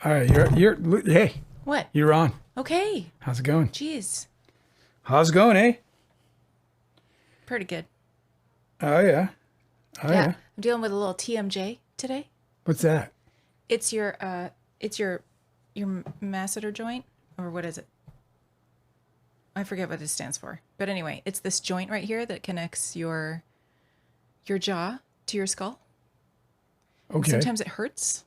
All right, hey, What? you're on. Okay. How's it going? Jeez. How's it going, eh? Pretty good. Oh yeah. Oh yeah. I'm dealing with a little TMJ today. What's that? It's your masseter joint, or what is it? I forget what it stands for. But anyway, it's this joint right here that connects your jaw to your skull. And Okay. sometimes it hurts.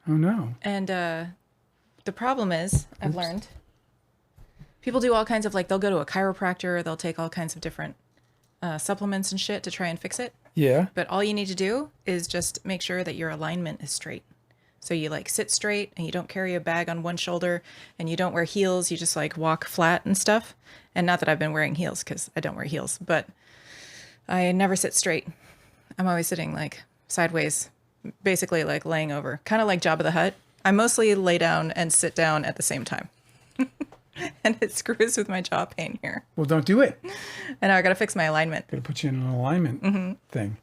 Oh no. And the problem is, I've learned, people do all kinds of, like, they'll go to a chiropractor, they'll take all kinds of different supplements and shit to try and fix it. Yeah. But all you need to do is just make sure that your alignment is straight. So you, like, sit straight and you don't carry a bag on one shoulder and you don't wear heels. You just, like, walk flat and stuff. And not that I've been wearing heels, because I don't wear heels, but I never sit straight. I'm always sitting, like, sideways, basically like laying over, kind of like Jabba the Hutt. I mostly lay down and sit down at the same time. And it screws with my jaw pain here. Well, don't do it. And now I got to fix my alignment. Gotta put you in an alignment thing.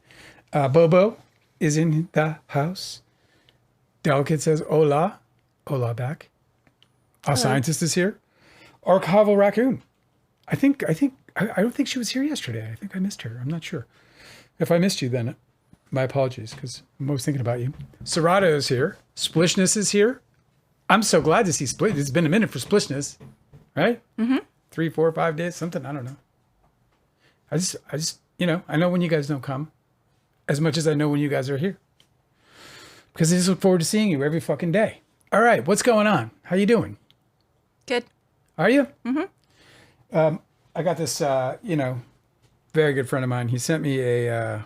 Bobo is in the house. Delicate says hola. Hola back. Our scientist is here. Archival raccoon. I don't think she was here yesterday. I think I missed her. I'm not sure. If I missed you, then my apologies, because I'm always thinking about you. Serato is here. Splishness is here. I'm so glad to see Split. It's been a minute for Splishness, right? Mm-hmm. 3, 4, 5 days, something. I don't know. I just, I know when you guys don't come as much as I know when you guys are here. Because I just look forward to seeing you every fucking day. All right, what's going on? How you doing? Good. Are you? Mm-hmm. I got this, very good friend of mine. He sent me a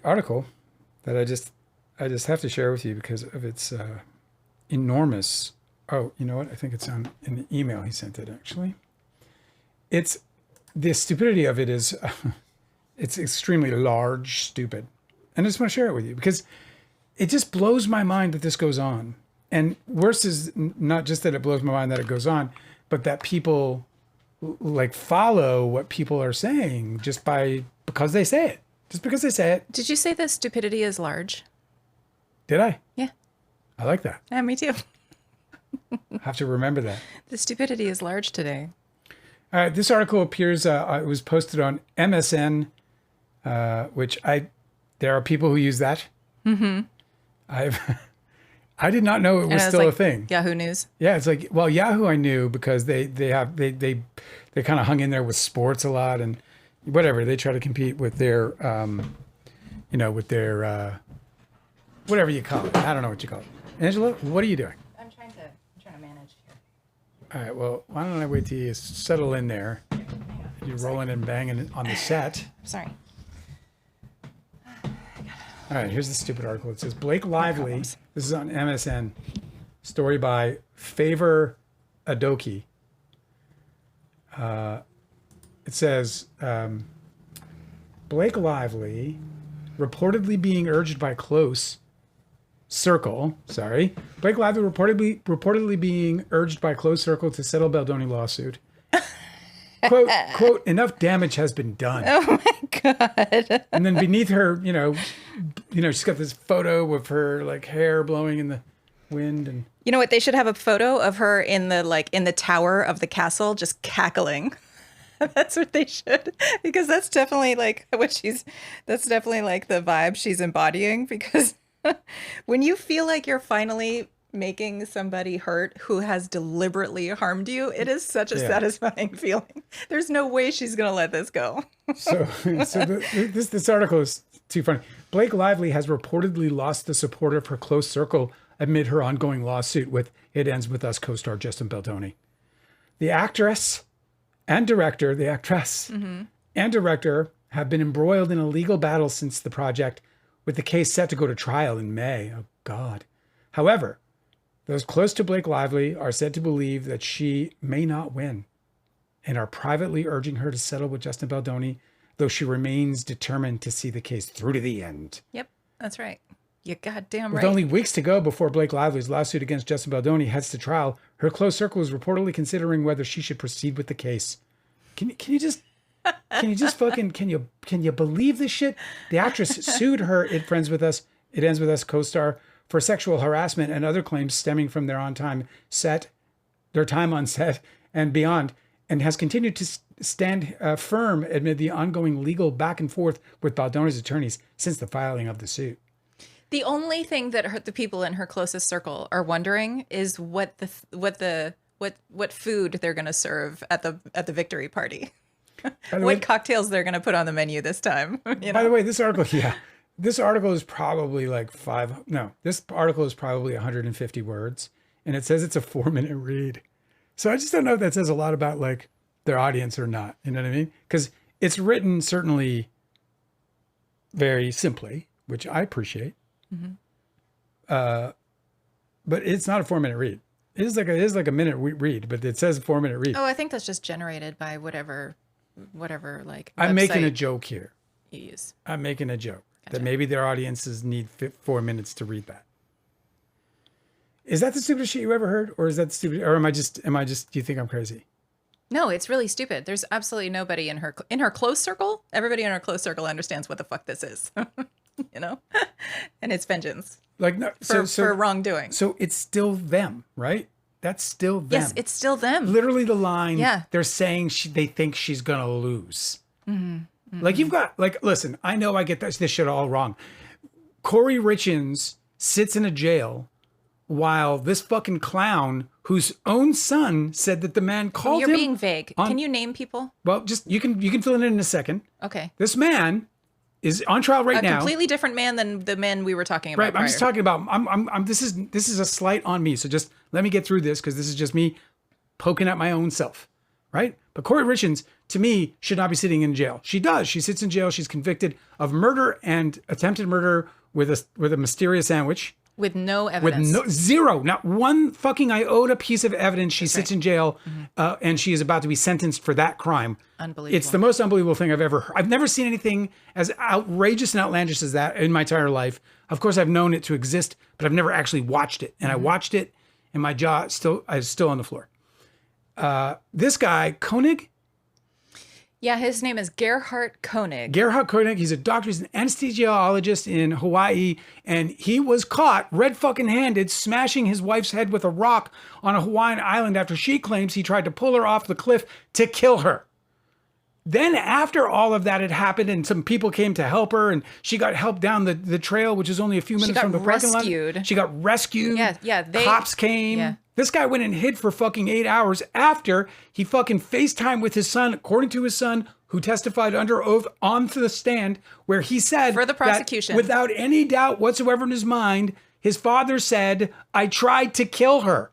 article that I just have to share with you because of its enormous. Oh, you know what? I think it's in the email he sent it. Actually, it's the stupidity of it is it's extremely large, stupid, and I just want to share it with you because it just blows my mind that this goes on. And worse is not just that it blows my mind that it goes on, but that people like follow what people are saying because they say it. Just because they say it. Did you say the stupidity is large? Did I? Yeah. I like that. Yeah, me too. I have to remember that. The stupidity is large today. All right. This article appears, it was posted on MSN, which there are people who use that. Mm-hmm. I did not know it was still a thing. Yahoo News. Yeah. It's like, well, Yahoo I knew because they kind of hung in there with sports a lot and whatever. They try to compete with their, whatever you call it. I don't know what you call it. Angela, what are you doing? I'm trying to manage here. All right. Well, why don't I wait till you settle in there? You're rolling and banging on the set. Sorry. All right. Here's the stupid article. It says Blake Lively. This is on MSN. Story by Favor Adoki. It says, Blake Lively reportedly being urged by close circle. Blake Lively reportedly being urged by close circle to settle Baldoni lawsuit. quote, enough damage has been done. Oh my God. And then beneath her, she's got this photo of her like hair blowing in the wind and You know what? They should have a photo of her in the tower of the castle just cackling. That's what they should, because that's definitely like that's definitely like the vibe she's embodying, because when you feel like you're finally making somebody hurt who has deliberately harmed you, it is such a satisfying feeling. There's no way she's going to let this go. This article is too funny. Blake Lively has reportedly lost the support of her close circle amid her ongoing lawsuit with It Ends With Us co-star Justin Baldoni. The actress and director have been embroiled in a legal battle since the project, with the case set to go to trial in May. Oh, God. However, those close to Blake Lively are said to believe that she may not win and are privately urging her to settle with Justin Baldoni, though she remains determined to see the case through to the end. Yep, that's right. You're goddamn right. With only weeks to go before Blake Lively's lawsuit against Justin Baldoni heads to trial, her close circle is reportedly considering whether she should proceed with the case. Can you just Can you believe this shit? The actress sued her It Friends With Us It ends with us co-star for sexual harassment and other claims stemming from their time on set and beyond, and has continued to stand firm amid the ongoing legal back and forth with Baldoni's attorneys since the filing of the suit. The only thing that the people in her closest circle are wondering is what food they're going to serve at the victory party. What cocktails they're going to put on the menu this time. By the way, this article is probably this article is probably 150 words, and it says it's a 4-minute read. So I just don't know if that says a lot about like their audience or not. You know what I mean? Because it's written certainly very simply, which I appreciate. Mm-hmm. But it's not a 4-minute read. It is like a minute read, but it says a 4-minute read. Oh, I think that's just generated by whatever like. I'm making a joke here. You use. I'm making a joke that maybe their audiences need 4 minutes to read that. Is that the stupidest shit you ever heard, or is that stupid? Or am I just? Do you think I'm crazy? No, it's really stupid. There's absolutely nobody in her close circle. Everybody in her close circle understands what the fuck this is, and it's vengeance. Like for wrongdoing. So it's still them, right? That's still them. Yes, it's still them. Literally the line. Yeah. They're saying they think she's gonna lose. Mm-hmm. Mm-hmm. Like you've got listen. I know I get this shit all wrong. Corey Richins sits in a jail while this fucking clown, whose own son said that the man called him. You're being vague. Can you name people? Well, just you can fill it in a second. Okay. This man is on trial right now. A completely different man than the man we were talking about. Right. Prior. I'm just talking about. This is a slight on me. So just let me get through this because this is just me poking at my own self. Right. But Corey Richins, to me, should not be sitting in jail. She does. She sits in jail. She's convicted of murder and attempted murder with a mysterious sandwich. With no evidence. With zero, not one fucking iota piece of evidence. She sits in jail, and she is about to be sentenced for that crime. Unbelievable. It's the most unbelievable thing I've ever heard. I've never seen anything as outrageous and outlandish as that in my entire life. Of course, I've known it to exist, but I've never actually watched it. And I watched it, and my jaw is still on the floor. This guy, Koenig. Yeah, his name is Gerhard Koenig. Gerhard Koenig, he's a doctor, he's an anesthesiologist in Hawaii, and he was caught red fucking handed smashing his wife's head with a rock on a Hawaiian island after she claims he tried to pull her off the cliff to kill her. Then after all of that had happened and some people came to help her and she got helped down the trail, which is only a few minutes from the parking lot. She got rescued. Yeah. Cops came. Yeah. This guy went and hid for fucking 8 hours after he fucking FaceTime with his son, according to his son, who testified under oath onto the stand, where he said for the prosecution, that without any doubt whatsoever in his mind, his father said, "I tried to kill her."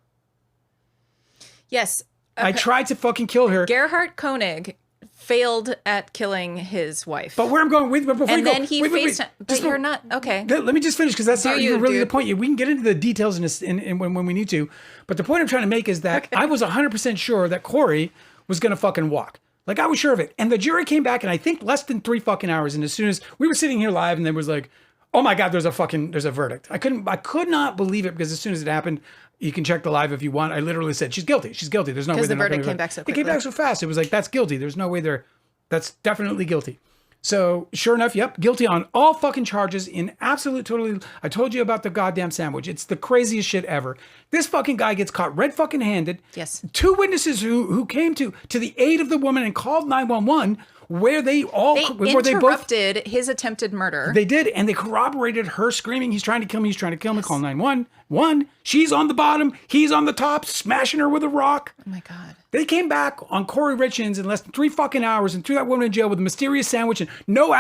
Yes. I tried to fucking kill her. Gerhard Koenig failed at killing his wife. But where I'm going with, before and you go, then he faced. But you're not okay. Let me just finish because that's not even really the point. We can get into the details in when we need to. But the point I'm trying to make is that I was 100% sure that Corey was going to fucking walk. Like I was sure of it. And the jury came back, and I think less than 3 fucking hours. And as soon as we were sitting here live, and there was like, oh my God, there's a verdict. I could not believe it because as soon as it happened. You can check the live if you want. I literally said, she's guilty. She's guilty. There's no way the verdict came back so quickly. It came back so fast. It was like, that's guilty. There's no way that's definitely guilty. So sure enough, yep, guilty on all fucking charges in absolute totally. I told you about the goddamn sandwich. It's the craziest shit ever. This fucking guy gets caught red fucking handed. Yes. 2 witnesses who came to the aid of the woman and called 911 where they interrupted his attempted murder. They did, and they corroborated her screaming, he's trying to kill me, he's trying to kill me, call 911. She's on the bottom, he's on the top, smashing her with a rock. Oh my God. They came back on Corey Richins in less than 3 fucking hours and threw that woman in jail with a mysterious sandwich and no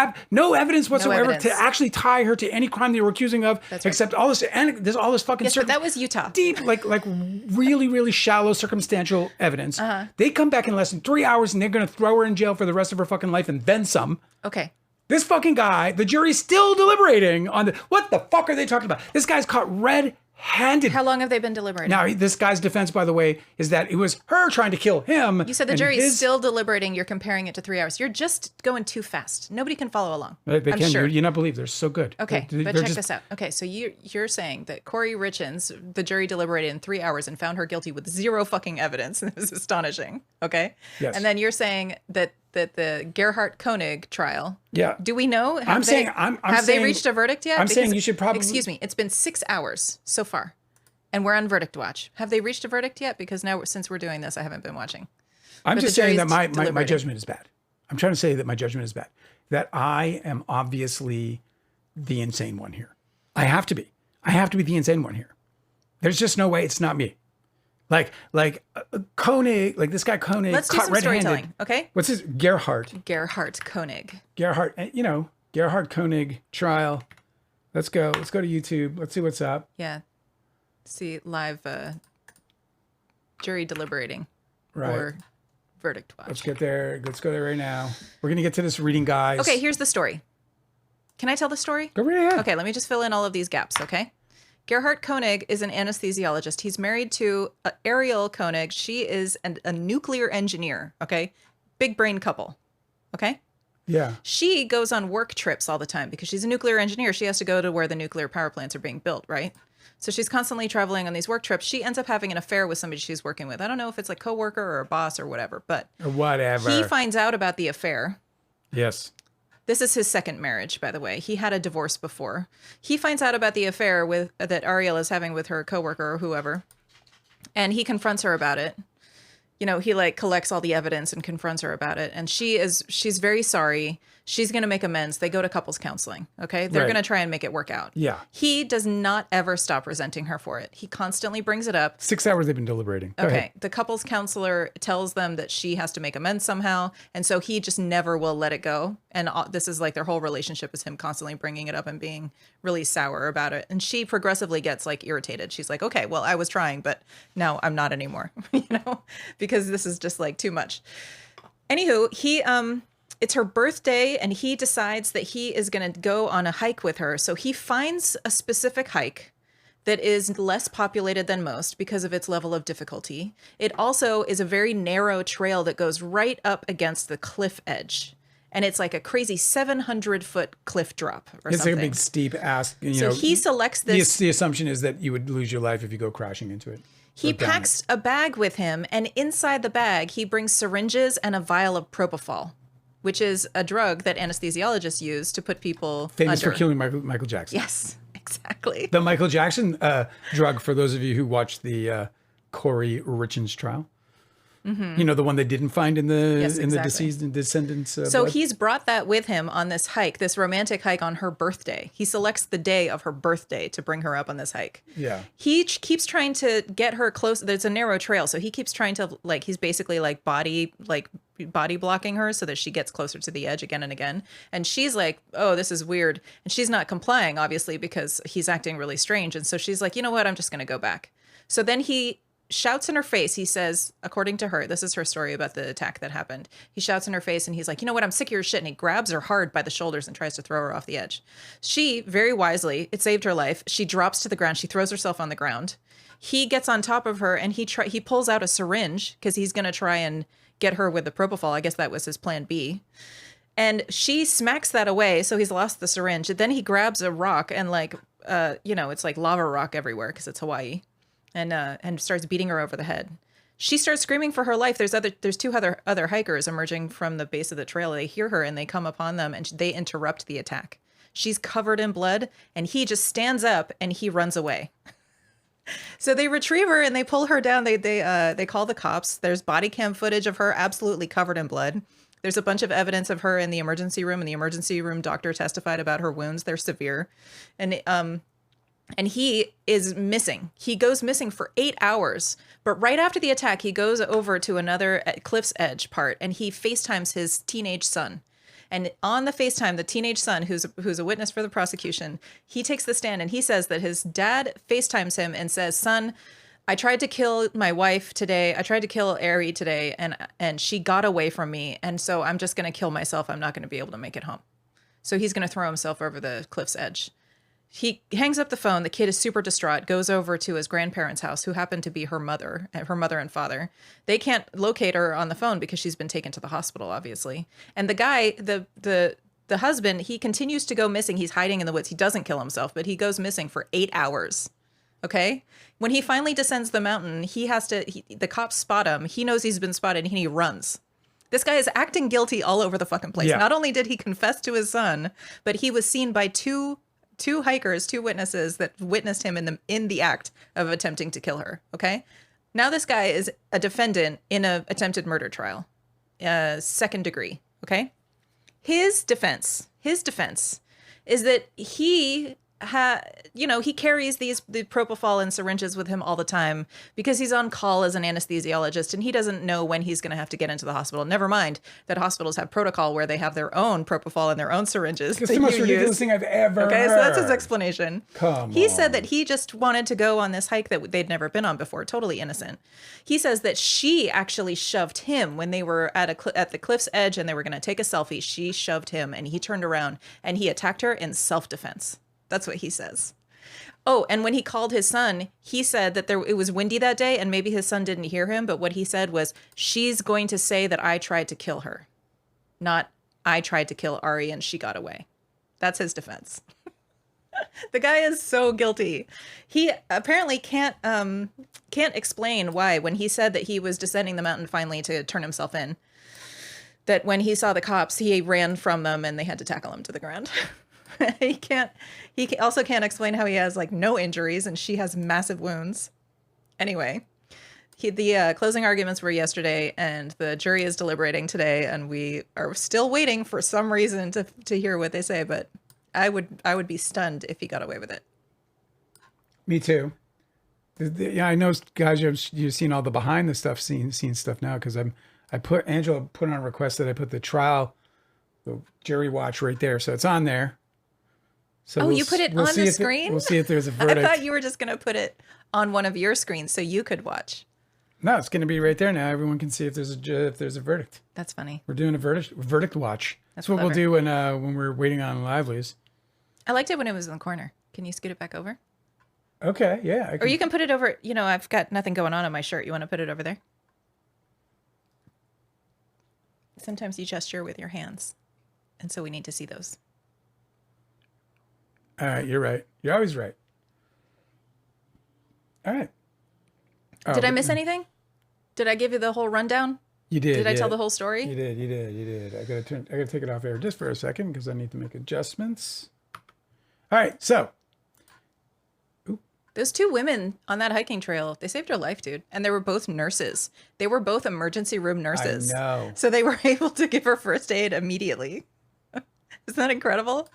evidence whatsoever to actually tie her to any crime they were accusing of, except all this and there's all this fucking but that was Utah. Deep, like really, really shallow circumstantial evidence. They come back in less than 3 hours and they're going to throw her in jail for the rest of her fucking life and then some. Okay. This fucking guy, the jury's still deliberating on what the fuck are they talking about? This guy's caught red-handed. How long have they been deliberating? Now, this guy's defense, by the way, is that it was her trying to kill him. You said the jury's still deliberating. You're comparing it to 3 hours. You're just going too fast. Nobody can follow along. They can. Sure. You not believe. They're so good. Okay, but check this out. Okay, so you're saying that Corey Richins, the jury deliberated in 3 hours and found her guilty with 0 fucking evidence. It was astonishing. Okay? Yes. And then you're saying that that the Gerhardt Koenig trial. Yeah. Do we know? I'm saying Have they reached a verdict yet? I'm saying you should probably. Excuse me. It's been 6 hours so far, and we're on verdict watch. Have they reached a verdict yet? Because now, since we're doing this, I haven't been watching. I'm But just the saying that jury's my judgment is bad. I'm trying to say that my judgment is bad. That I am obviously the insane one here. I have to be. I have to be the insane one here. There's just no way it's not me. Like Koenig, like this guy Koenig. Let's do caught some red-handed. storytelling, okay? What's his Gerhardt? Gerhardt Koenig. Gerhardt, Gerhardt Koenig trial. Let's go. Let's go to YouTube. Let's see what's up. Yeah. See live jury deliberating Right. or verdict watch. Let's get there. Let's go there right now. We're gonna get to this reading, guys. Okay, here's the story. Can I tell the story? Go right ahead. Okay, let me just fill in all of these gaps, okay? Gerhardt Koenig is an anesthesiologist. He's married to Ariel Koenig. She is a nuclear engineer, okay? Big brain couple, okay? Yeah. She goes on work trips all the time because she's a nuclear engineer. She has to go to where the nuclear power plants are being built, right? So she's constantly traveling on these work trips. She ends up having an affair with somebody she's working with. I don't know if it's a coworker or a boss or whatever, but Or whatever. he finds out about the affair. Yes. This is his second marriage, by the way. He had a divorce before. He finds out about the affair that Ariel is having with her coworker or whoever, and he confronts her about it. You know, he like collects all the evidence and confronts her about it, and she's very sorry. She's going to make amends. They go to couples counseling, okay? They're Right. going to try and make it work out. Yeah. He does not ever stop resenting her for it. He constantly brings it up. 6 hours they've been deliberating. Go Okay. ahead. The couples counselor tells them that she has to make amends somehow. And so he just never will let it go. And this is like their whole relationship is him constantly bringing it up and being really sour about it. And she progressively gets like irritated. She's like, okay, well, I was trying, but now I'm not anymore, because this is just like too much. Anywho, it's her birthday and he decides that he is going to go on a hike with her. So he finds a specific hike that is less populated than most because of its level of difficulty. It also is a very narrow trail that goes right up against the cliff edge. And it's like a crazy 700-foot cliff drop or It's something. like a big steep ask. So he selects this. The assumption is that you would lose your life if you go crashing into it. He Or down packs a bag with him, and inside the bag, he brings syringes and a vial of propofol, which is a drug that anesthesiologists use to put people Famous under. for killing Michael Jackson. Yes, exactly. The Michael Jackson drug, for those of you who watched the Corey Richins trial. You know, the one they didn't find in the Yes, in the exactly. deceased and descendants. So blood. he's brought that with him on this hike, this romantic hike on her birthday. He selects the day of her birthday to bring her up on this hike. Yeah. He keeps trying to get her close. There's a narrow trail, so he keeps trying to he's basically body blocking her so that she gets closer to the edge again and again. And she's like, "Oh, this is weird," and she's not complying, obviously, because he's acting really strange. And so she's like, "You know what? I'm just going to go back." So then he shouts in her face. He says, according to her, this is her story about the attack that happened. He shouts in her face and he's like, "You know what? I'm sick of your shit." And he grabs her hard by the shoulders and tries to throw her off the edge. She, very wisely, it saved her life. She drops to the ground. She throws herself on the ground. He gets on top of her and he pulls out a syringe because he's going to try and get her with the propofol. I guess that was his plan B. And she smacks that away. So he's lost the syringe. Then he grabs a rock and it's like lava rock everywhere because it's Hawaii. And starts beating her over the head. She starts screaming for her life. There's two other hikers emerging from the base of the trail. They hear her and they come upon them and they interrupt the attack. She's covered in blood and he just stands up and he runs away. So they retrieve her and they pull her down. They call the cops. There's body cam footage of her absolutely covered in blood. There's a bunch of evidence of her in the emergency room, and the emergency room doctor testified about her wounds. They're severe. And he is missing. He goes missing for 8 hours. But right after the attack, he goes over to another cliff's edge part and he FaceTimes his teenage son. And on the FaceTime, the teenage son, who's a witness for the prosecution, he takes the stand and he says that his dad FaceTimes him and says, "Son, I tried to kill my wife today. I tried to kill Ari today and she got away from me. And so I'm just going to kill myself. I'm not going to be able to make it home." So he's going to throw himself over the cliff's edge. He hangs up the phone. The kid is super distraught, goes over to his grandparents' house, who happen to be her mother and father. They can't locate her on the phone because she's been taken to the hospital, obviously. And the guy, the husband, he continues to go missing. He's hiding in the woods. He doesn't kill himself, but he goes missing for 8 hours. Okay? When he finally descends the mountain, the cops spot him. He knows he's been spotted and he runs. This guy is acting guilty all over the fucking place. Yeah. Not only did he confess to his son, but he was seen by two hikers, two witnesses that witnessed him in the act of attempting to kill her. Okay. Now this guy is a defendant in an attempted murder trial, second degree. Okay. His defense is that he carries the propofol and syringes with him all the time because he's on call as an anesthesiologist and he doesn't know when he's going to have to get into the hospital. Never mind that hospitals have protocol where they have their own propofol and their own syringes. It's the most ridiculous thing I've ever heard. So that's his explanation. He said that he just wanted to go on this hike that they'd never been on before. Totally innocent. He says that she actually shoved him when they were at the cliff's edge and they were going to take a selfie. She shoved him and he turned around and he attacked her in self-defense. That's what he says. Oh, and when he called his son, he said that it was windy that day and maybe his son didn't hear him. But what he said was, she's going to say that I tried to kill her, not I tried to kill Ari and she got away. That's his defense. The guy is so guilty. He apparently can't explain why when he said that he was descending the mountain finally to turn himself in, that when he saw the cops, he ran from them and they had to tackle him to the ground. He also can't explain how he has like no injuries and she has massive wounds. Anyway, the closing arguments were yesterday and the jury is deliberating today and we are still waiting for some reason to hear what they say, but I would be stunned if he got away with it. Me too. Yeah, I know, guys, you've seen all the behind the stuff, seen stuff now because Angela put on a request that I put the jury watch right there, so it's on there. So you put it on the screen? We'll see if there's a verdict. I thought you were just going to put it on one of your screens so you could watch. No, it's going to be right there now. Everyone can see if there's a verdict. That's funny. We're doing a verdict watch. That's what clever. We'll do when we're waiting on Livelies. I liked it when it was in the corner. Can you scoot it back over? Okay, yeah. Or you can put it over. I've got nothing going on my shirt. You want to put it over there? Sometimes you gesture with your hands, and so we need to see those. All right, you're right. You're always right. All right. Did I miss anything? Did I give you the whole rundown? You did. Did I tell the whole story? You did. I gotta take it off air just for a second because I need to make adjustments. All right, so those two women on that hiking trail, they saved her life, dude. And they were both nurses. They were both emergency room nurses. I know. So they were able to give her first aid immediately. Isn't that incredible?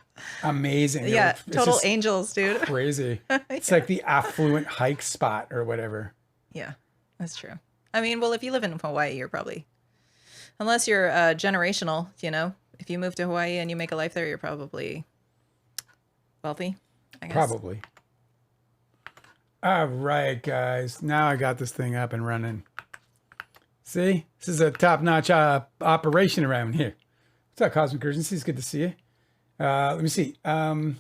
Amazing. Yeah, total angels, dude. Crazy. It's like the affluent hike spot or whatever. Yeah, that's true. I mean, well, if you live in Hawaii, you're probably, unless you're generational, if you move to Hawaii and you make a life there, you're probably wealthy, I guess. Probably. All right, guys. Now I got this thing up and running. See? This is a top-notch operation around here. What's up, Cosmic Urgency? It's good to see you. Let me see. Let's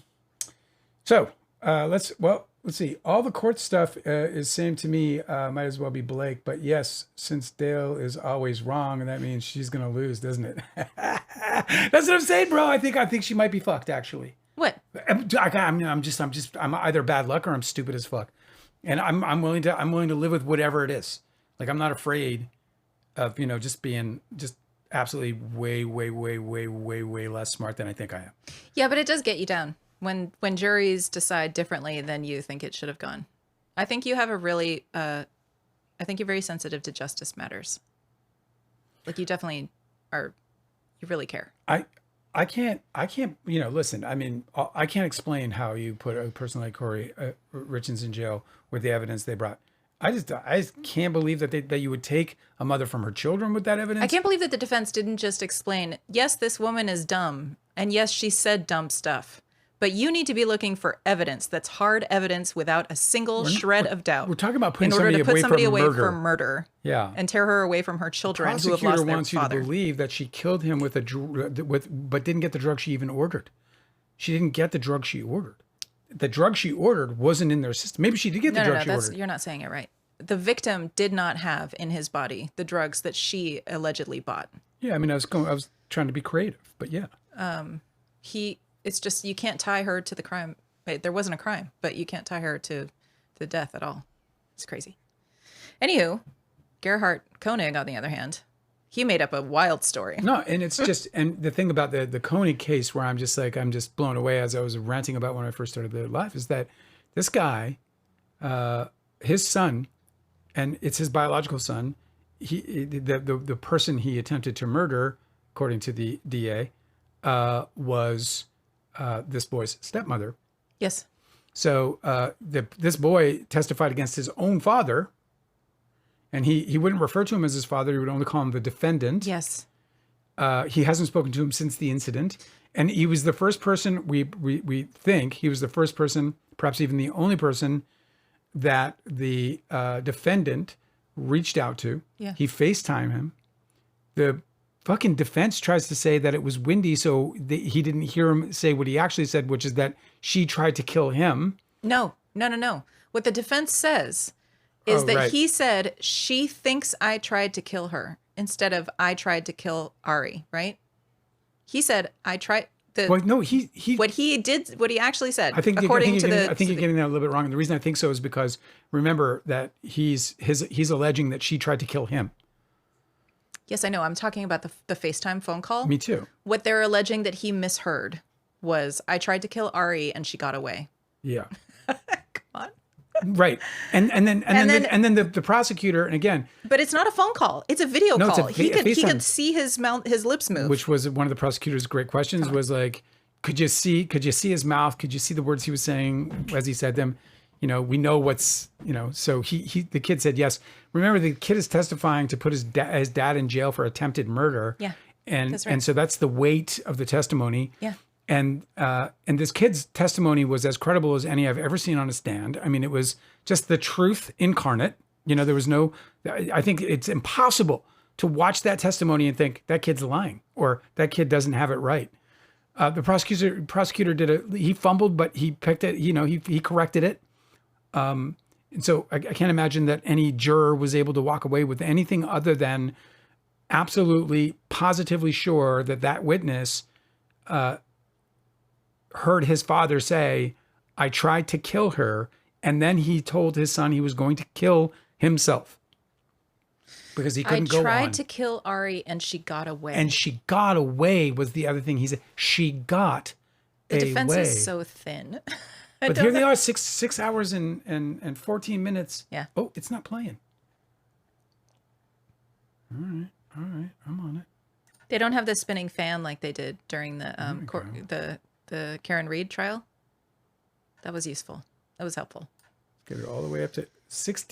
see. All the court stuff is same to me. Might as well be Blake. But yes, since Dale is always wrong, and that means she's going to lose, doesn't it? That's what I'm saying, bro. I think she might be fucked, actually. What? I'm either bad luck or I'm stupid as fuck. And I'm willing to live with whatever it is. Like, I'm not afraid of, just being just absolutely way, way, way, way, way, way less smart than I think I am. Yeah, but it does get you down when juries decide differently than you think it should have gone. I think you have I think you're very sensitive to justice matters. Like, you definitely are, you really care. I can't, listen, I mean, I can't explain how you put a person like Corey Richards in jail with the evidence they brought. I just can't believe that you would take a mother from her children with that evidence. I can't believe that the defense didn't just explain, yes, this woman is dumb, and yes, she said dumb stuff. But you need to be looking for evidence that's hard evidence without a single shred of doubt. We're talking about putting in order to put somebody away murder. for murder. Yeah. And tear her away from her children The who have lost their father. wants you to believe that she killed him but didn't get the drug she even ordered. She didn't get the drug she ordered. The drug she ordered wasn't in their system. Maybe she did get the drug she ordered. You're not saying it right. The victim did not have in his body the drugs that she allegedly bought. Yeah, I mean, I was trying to be creative, but yeah. It's just, you can't tie her to the crime. There wasn't a crime, but you can't tie her to death at all. It's crazy. Anywho, Gerhard Koenig, on the other hand, He made up a wild story. No, and it's just, and the thing about the Koenig case where I'm just blown away as I was ranting about when I first started the life is that this guy, his son, and it's his biological son, the person he attempted to murder, according to the DA, was this boy's stepmother. Yes. So this boy testified against his own father, and he wouldn't refer to him as his father. He would only call him the defendant. Yes. He hasn't spoken to him since the incident. And he was the first person, we think, he was the first person, perhaps even the only person, that the defendant reached out to. Yeah. He FaceTimed him. The fucking defense tries to say that it was windy, so he didn't hear him say what he actually said, which is that she tried to kill him. No. What the defense says is that he said, she thinks I tried to kill her instead of I tried to kill Ari, right? He said, I tried. Well, no, what he actually said, I think you're getting that a little bit wrong. And the reason I think so is because remember that he's alleging that she tried to kill him. Yes, I know. I'm talking about the FaceTime phone call. Me too. What they're alleging that he misheard was, I tried to kill Ari and she got away. Yeah. Come on. Right. And then the prosecutor, and again. But it's not a phone call. It's a video call. He could see his lips move. Which was one of the prosecutor's great questions was like, could you see his mouth? Could you see the words he was saying as he said them? You know, we know what's, you know, so the kid said yes. Remember, the kid is testifying to put his dad in jail for attempted murder. Yeah. And that's right. And so that's the weight of the testimony. Yeah. And this kid's testimony was as credible as any I've ever seen on a stand. I mean, it was just the truth incarnate. You know, there was I think it's impossible to watch that testimony and think that kid's lying or that kid doesn't have it right. The prosecutor he fumbled, but he picked it, you know, he corrected it. And so I can't imagine that any juror was able to walk away with anything other than absolutely positively sure that witness heard his father say, I tried to kill her. And then he told his son he was going to kill himself because he couldn't go on. I tried to kill Ari and she got away. And she got away was the other thing he said. She got away. The defense is so thin. But here they are, 6 hours and 14 minutes. Yeah. Oh, it's not playing. All right, I'm on it. They don't have the spinning fan like they did during the Karen Reed trial. That was useful. That was helpful. Get it all the way up to 6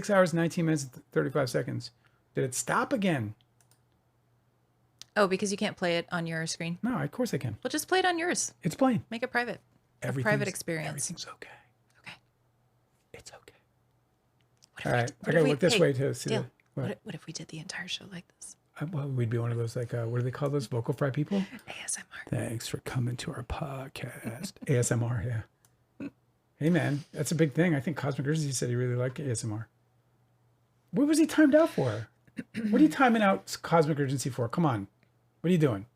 hours, 19 minutes, 35 seconds. Did it stop again? Oh, because you can't play it on your screen? No, of course I can. Well, just play it on yours. It's playing. Make it private. A private experience. Everything's okay. Okay. It's okay. All right. I got to look this way to see Dale, what if we did the entire show like this? Well, we'd be one of those, like, what do they call those? Vocal fry people? ASMR. Thanks for coming to our podcast. ASMR, yeah. Hey, man, that's a big thing. I think Cosmic Urgency said he really liked ASMR. What was he timed out for? What are you timing out Cosmic Urgency for? Come on. What are you doing?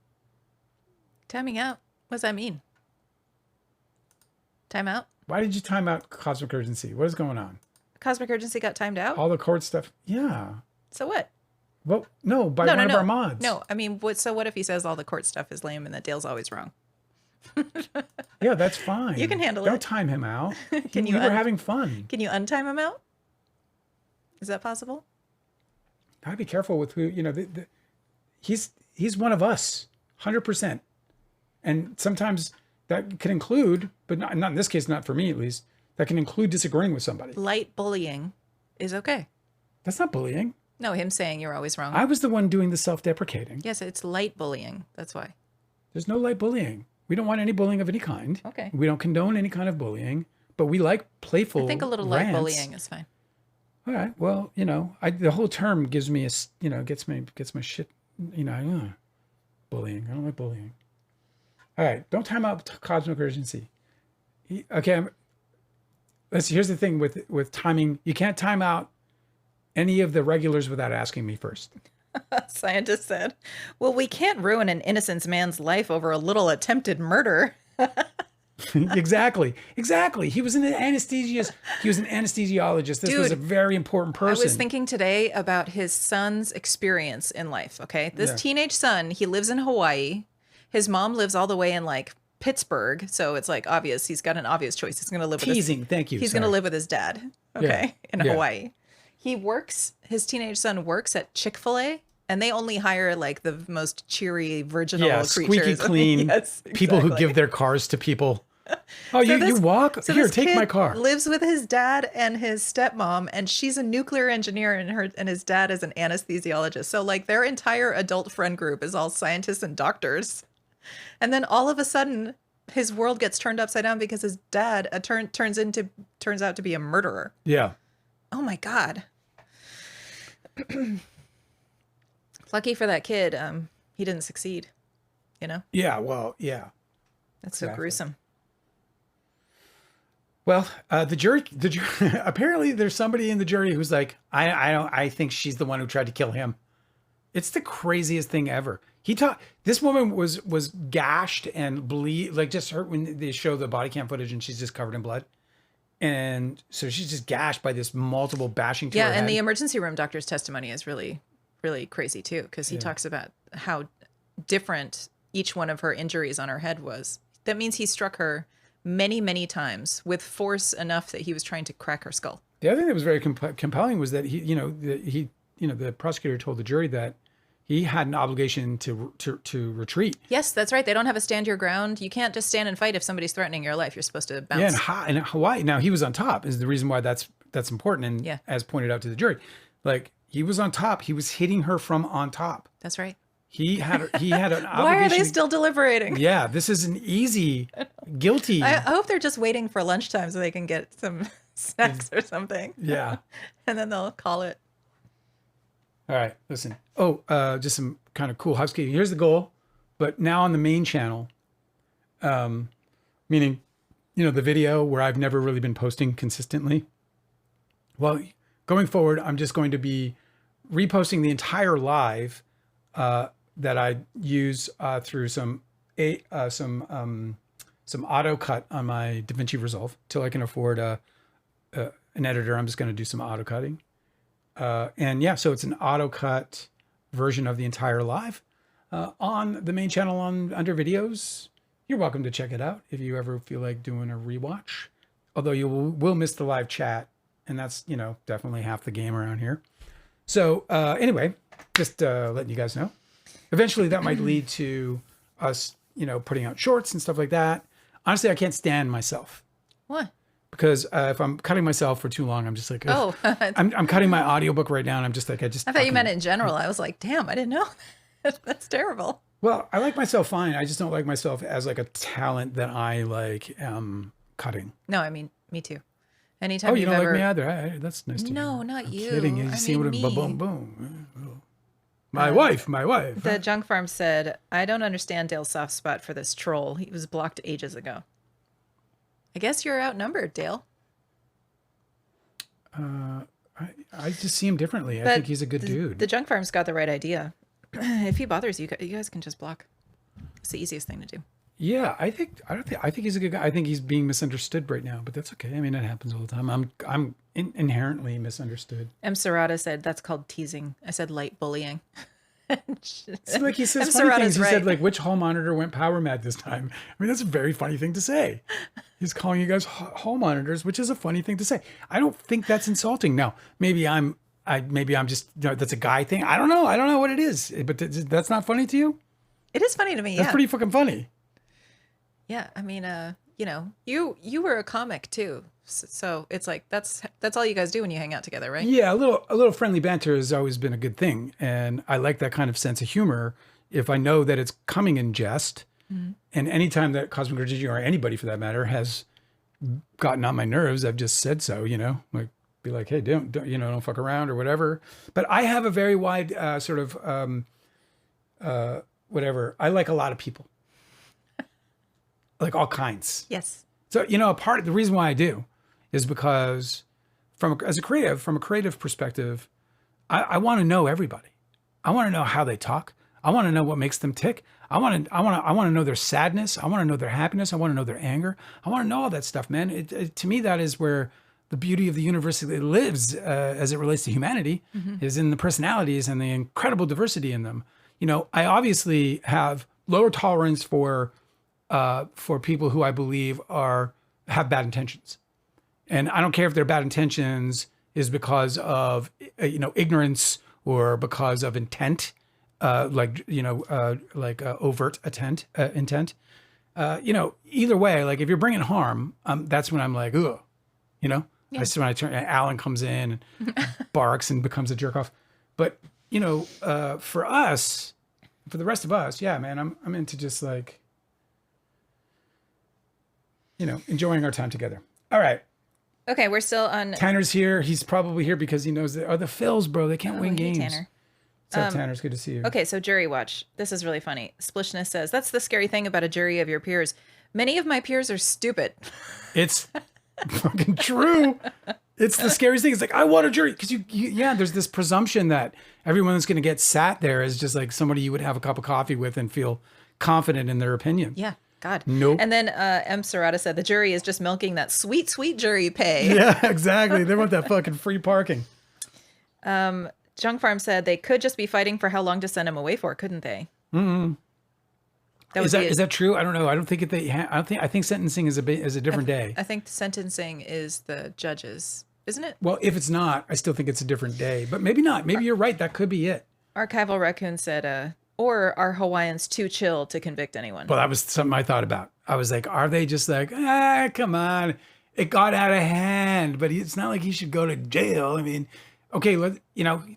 Timing out? What does that mean? Time out? Why did you time out Cosmic Urgency? What is going on? Cosmic Urgency got timed out? All the court stuff. Yeah. So what? Well, no, by one of our mods. No, I mean, what if he says all the court stuff is lame and that Dale's always wrong? Yeah, that's fine. You can handle it. Don't time him out. We were having fun. Can you untime him out? Is that possible? Gotta be careful with who, you know, he's one of us, 100%. And sometimes that can include, but not in this case, not for me at least, that can include disagreeing with somebody. Light bullying is okay. That's not bullying. No, him saying you're always wrong. I was the one doing the self-deprecating. Yes, it's light bullying. That's why. There's no light bullying. We don't want any bullying of any kind. Okay. We don't condone any kind of bullying, but we like playful I think a little rants. light bullying is fine. All right. Well, you know, the whole term gives me gets my shit, you know, bullying. I don't like bullying. All right. Don't time out Cosmic Urgency. Okay. Here's the thing with timing. You can't time out any of the regulars without asking me first. Scientist said, well, we can't ruin an innocent man's life over a little attempted murder. Exactly. He was an anesthesiologist. This was a Dude, very important I person. was thinking today about his son's experience in life. Okay. This teenage son, he lives in Hawaii. His mom lives all the way in like Pittsburgh. So it's like obvious. He's got an obvious choice. He's going to live with Teasing. Thank you. He's going to live with his dad. Okay. In Yeah. Hawaii. His teenage son works at Chick-fil-A. And they only hire like the most cheery, virginal creatures. Squeaky clean Yes, people who exactly. give their cars to people. Oh, you walk? So Here, this take kid my car. lives with his dad and his stepmom, and she's a nuclear engineer, and his dad is an anesthesiologist. So like their entire adult friend group is all scientists and doctors. And then all of a sudden, his world gets turned upside down because his dad turns out to be a murderer. Yeah. Oh my God. Lucky for that kid, he didn't succeed. You know? Yeah. Well, yeah. That's so gruesome. Well, the jury, apparently there's somebody in the jury who's like, I think she's the one who tried to kill him. It's the craziest thing ever. This woman was gashed and bleed, like just her when they show the body cam footage and she's just covered in blood. And so she's just gashed by this multiple bashing to her Yeah, and head. the emergency room doctor's testimony is really, really crazy too, because he talks about how different each one of her injuries on her head was. That means he struck her many, many times with force enough that he was trying to crack her skull. The other thing that was very compelling was that the prosecutor told the jury that he had an obligation to retreat. Yes, that's right. They don't have a stand your ground. You can't just stand and fight if somebody's threatening your life. You're supposed to bounce. Yeah, in Hawaii. Now he was on top is the reason why that's important. And as pointed out to the jury, like he was on top. He was hitting her from on top. That's right. He had an obligation. Why are they still deliberating? Yeah, this is an easy guilty. I hope they're just waiting for lunchtime so they can get some snacks or something. Yeah. And then they'll call it. All right, listen. Oh, just some kind of cool housekeeping. Here's the goal, but now on the main channel, meaning, the video where I've never really been posting consistently. Well, going forward, I'm just going to be reposting the entire live that I use through some auto cut on my DaVinci Resolve till I can afford an editor. I'm just going to do some auto cutting. So it's an auto cut version of the entire live on the main channel under videos. You're welcome to check it out if you ever feel like doing a rewatch. Although you will miss the live chat, and that's definitely half the game around here. So anyway, just letting you guys know. Eventually, that might lead to us, putting out shorts and stuff like that. Honestly, I can't stand myself. What? Because if I'm cutting myself for too long, I'm just like, ugh. Oh, I'm cutting my audiobook right now, and I'm just like, I thought you meant in general. I was like, damn, I didn't know. That's terrible. Well, I like myself fine. I just don't like myself as like a talent that I like cutting. No, I mean, me too. Anytime you you've don't ever... like me either. That's nice to hear. No, not I'm you. kidding. You I see mean, what me. boom, boom. My wife. The junk farm said, I don't understand Dale's soft spot for this troll. He was blocked ages ago. I guess you're outnumbered, Dale. I just see him differently. I think he's a good dude. The junk farm's got the right idea. If he bothers you, you guys can just block. It's the easiest thing to do. Yeah, I think he's a good guy. I think he's being misunderstood right now, but that's okay. I mean, it happens all the time. I'm inherently misunderstood. M. Serrata said that's called teasing. I said light bullying. It's like he says M. funny Serrata's things. He right. said like, which hall monitor went power mad this time? I mean, that's a very funny thing to say. He's calling you guys hall monitors, which is a funny thing to say. I don't think that's insulting. Now, maybe I'm just that's a guy thing. I don't know. I don't know what it is, but that's not funny to you. It is funny to me. That's pretty fucking funny. Yeah, I mean, you were a comic too, so it's like that's all you guys do when you hang out together, right? Yeah, a little friendly banter has always been a good thing, and I like that kind of sense of humor. If I know that it's coming in jest, and anytime that Cosmic Urgency or anybody for that matter has gotten on my nerves, I've just said so. Like be like, hey, don't fuck around or whatever. But I have a very wide sort of whatever. I like a lot of people. Like all kinds. Yes. So, the reason why I do is because from a creative perspective, I want to know everybody. I want to know how they talk. I want to know what makes them tick. I want to know their sadness. I want to know their happiness. I want to know their anger. I want to know all that stuff, man. To me, that is where the beauty of the universe lives as it relates to humanity, is in the personalities and the incredible diversity in them. You know, I obviously have lower tolerance for people who I believe have bad intentions. And I don't care if their bad intentions is because of, ignorance or because of intent, overt intent. Either way, like if you're bringing harm, that's when I'm like, ugh, Yeah. That's when Alan comes in and barks and becomes a jerk off. But, for us, for the rest of us, yeah, man, I'm into just like, enjoying our time together. All right. Okay, we're still on. Tanner's here. He's probably here because he knows that the Phils, bro, they can't win games. Tanner. What's up, Tanner? It's good to see you. Okay, so jury watch. This is really funny. Splishness says, that's the scary thing about a jury of your peers. Many of my peers are stupid. It's fucking true. It's the scariest thing. It's like, I want a jury. Because there's this presumption that everyone that's going to get sat there is just like somebody you would have a cup of coffee with and feel confident in their opinion. Yeah. God. Nope. And then M. Serrata said the jury is just milking that sweet, sweet jury pay. Yeah, exactly. They want that fucking free parking. Junk Farm said they could just be fighting for how long to send him away for, couldn't they? Mm-hmm. Is that true? I don't know. I don't think I think sentencing is a different day. I think sentencing is the judges, isn't it? Well, if it's not, I still think it's a different day. But maybe not. Maybe you're right. That could be it. Archival Raccoon said, or are Hawaiians too chill to convict anyone? Well, that was something I thought about. I was like, are they just like, come on, it got out of hand, but it's not like he should go to jail. I mean, okay,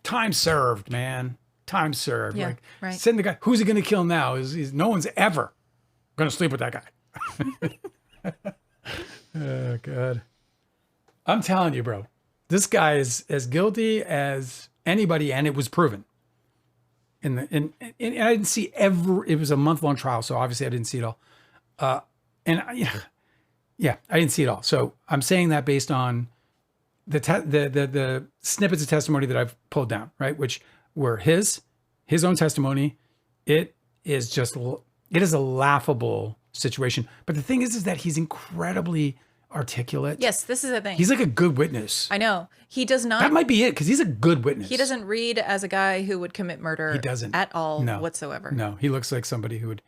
time served, man. Time served. Yeah, like, right. Send the guy. Who's he going to kill now? No one's ever going to sleep with that guy. Oh, God. I'm telling you, bro, this guy is as guilty as anybody, and it was proven. And I didn't see it was a month-long trial, so obviously I didn't see it all. I didn't see it all. So I'm saying that based on the snippets of testimony that I've pulled down, right? Which were his own testimony. It is a laughable situation. But the thing is that he's incredibly articulate. Yes, this is the thing. He's like a good witness. I know. He does not. That might be it, because he's a good witness. He doesn't read as a guy who would commit murder. He doesn't. At all whatsoever. No, he looks like somebody who would,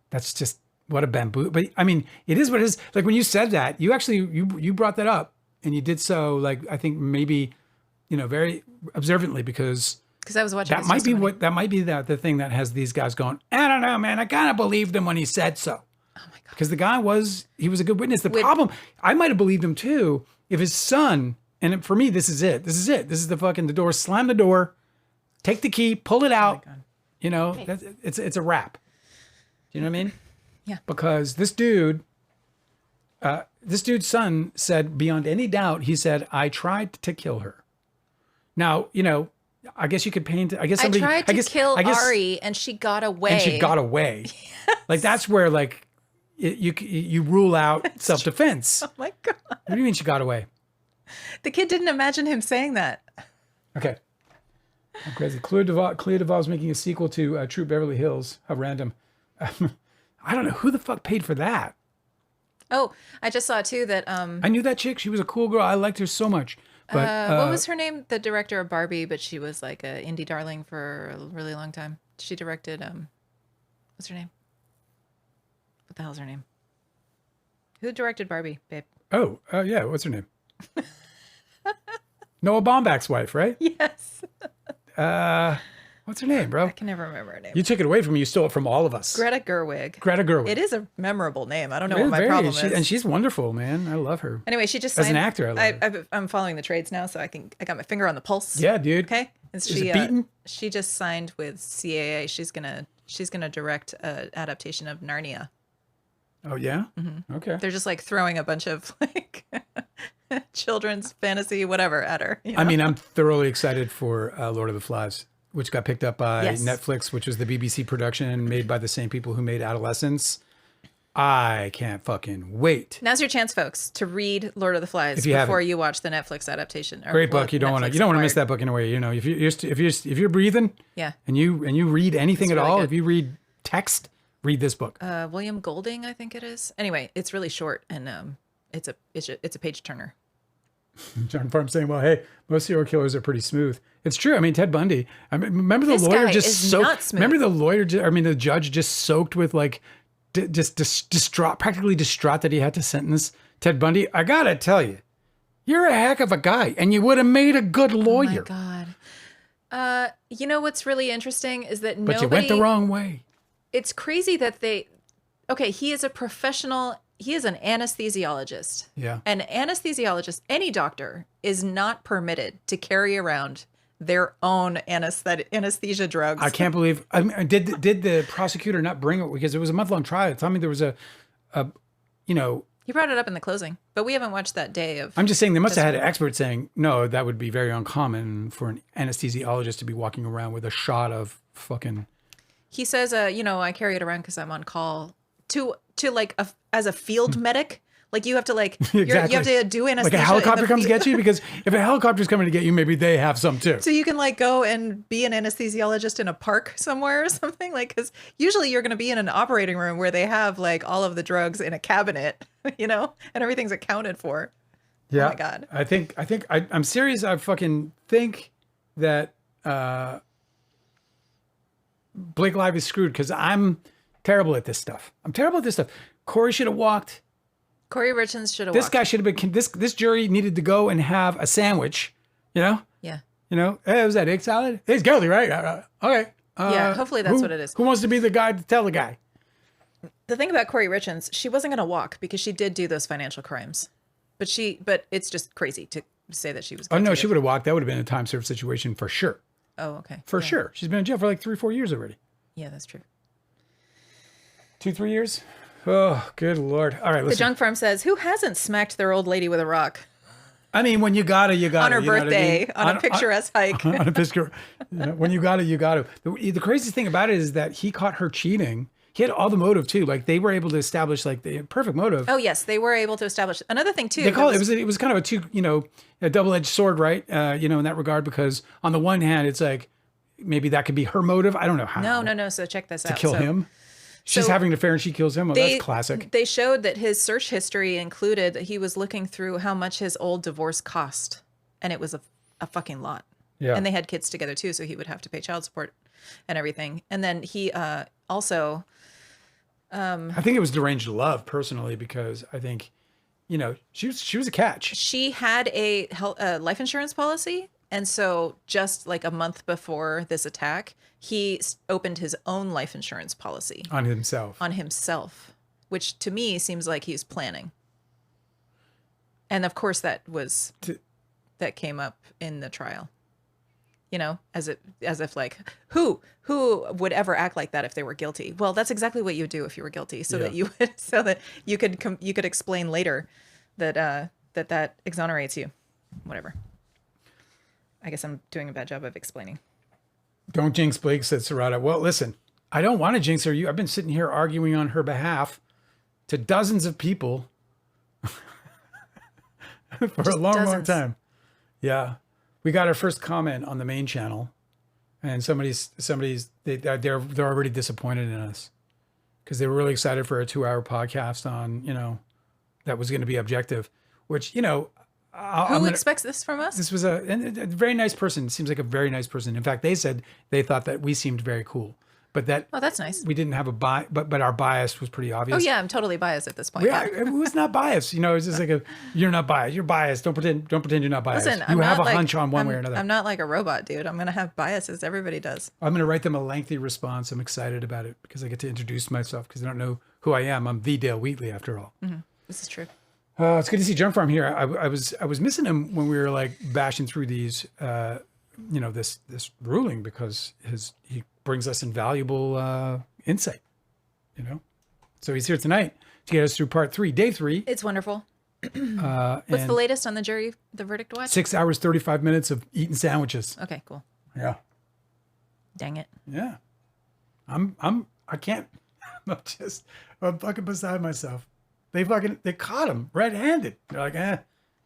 that's just, what a bamboo. But I mean, it is what it is. Like when you said that, you actually, you brought that up, and you did so, like, I think maybe, very observantly, because I was watching that might be the thing that has these guys going, I don't know, man, I kind of believed him when he said so. Oh my God. Because the guy he was a good witness. The problem, I might have believed him too, if his son, and for me, this is it. This is the door, slam the door, take the key, pull it out. Oh my God. It's a wrap. Do you know what I mean? Yeah. Because this dude's son said, beyond any doubt, he said, I tried to kill her. Now, I guess you could paint. I tried to kill Ari, and she got away. Like that's where you rule out self-defense. Oh my God! What do you mean she got away? The kid didn't imagine him saying that. Okay. How crazy. Clea Duvall's making a sequel to True Beverly Hills. How random. I don't know who the fuck paid for that. Oh, I just saw too that. I knew that chick. She was a cool girl. I liked her so much. But what was her name? The director of Barbie, but she was like an indie darling for a really long time. She directed what's her name? What the hell's her name? Who directed Barbie, babe? Oh, yeah. What's her name? Noah Baumbach's wife, right? Yes. What's her name, bro? I can never remember her name. You took it away from me. You stole it from all of us. Greta Gerwig. It is a memorable name. I don't know what my problem is. And she's wonderful, man. I love her. Anyway, she just signed, as an actor. I love her. I'm following the trades now, so I got my finger on the pulse. Yeah, dude. Okay. Is it beaten? She just signed with CAA. She's gonna direct an adaptation of Narnia. Oh yeah. Mm-hmm. Okay. They're just like throwing a bunch of children's fantasy whatever at her. I mean, I'm thoroughly excited for Lord of the Flies, which got picked up by Netflix, which was the BBC production made by the same people who made Adolescence. I can't fucking wait. Now's your chance, folks, to read Lord of the Flies before you watch the Netflix adaptation. Great book. You don't want to miss that book in a way. You know, if you're breathing, and you read anything at all, if you read text, read this book. William Golding, I think it is. Anyway, it's really short and it's a page turner. John Farm saying, "Well, hey, most serial killers are pretty smooth." It's true. I mean, Ted Bundy. I mean, remember the lawyer just soaked. Remember the lawyer. The judge just soaked with like, distraught, practically distraught that he had to sentence Ted Bundy. I gotta tell you, you're a heck of a guy, and you would have made a good lawyer. Oh my God. You know what's really interesting is that but you went the wrong way. It's crazy that he is a professional. He is an anesthesiologist. Yeah. An anesthesiologist, any doctor, is not permitted to carry around their own anesthesia drugs. I can't believe. Did the prosecutor not bring it because it was a month-long trial? Tell me there was He brought it up in the closing, but we haven't watched that day of. I'm just saying they must have had an expert saying, no, that would be very uncommon for an anesthesiologist to be walking around with a shot of fucking. He says, I carry it around because I'm on call to like as a field medic. Like you have to exactly. you have to do anesthesia. Like a helicopter comes to get you, because if a helicopter's coming to get you, maybe they have some too. So you can like go and be an anesthesiologist in a park somewhere or something, like, because usually you're going to be in an operating room where they have like all of the drugs in a cabinet, and everything's accounted for. Yeah. Oh my God. I'm serious. I fucking think that Blake Lively's screwed because I'm terrible at this stuff. Corey should have walked. Corey Richards should have walked. This walked. guy should have been, this jury needed to go and have a sandwich, Yeah. Hey, was that egg salad? It's Kelly, right? Okay. Yeah, hopefully that's what it is. Who wants to be the guy to tell the guy? The thing about Corey Richards, she wasn't going to walk because she did do those financial crimes. But it's just crazy to say that she was guilty. Oh, no, she would have walked. That would have been a time served situation for sure. Oh, okay. For sure. She's been in jail for like 3-4 years already. Yeah, that's true. 2-3 years? Oh, good Lord. All right, listen. The Junk Farm says, who hasn't smacked their old lady with a rock? I mean, when you gotta. On her birthday, on a picturesque hike. On a picture. When you gotta. The crazy thing about it is that he caught her cheating. He had all the motive too. Like they were able to establish like the perfect motive. Oh yes, they were able to establish another thing too. They call it was kind of a double-edged sword, right? In that regard, because on the one hand, it's like maybe that could be her motive. I don't know how. No. So check this out. To kill him. She's having an affair and she kills him. Well, that's classic. They showed that his search history included that he was looking through how much his old divorce cost, and it was a fucking lot. Yeah. And they had kids together too, so he would have to pay child support and everything. And then he also. I think it was deranged love personally, because I think, she was a catch. She had a life insurance policy. And so just like a month before this attack, he opened his own life insurance policy. On himself. Which to me seems like he's planning. And of course that came up in the trial. As if like, who would ever act like that if they were guilty? Well, that's exactly what you would do if you were guilty, that you could explain later that exonerates you. Whatever. I guess I'm doing a bad job of explaining. Don't jinx Blake, said Serrata. Well, listen, I don't want to jinx her. I've been sitting here arguing on her behalf to dozens of people for a long time. Yeah. We got our first comment on the main channel, and they're already disappointed in us because they were really excited for a 2-hour podcast on, that was going to be objective, which, who expects this from us? This was a very nice person. Seems like a very nice person. In fact, they said they thought that we seemed very cool, but that's nice. We didn't have a bias, but our bias was pretty obvious. Oh yeah, I'm totally biased at this point. Yeah, it was not biased. It's just like you're not biased. You're biased. Don't pretend you're not biased. Listen, you have a hunch on one way or another. I'm not like a robot, dude. I'm gonna have biases. Everybody does. I'm gonna write them a lengthy response. I'm excited about it because I get to introduce myself because they don't know who I am. I'm the Dale Wheatley after all. Mm-hmm. This is true. It's good to see Junk Farm here. I was missing him when we were like bashing through these, this ruling because he brings us invaluable insight, So he's here tonight to get us through part 3, day 3. It's wonderful. What's the latest on the verdict watch? 6 hours, 35 minutes of eating sandwiches. Okay, cool. Yeah. Dang it. Yeah. I can't. I'm fucking beside myself. They caught him red-handed. They're like,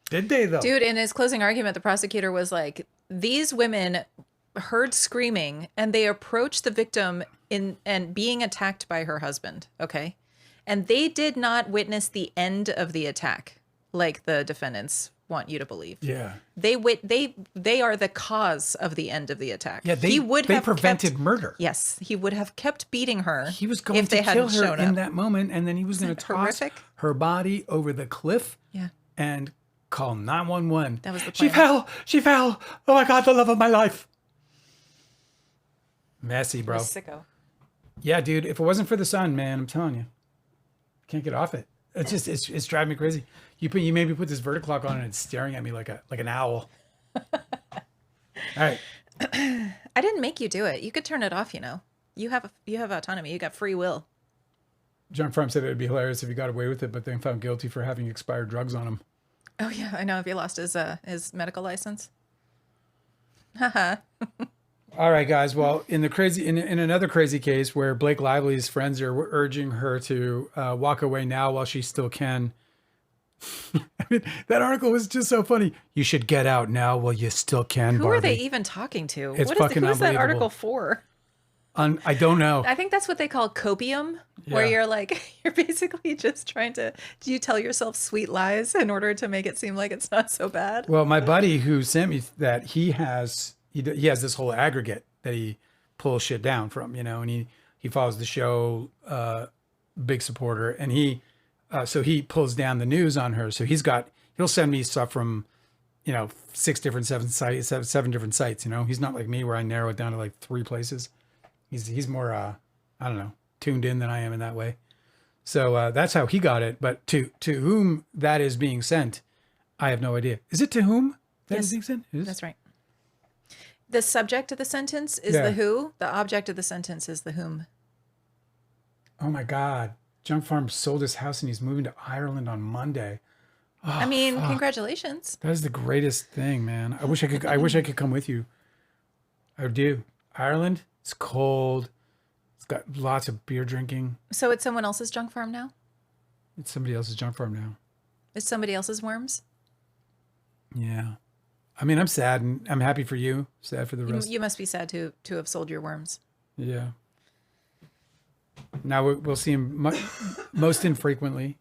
did they though? Dude, in his closing argument, the prosecutor was like, these women heard screaming and they approached the victim and being attacked by her husband. Okay. And they did not witness the end of the attack like the defendants want you to believe. Yeah. They are the cause of the end of the attack. Yeah, they prevented murder. Yes, he would have kept beating her. He was going to kill her in that moment, and then he was going to toss her body over the cliff. Yeah. And call 911. That was the plan. She fell. Oh my God, the love of my life. Messy, bro. Sicko. Yeah, dude. If it wasn't for the sun, man, I'm telling you, can't get off it. It's driving me crazy. You made me put this vertical clock on and it's staring at me like an owl. All right. I didn't make you do it. You could turn it off, you know. You have autonomy. You got free will. John Farm said it would be hilarious if he got away with it, but then found guilty for having expired drugs on him. Oh yeah, I know. If he lost his medical license. Haha. All right, guys. Well, in another crazy case where Blake Lively's friends are urging her to walk away now while she still can. I mean, that article was just so funny. You should get out now while you still can. Who Barbie. are they even talking to? It's fucking who's that article for? I don't know. I think that's what they call copium, where you're like, you're basically just trying to, do you tell yourself sweet lies in order to make it seem like it's not so bad? Well, my buddy who sent me that, he has this whole aggregate that he pulls shit down from, you know, and he follows the show, big supporter, and so he pulls down the news on her. So he'll send me stuff from, you know, seven different sites, you know. He's not like me where I narrow it down to like 3 places. He's more, I don't know, tuned in than I am in that way. So that's how he got it. But to whom that is being sent, I have no idea. Is it to whom that is being sent? That's right. The subject of the sentence is the who. The object of the sentence is the whom. Oh my God. Junk Farm sold his house and he's moving to Ireland on Monday. Oh, I mean, congratulations. That is the greatest thing, man. I wish I could come with you. I do. Ireland, it's cold. It's got lots of beer drinking. So it's someone else's junk farm now? It's somebody else's junk farm now. It's somebody else's worms? Yeah. I mean, I'm sad and I'm happy for you. Sad for the rest. You must be sad to have sold your worms. Yeah. Now we'll see him most infrequently.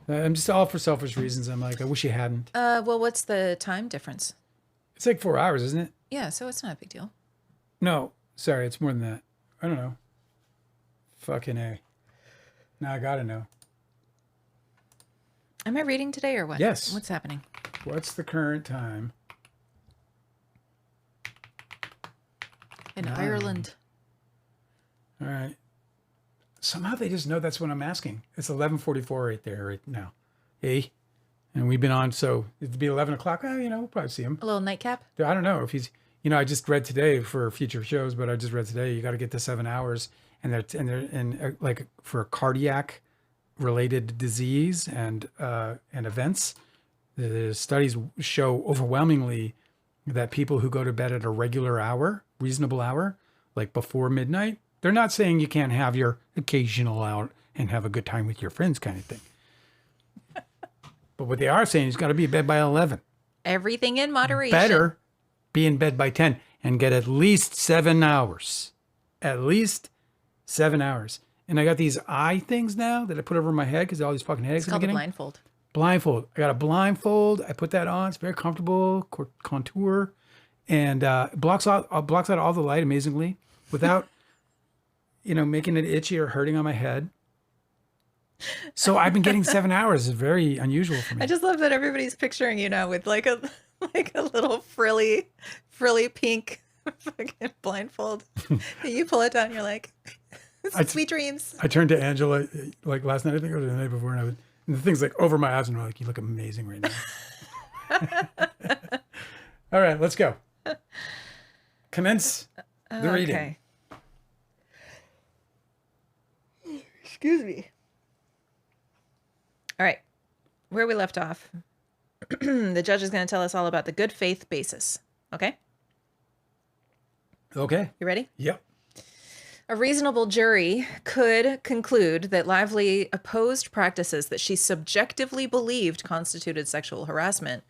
I'm just all for selfish reasons. I'm like, I wish you hadn't. Well, what's the time difference? It's like 4 hours, isn't it? Yeah, so it's not a big deal. No, sorry, it's more than that. I don't know. Fucking A. Now I gotta know. Am I reading today or what? Yes. What's happening? What's the current time? In Ireland. All right. Somehow they just know that's what I'm asking. It's 11:44 right there right now. Hey, and we've been on, so it'd be 11 o'clock. Oh, you know, we'll probably see him. A little nightcap? I don't know if he's, you know, I just read today for future shows, but I just read today, you got to get to 7 hours, and they're like for cardiac related disease and events. The studies show overwhelmingly that people who go to bed at a regular hour, reasonable hour, like before midnight, they're not saying you can't have your occasional out and have a good time with your friends kind of thing. But what they are saying is got to be in bed by 11. Everything in moderation. Better be in bed by 10 and get at least 7 hours. At least 7 hours. And I got these eye things now that I put over my head because all these fucking headaches It's called I'm a getting. blindfold. Blindfold. I got a blindfold. I put that on. It's very comfortable. Contour. And blocks out all the light amazingly without, you know, making it itchy or hurting on my head. So I've been getting 7 hours. It's very unusual for me. I just love that everybody's picturing you now with like a little frilly pink fucking blindfold. You pull it down, you're like, sweet dreams. I turned to Angela like last night, I think, or the night before, and the thing's like over my eyes, and I'm like, you look amazing right now. All right, let's go. Commence the reading. Okay. Excuse me. All right. Where we left off, the judge is going to tell us all about the good faith basis. Okay? Okay. You ready? Yep. A reasonable jury could conclude that Lively opposed practices that she subjectively believed constituted sexual harassment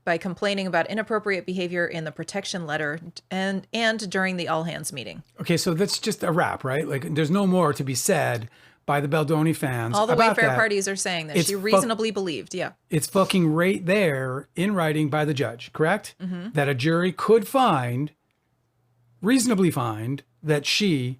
by complaining about inappropriate behavior in the protection letter and during the all hands meeting. Okay, so that's just a wrap, right? Like, there's no more to be said by the Baldoni fans. All the about Wayfair that. parties are saying that she reasonably believed. Yeah. It's fucking right there in writing by the judge, correct? Mm-hmm. That a jury could reasonably find that she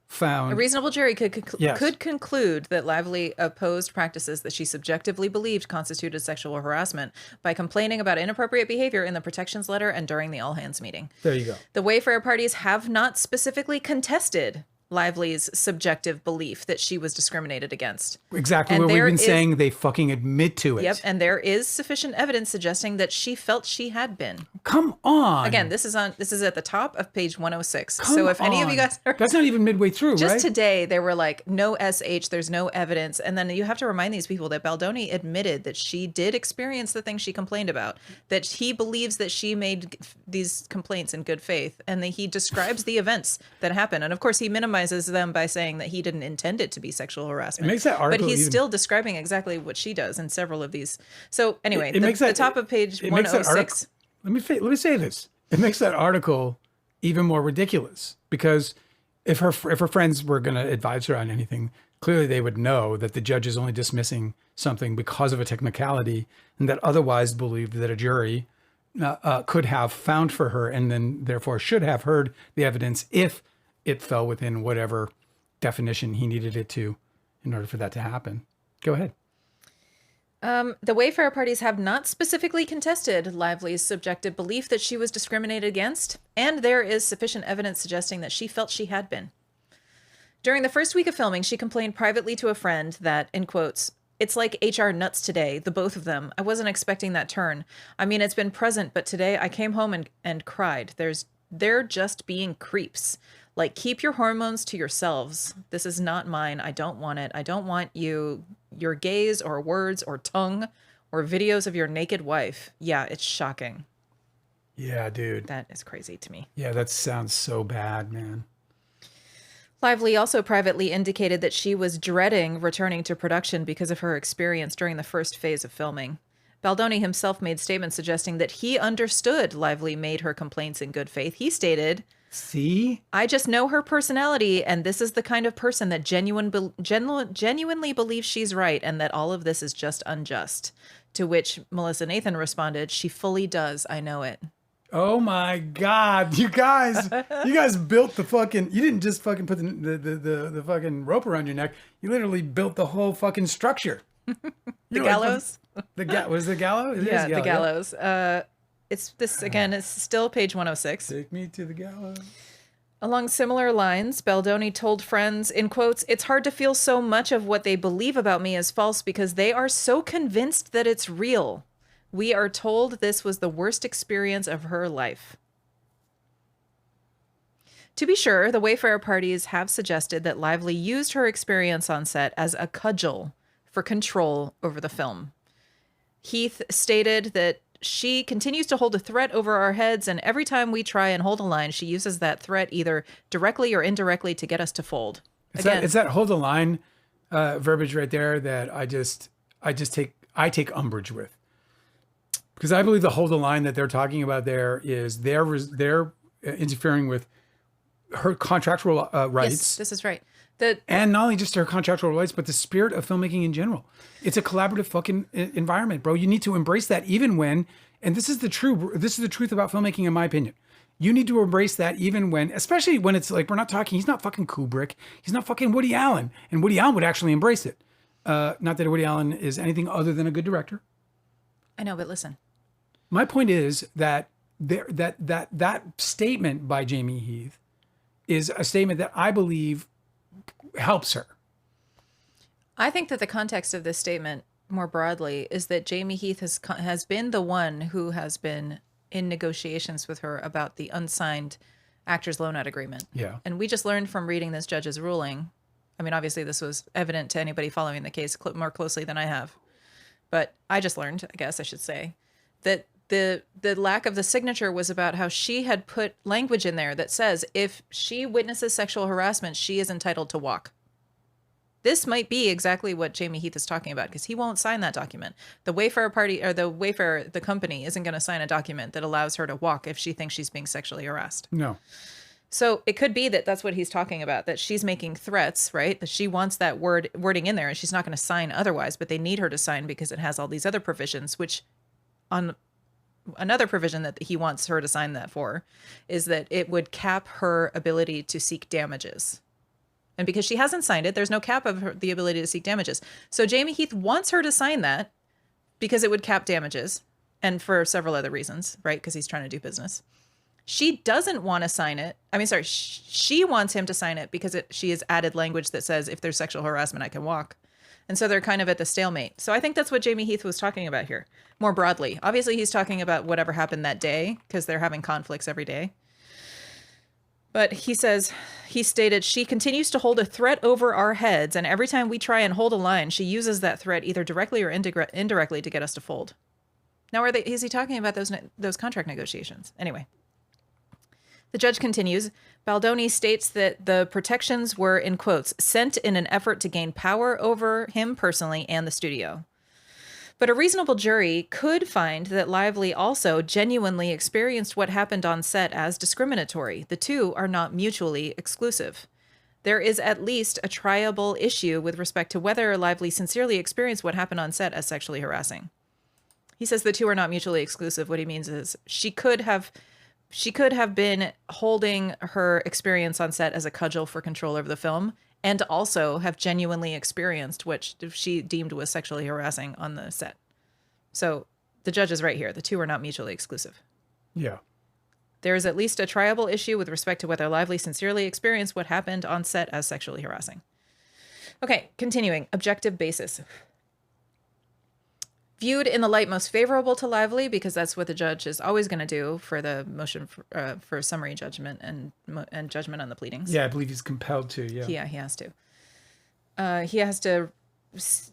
found. A reasonable jury could conclude that Lively opposed practices that she subjectively believed constituted sexual harassment by complaining about inappropriate behavior in the protections letter and during the all hands meeting. There you go. The Wayfair parties have not specifically contested Lively's subjective belief that she was discriminated against. Exactly what we've been saying. They fucking admit to it. Yep, and there is sufficient evidence suggesting that she felt she had been. Come on. Again, this is at the top of page 106. So if any of you guys are... That's not even midway through, just right? today, they were like, no SH, there's no evidence. And then you have to remind these people that Baldoni admitted that she did experience the things she complained about, that he believes that she made these complaints in good faith, and that he describes the events that happened. And of course, he minimizes them by saying that he didn't intend it to be sexual harassment. It makes that article but he's still describing exactly what she does in several of these. So anyway, the top of page 106. Let me say this. It makes that article even more ridiculous, because if her friends were going to advise her on anything, clearly they would know that the judge is only dismissing something because of a technicality, and that otherwise believed that a jury could have found for her, and then therefore should have heard the evidence if it fell within whatever definition he needed it to in order for that to happen. Go ahead. The Wayfair parties have not specifically contested Lively's subjective belief that she was discriminated against, and there is sufficient evidence suggesting that she felt she had been. During the first week of filming, she complained privately to a friend that, in quotes, "It's like HR nuts today, the both of them. I wasn't expecting that turn. I mean, it's been present, but today I came home and cried. They're just being creeps. Like, keep your hormones to yourselves. This is not mine. I don't want it. I don't want your gaze or words or tongue or videos of your naked wife." Yeah, it's shocking. Yeah, dude. That is crazy to me. Yeah, that sounds so bad, man. Lively also privately indicated that she was dreading returning to production because of her experience during the first phase of filming. Baldoni himself made statements suggesting that he understood Lively made her complaints in good faith. He stated, "See? I just know her personality, and this is the kind of person that genuinely believes she's right, and that all of this is just unjust." To which Melissa Nathan responded, "She fully does. I know it." Oh my God, you guys built the fucking, you didn't just fucking put the fucking rope around your neck. You literally built the whole fucking structure. The gallows? Was the gallows? Yeah, the gallows. It's this, again, it's still page 106. Take me to the gallows. Along similar lines, Baldoni told friends, in quotes, "It's hard to feel so much of what they believe about me is false because they are so convinced that it's real. We are told this was the worst experience of her life." To be sure, the Wayfair parties have suggested that Lively used her experience on set as a cudgel for control over the film. Heath stated that she continues to hold a threat over our heads, and every time we try and hold a line, she uses that threat either directly or indirectly to get us to fold. It's that hold the line verbiage right there that I take umbrage with. Because I believe the hold the line that they're talking about there is they're interfering with her contractual rights. Yes, this is right. And not only just her contractual rights, but the spirit of filmmaking in general. It's a collaborative fucking environment, bro. You need to embrace that even when, and this is the truth about filmmaking, in my opinion. You need to embrace that even when, especially when it's like, he's not fucking Kubrick. He's not fucking Woody Allen. And Woody Allen would actually embrace it. Not that Woody Allen is anything other than a good director. I know, but listen. My point is that that statement by Jamie Heath is a statement that I believe helps her. I think that the context of this statement more broadly is that Jamie Heath has been the one who has been in negotiations with her about the unsigned actors loan out agreement. Yeah. And we just learned from reading this judge's ruling. I mean, obviously this was evident to anybody following the case more closely than I have. But I just learned, I guess I should say, that the lack of the signature was about how she had put language in there that says if she witnesses sexual harassment, she is entitled to walk. This might be exactly what Jamie Heath is talking about, because he won't sign that document. The Wayfarer party, or the Wayfarer, the company, isn't going to sign a document that allows her to walk if she thinks she's being sexually harassed. No. So it could be that that's what he's talking about, that she's making threats, right? That she wants that wording in there and she's not going to sign otherwise, but they need her to sign because it has all these other provisions, which on another provision that he wants her to sign that for is that it would cap her ability to seek damages. And because she hasn't signed it, there's no cap of the ability to seek damages. So Jamie Heath wants her to sign that because it would cap damages and for several other reasons, right? Because he's trying to do business. She doesn't want to sign it. I mean, sorry, she wants him to sign it because she has added language that says if there's sexual harassment, I can walk. And so they're kind of at the stalemate. So I think that's what Jamie Heath was talking about here, more broadly. Obviously, he's talking about whatever happened that day because they're having conflicts every day. But he stated, she continues to hold a threat over our heads, and every time we try and hold a line, she uses that threat either directly or indirectly to get us to fold. Now, is he talking about those contract negotiations? Anyway. The judge continues, Baldoni states that the protections were, in quotes, sent in an effort to gain power over him personally and the studio. But a reasonable jury could find that Lively also genuinely experienced what happened on set as discriminatory. The two are not mutually exclusive. There is at least a triable issue with respect to whether Lively sincerely experienced what happened on set as sexually harassing. He says the two are not mutually exclusive. What he means is she could have been holding her experience on set as a cudgel for control over the film and also have genuinely experienced what she deemed was sexually harassing on the set. So the judge is right here. The two are not mutually exclusive. Yeah. There is at least a triable issue with respect to whether Lively sincerely experienced what happened on set as sexually harassing. Okay, continuing. Objective basis. Viewed in the light most favorable to Lively, because that's what the judge is always going to do for the motion for summary judgment and judgment on the pleadings. Yeah, I believe he's compelled to. Yeah. Yeah, he has to. He has to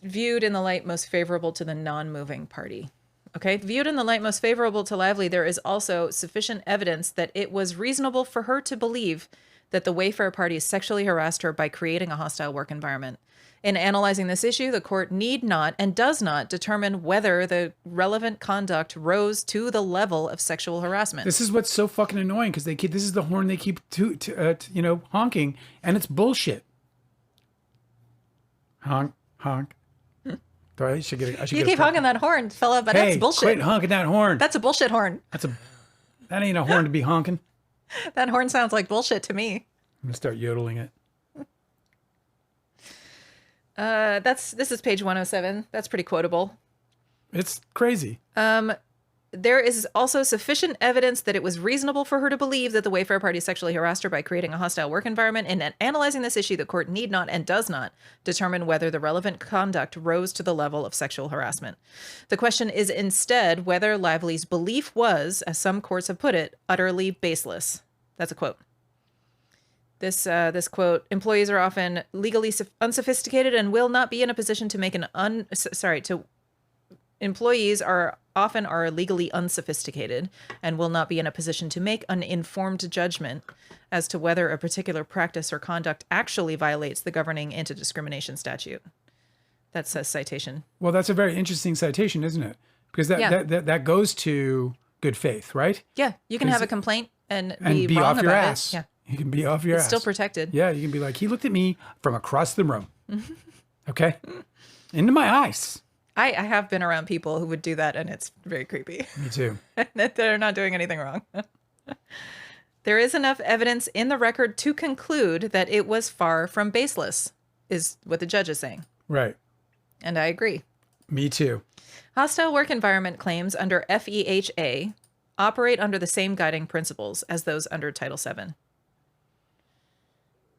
viewed in the light most favorable to the non-moving party. Okay, viewed in the light most favorable to Lively, there is also sufficient evidence that it was reasonable for her to believe that the Wayfarer party sexually harassed her by creating a hostile work environment. In analyzing this issue, the court need not and does not determine whether the relevant conduct rose to the level of sexual harassment. This is what's so fucking annoying because this is the horn they keep honking, and it's bullshit. Honk, honk. I should get. You keep honking that horn, fella, but that's bullshit. Quit honking that horn. That's a bullshit horn. That ain't a horn to be honking. That horn sounds like bullshit to me. I'm gonna start yodeling it. This is page 107. That's pretty quotable. It's crazy. There is also sufficient evidence that it was reasonable for her to believe that the Wayfarer party sexually harassed her by creating a hostile work environment. And in analyzing this issue, the court need not and does not determine whether the relevant conduct rose to the level of sexual harassment. The question is instead whether Lively's belief was, as some courts have put it, utterly baseless. That's a quote. This quote, employees are often legally unsophisticated and will not be in a position to make employees are legally unsophisticated and will not be in a position to make an informed judgment as to whether a particular practice or conduct actually violates the governing anti-discrimination statute. That's a citation. Well, that's a very interesting citation, isn't it? Because that goes to good faith, right? Yeah, you can have a complaint and be wrong off your about ass. it. Yeah. You can be off your ass. It's still protected. Yeah, you can be like, he looked at me from across the room. Okay? Into my eyes. I have been around people who would do that, and it's very creepy. Me too. They're not doing anything wrong. There is enough evidence in the record to conclude that it was far from baseless, is what the judge is saying. Right. And I agree. Me too. Hostile work environment claims under FEHA operate under the same guiding principles as those under Title VII.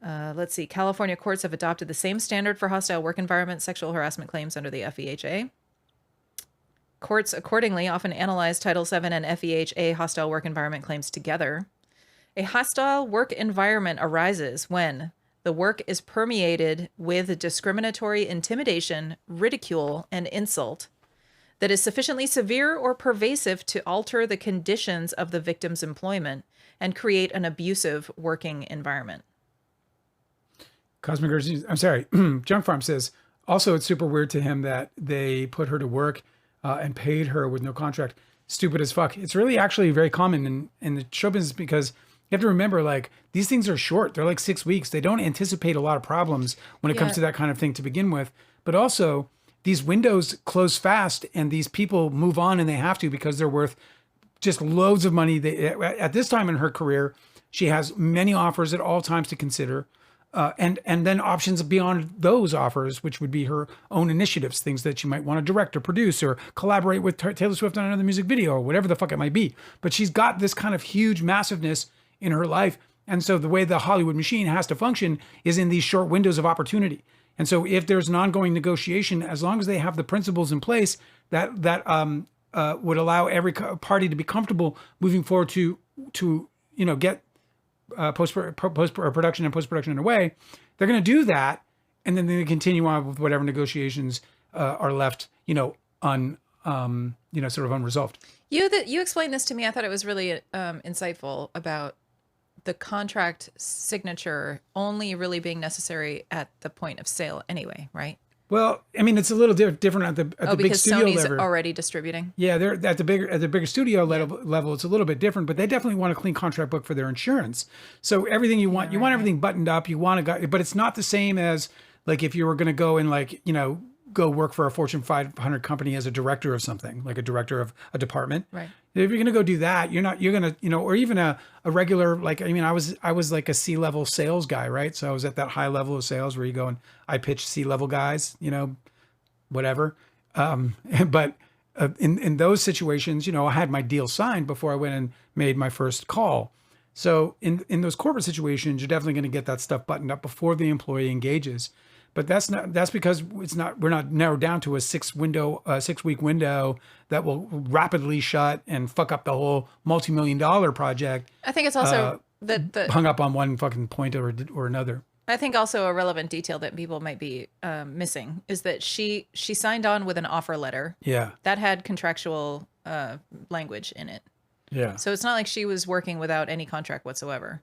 Let's see. California courts have adopted the same standard for hostile work environment sexual harassment claims under the FEHA. Courts accordingly often analyze Title VII and FEHA hostile work environment claims together. A hostile work environment arises when the work is permeated with discriminatory intimidation, ridicule, and insult that is sufficiently severe or pervasive to alter the conditions of the victim's employment and create an abusive working environment. Cosmic Urgency, I'm sorry, Junk Farm says, also it's super weird to him that they put her to work and paid her with no contract. Stupid as fuck. It's really actually very common in the show business because you have to remember, like, these things are short. They're like 6 weeks. They don't anticipate a lot of problems when it comes to that kind of thing to begin with. But also, these windows close fast and these people move on and they have to because they're worth just loads of money. At this time in her career, she has many offers at all times to consider. And then options beyond those offers, which would be her own initiatives, things that she might want to direct or produce or collaborate with Taylor Swift on another music video or whatever the fuck it might be. But she's got this kind of huge massiveness in her life. And so the way the Hollywood machine has to function is in these short windows of opportunity. And so if there's an ongoing negotiation, as long as they have the principles in place that would allow every party to be comfortable moving forward to get post-production and post-production underway, they're going to do that, and then they continue on with whatever negotiations are left, sort of unresolved. You explained this to me. I thought it was really insightful about the contract signature only really being necessary at the point of sale anyway, right? Well, I mean, it's a little different at the big studio Sony's level. already distributing. Yeah, they're at the bigger studio level. It's a little bit different, but they definitely want a clean contract book for their insurance. So everything you want, want everything buttoned up. You want to, but it's not the same as like if you were going to go and go work for a Fortune 500 company as a director of something, like a director of a department. Right. If you're going to go do that, you're going to, or even a regular, like, I mean, I was like a C-level sales guy, right? So I was at that high level of sales where you go and I pitch C-level guys, whatever. But in those situations, I had my deal signed before I went and made my first call. So in those corporate situations, you're definitely going to get that stuff buttoned up before the employee engages. But that's because we're not narrowed down to a 6 week window that will rapidly shut and fuck up the whole multi-million-dollar project. I think it's also that hung up on one fucking point or another. I think also a relevant detail that people might be missing is that she signed on with an offer letter. Yeah. That had contractual language in it. Yeah. So it's not like she was working without any contract whatsoever.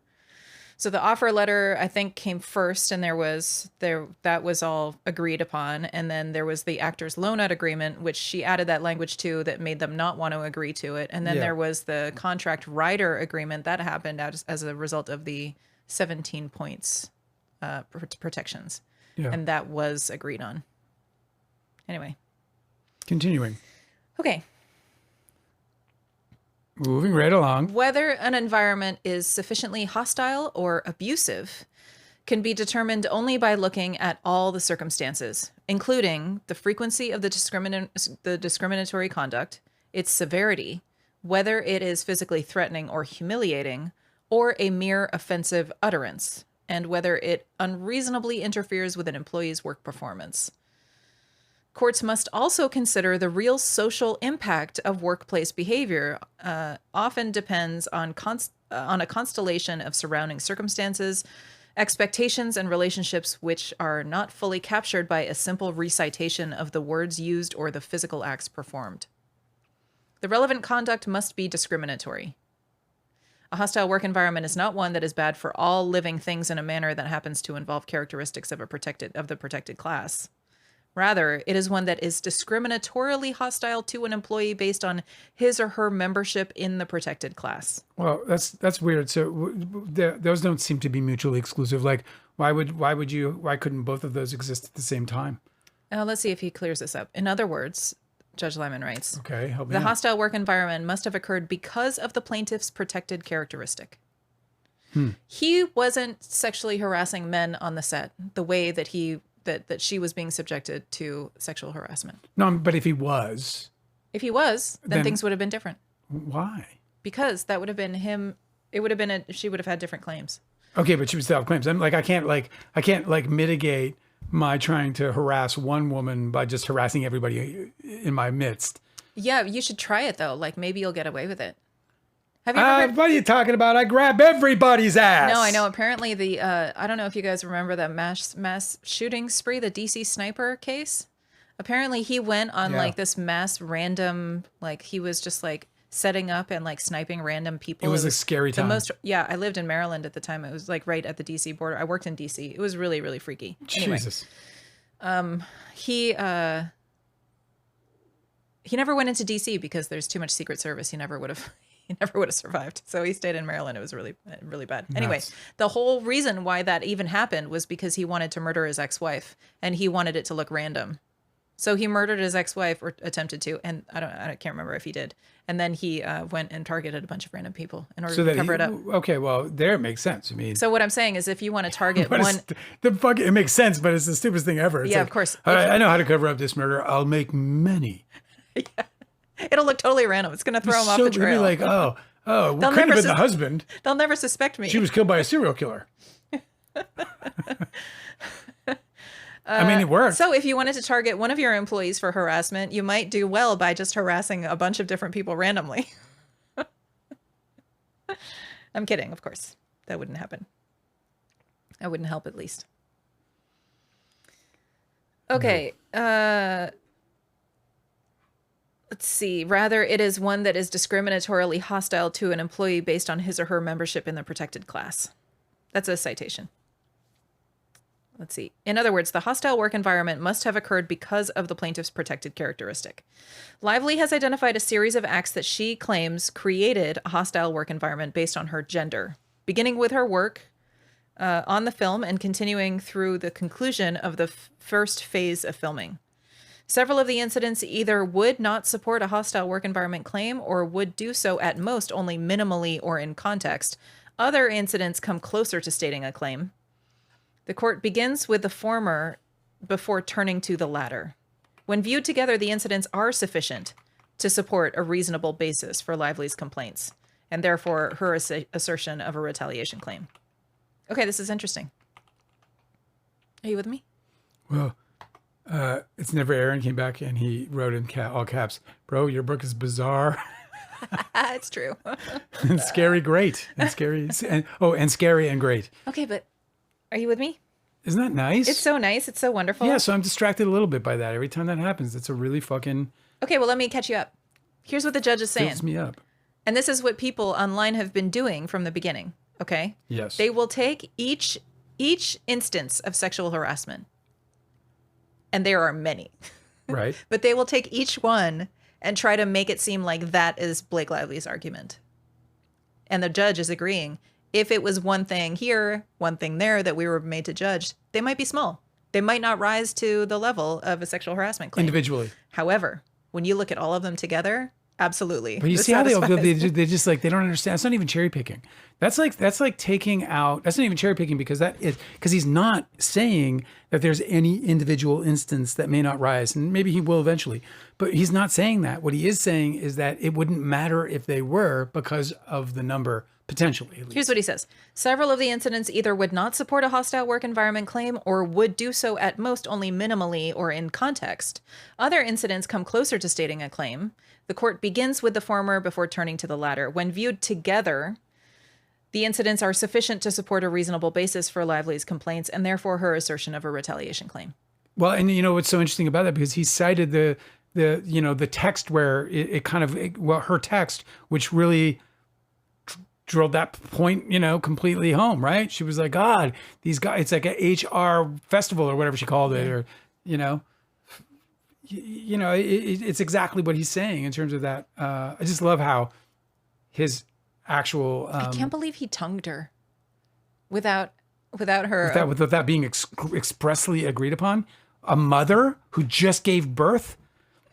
So the offer letter, I think, came first, and that was all agreed upon. And then there was the actor's loan out agreement, which she added that language to that made them not want to agree to it. And then there was the contract rider agreement that happened as a result of the 17 points protections. Yeah. And that was agreed on. Anyway. Continuing. Okay. Moving right along. Whether an environment is sufficiently hostile or abusive can be determined only by looking at all the circumstances, including the frequency of the discriminatory conduct, its severity, whether it is physically threatening or humiliating, or a mere offensive utterance, and whether it unreasonably interferes with an employee's work performance. Courts must also consider the real social impact of workplace behavior. Often depends on a constellation of surrounding circumstances, expectations, and relationships which are not fully captured by a simple recitation of the words used or the physical acts performed. The relevant conduct must be discriminatory. A hostile work environment is not one that is bad for all living things in a manner that happens to involve characteristics of the protected class. Rather, it is one that is discriminatorily hostile to an employee based on his or her membership in the protected class. Well, that's weird. So those don't seem to be mutually exclusive. Like, why couldn't both of those exist at the same time? Let's see if he clears this up. In other words, Judge Liman writes, okay, help me the out. hostile work environment must have occurred because of the plaintiff's protected characteristic. He wasn't sexually harassing men on the set the way that that she was being subjected to sexual harassment. No, but if he was, then things would have been different. Why? Because that would have been him. It would have been she would have had different claims. Okay, but she would still have claims. I'm like, I can't mitigate my trying to harass one woman by just harassing everybody in my midst. Yeah, you should try it though. Like maybe you'll get away with it. Have you ever what are you talking about? I grab everybody's ass. No, I know. Apparently I don't know if you guys remember that mass shooting spree, the DC sniper case. Apparently he went on Yeah. like this mass random, like he was just like setting up and like sniping random people. It was a scary time. Yeah, I lived in Maryland at the time. It was like right at the DC border. I worked in DC. It was really, really freaky. Anyway, Jesus. he never went into DC because there's too much Secret Service. He never would have survived. So he stayed in Maryland. It was really, really bad. Anyway, the whole reason why that even happened was because he wanted to murder his ex-wife and he wanted it to look random. So he murdered his ex-wife, or attempted to, and I can't remember if he did. And then he went and targeted a bunch of random people in order to cover it up. Okay, well, there it makes sense. I mean, so what I'm saying is, if you want to target one, it makes sense, but it's the stupidest thing ever. It's yeah, like, of course. I know how to cover up this murder. I'll make many. Yeah. It'll look totally random. It's going to throw him off the trail. You'll be like, oh, couldn't have been the husband. They'll never suspect me. She was killed by a serial killer. I mean, it worked. So if you wanted to target one of your employees for harassment, you might do well by just harassing a bunch of different people randomly. I'm kidding, of course. That wouldn't happen. That wouldn't help, at least. Okay. Let's see. Rather, it is one that is discriminatorily hostile to an employee based on his or her membership in the protected class. That's a citation. Let's see. In other words, the hostile work environment must have occurred because of the plaintiff's protected characteristic. Lively has identified a series of acts that she claims created a hostile work environment based on her gender, beginning with her work on the film and continuing through the conclusion of the first phase of filming. Several of the incidents either would not support a hostile work environment claim or would do so at most only minimally or in context. Other incidents come closer to stating a claim. The court begins with the former before turning to the latter. When viewed together, the incidents are sufficient to support a reasonable basis for Lively's complaints, and therefore her assertion of a retaliation claim. Okay, this is interesting. Are you with me? Well, It's Never Aaron came back and he wrote in all caps, "Bro, your book is bizarre." It's true. And scary, great. And scary, and scary and great. Okay, but are you with me? Isn't that nice? It's so nice. It's so wonderful. Yeah, so I'm distracted a little bit by that. Every time that happens, it's a really fucking... Okay, well, let me catch you up. Here's what the judge is saying. Fills me up. And this is what people online have been doing from the beginning, okay? Yes. They will take each instance of sexual harassment, and there are many. Right. But they will take each one and try to make it seem like that is Blake Lively's argument. And the judge is agreeing. If it was one thing here, one thing there that we were made to judge, they might be small. They might not rise to the level of a sexual harassment claim. Individually. However, when you look at all of them together, absolutely. But you see how they just like, they don't understand. It's not even cherry picking. That's like taking out, that's not even cherry picking because he's not saying that there's any individual instance that may not rise, and maybe he will eventually, but he's not saying that. What he is saying is that it wouldn't matter if they were because of the number, potentially. At least. Here's what he says. Several of the incidents either would not support a hostile work environment claim or would do so at most only minimally or in context. Other incidents come closer to stating a claim. The court begins with the former before turning to the latter. When viewed together, the incidents are sufficient to support a reasonable basis for Lively's complaints and therefore her assertion of a retaliation claim. Well, and you know what's so interesting about that, because he cited the text where her text, which really drilled that point, completely home, right? She was like, God, these guys, it's like a HR festival or whatever she called it, or, it's exactly what he's saying in terms of that. I just love how his actual... I can't believe he tongued her without her... Without being expressly agreed upon. A mother who just gave birth.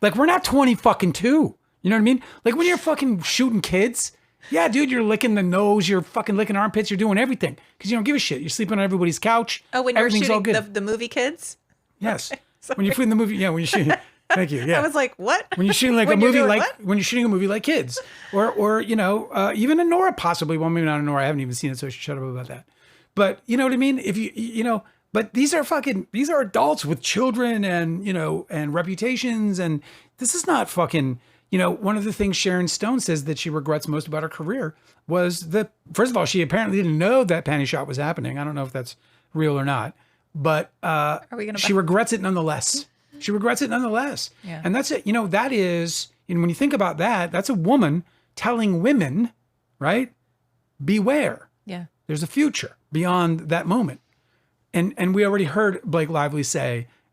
Like, we're not 20 fucking two. You know what I mean? Like, when you're fucking shooting kids... Yeah, dude, you're licking the nose, you're fucking licking armpits, you're doing everything because you don't give a shit. You're sleeping on everybody's couch. Oh, when you're shooting the movie Kids? Yes. When you're shooting the movie, when you're shooting. Thank you. Yeah. I was like, what? When you're shooting when you're shooting a movie like Kids, or even a Nora possibly. Well, maybe not a Nora. I haven't even seen it, so I should shut up about that. But you know what I mean? If but these are adults with children and reputations, and this is not fucking. One of the things Sharon Stone says that she regrets most about her career was first of all, she apparently didn't know that panty shot was happening. I don't know if that's real or not, but she regrets it nonetheless. She regrets it nonetheless. Yeah. And that's it. You know, that is, and when you think about that, that's a woman telling women, right? Beware. Yeah. There's a future beyond that moment. And we already heard Blake Lively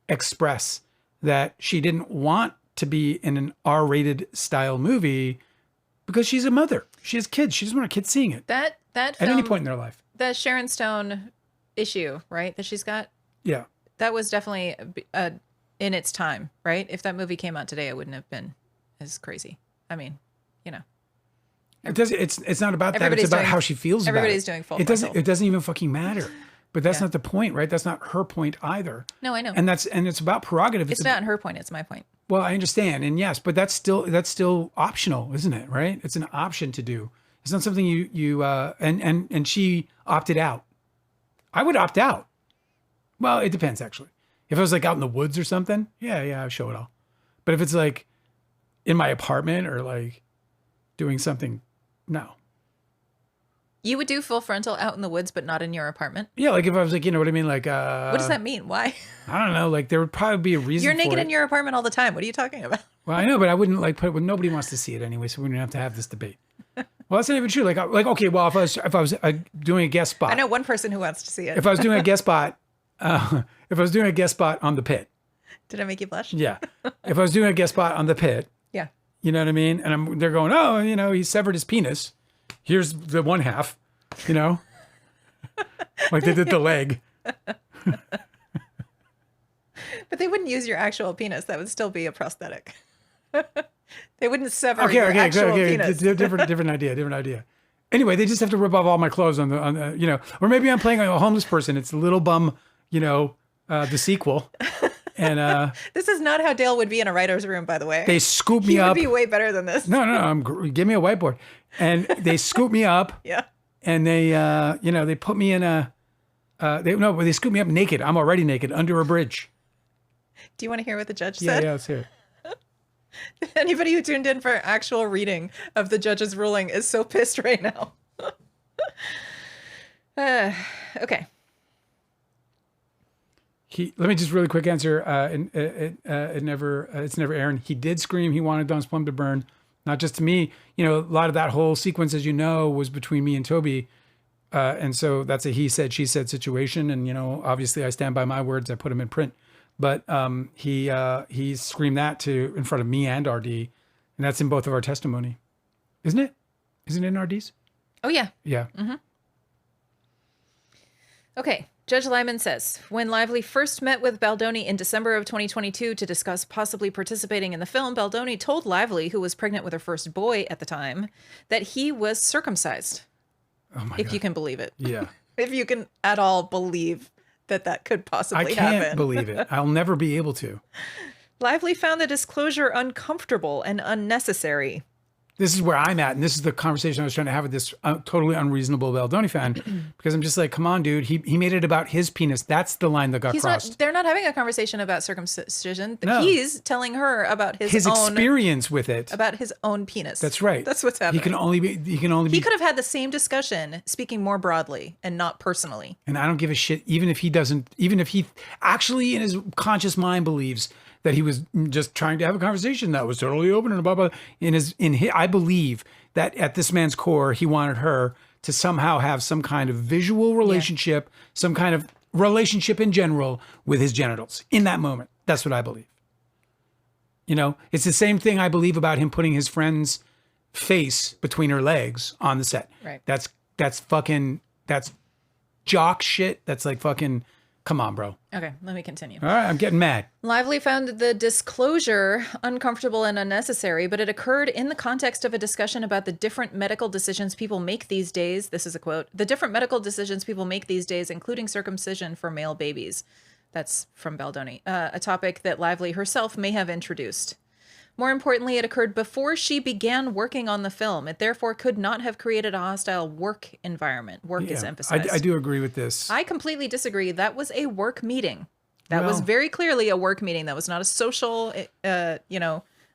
express that she didn't want to be in an R-rated style movie because she's a mother. She has kids. She doesn't want her kids seeing it That at film, any point in their life. the Sharon Stone issue, right? That she's got. Yeah. That was definitely in its time, right? If that movie came out today, it wouldn't have been as crazy. I mean, you know. It's not about that. It's Everybody's about doing- how she feels about it. everybody's doing full It doesn't. frontal. It doesn't even fucking matter. But that's Yeah. not the point, right? That's not her point either. No, I know. And it's about prerogative. It's not her point. It's my point. Well, I understand, and yes, but that's still optional, isn't it? Right? It's an option to do. It's not something and she opted out. I would opt out. Well, it depends actually. If I was like out in the woods or something, yeah, I'd show it all. But if it's like in my apartment or like doing something, no. You would do full frontal out in the woods, but not in your apartment. Yeah, like if I was like, you know what I mean? Like, What does that mean? Why? I don't know. Like there would probably be a reason. You're naked for it. in your apartment all the time. What are you talking about? Well, I know, but I wouldn't like put it when nobody wants to see it anyway, so we don't have to have this debate. Well, that's not even true. Like okay, well, if I was doing a guest spot, I know one person who wants to see it. if I was doing a guest spot, if I was doing a guest spot on the pit, Did I make you blush? yeah. If I was doing a guest spot on the pit, Yeah. you know what I mean, and they're going, oh, you know, he severed his penis. Here's the one half, you know, like they did the leg. But they wouldn't use your actual penis. That would still be a prosthetic. They wouldn't sever Okay, your actual okay. penis. Different idea. Anyway, they just have to rip off all my clothes on the, you know, or maybe I'm playing a homeless person. It's Little Bum, you know, the sequel. And This is not how Dale would be in a writer's room, by the way. they scoop me He up. would be way better than this. No, give me a whiteboard. And they scoop me up Yeah. and they, you know, they put me in they scoop me up naked. I'm already naked under a bridge. Do you want to hear what the judge Yeah, said? let's hear it. Anybody who tuned in for actual reading of the judge's ruling is so pissed right now. Okay. Let me just really quick answer. It's never Aaron. He did scream he wanted Don's Plum to burn, not just to me. You know, a lot of that whole sequence, as you know, was between me and Toby. And so that's a he said, she said situation. And, you know, obviously I stand by my words. I put them in print. But he screamed that in front of me and RD. And that's in both of our testimony. Isn't it? Isn't it in RD's? Oh, yeah. Yeah. Okay. Judge Liman says, when Lively first met with Baldoni in December of 2022 to discuss possibly participating in the film, Baldoni told Lively, who was pregnant with her first boy at the time, that he was circumcised. Oh my If God. you can believe it. Yeah. If you can at all believe that could I possibly can't happen. believe it. I'll never be able to. Lively found the disclosure uncomfortable and unnecessary. This is where I'm at, and this is the conversation I was trying to have with this totally unreasonable Baldoni fan, because I'm just like, come on, dude. He made it about his penis. That's the line that got crossed. They're not having a conversation about circumcision. No. He's telling her about his own experience with it. about his own penis. That's right. That's what's happening. He can only be. He could have had the same discussion, speaking more broadly and not personally. And I don't give a shit, even if he actually in his conscious mind believes that he was just trying to have a conversation that was totally open and blah, blah. I believe that at this man's core, he wanted her to somehow have some kind of visual relationship, some kind of relationship in general with his genitals in that moment. That's what I believe. You know, it's the same thing I believe about him putting his friend's face between her legs on the set. Right. That's jock shit. That's like fucking, come on, bro. Okay, let me continue. All right, I'm getting mad. Lively found the disclosure uncomfortable and unnecessary, but it occurred in the context of a discussion about the different medical decisions people make these days. This is a quote. The different medical decisions people make these days, including circumcision for male babies. That's from Baldoni, a topic that Lively herself may have introduced. More importantly, it occurred before she began working on the film. It therefore could not have created a hostile work environment. Work is emphasized. I do agree with this. I completely disagree. That was a work meeting. That was Well- very clearly a work meeting. That was not a social,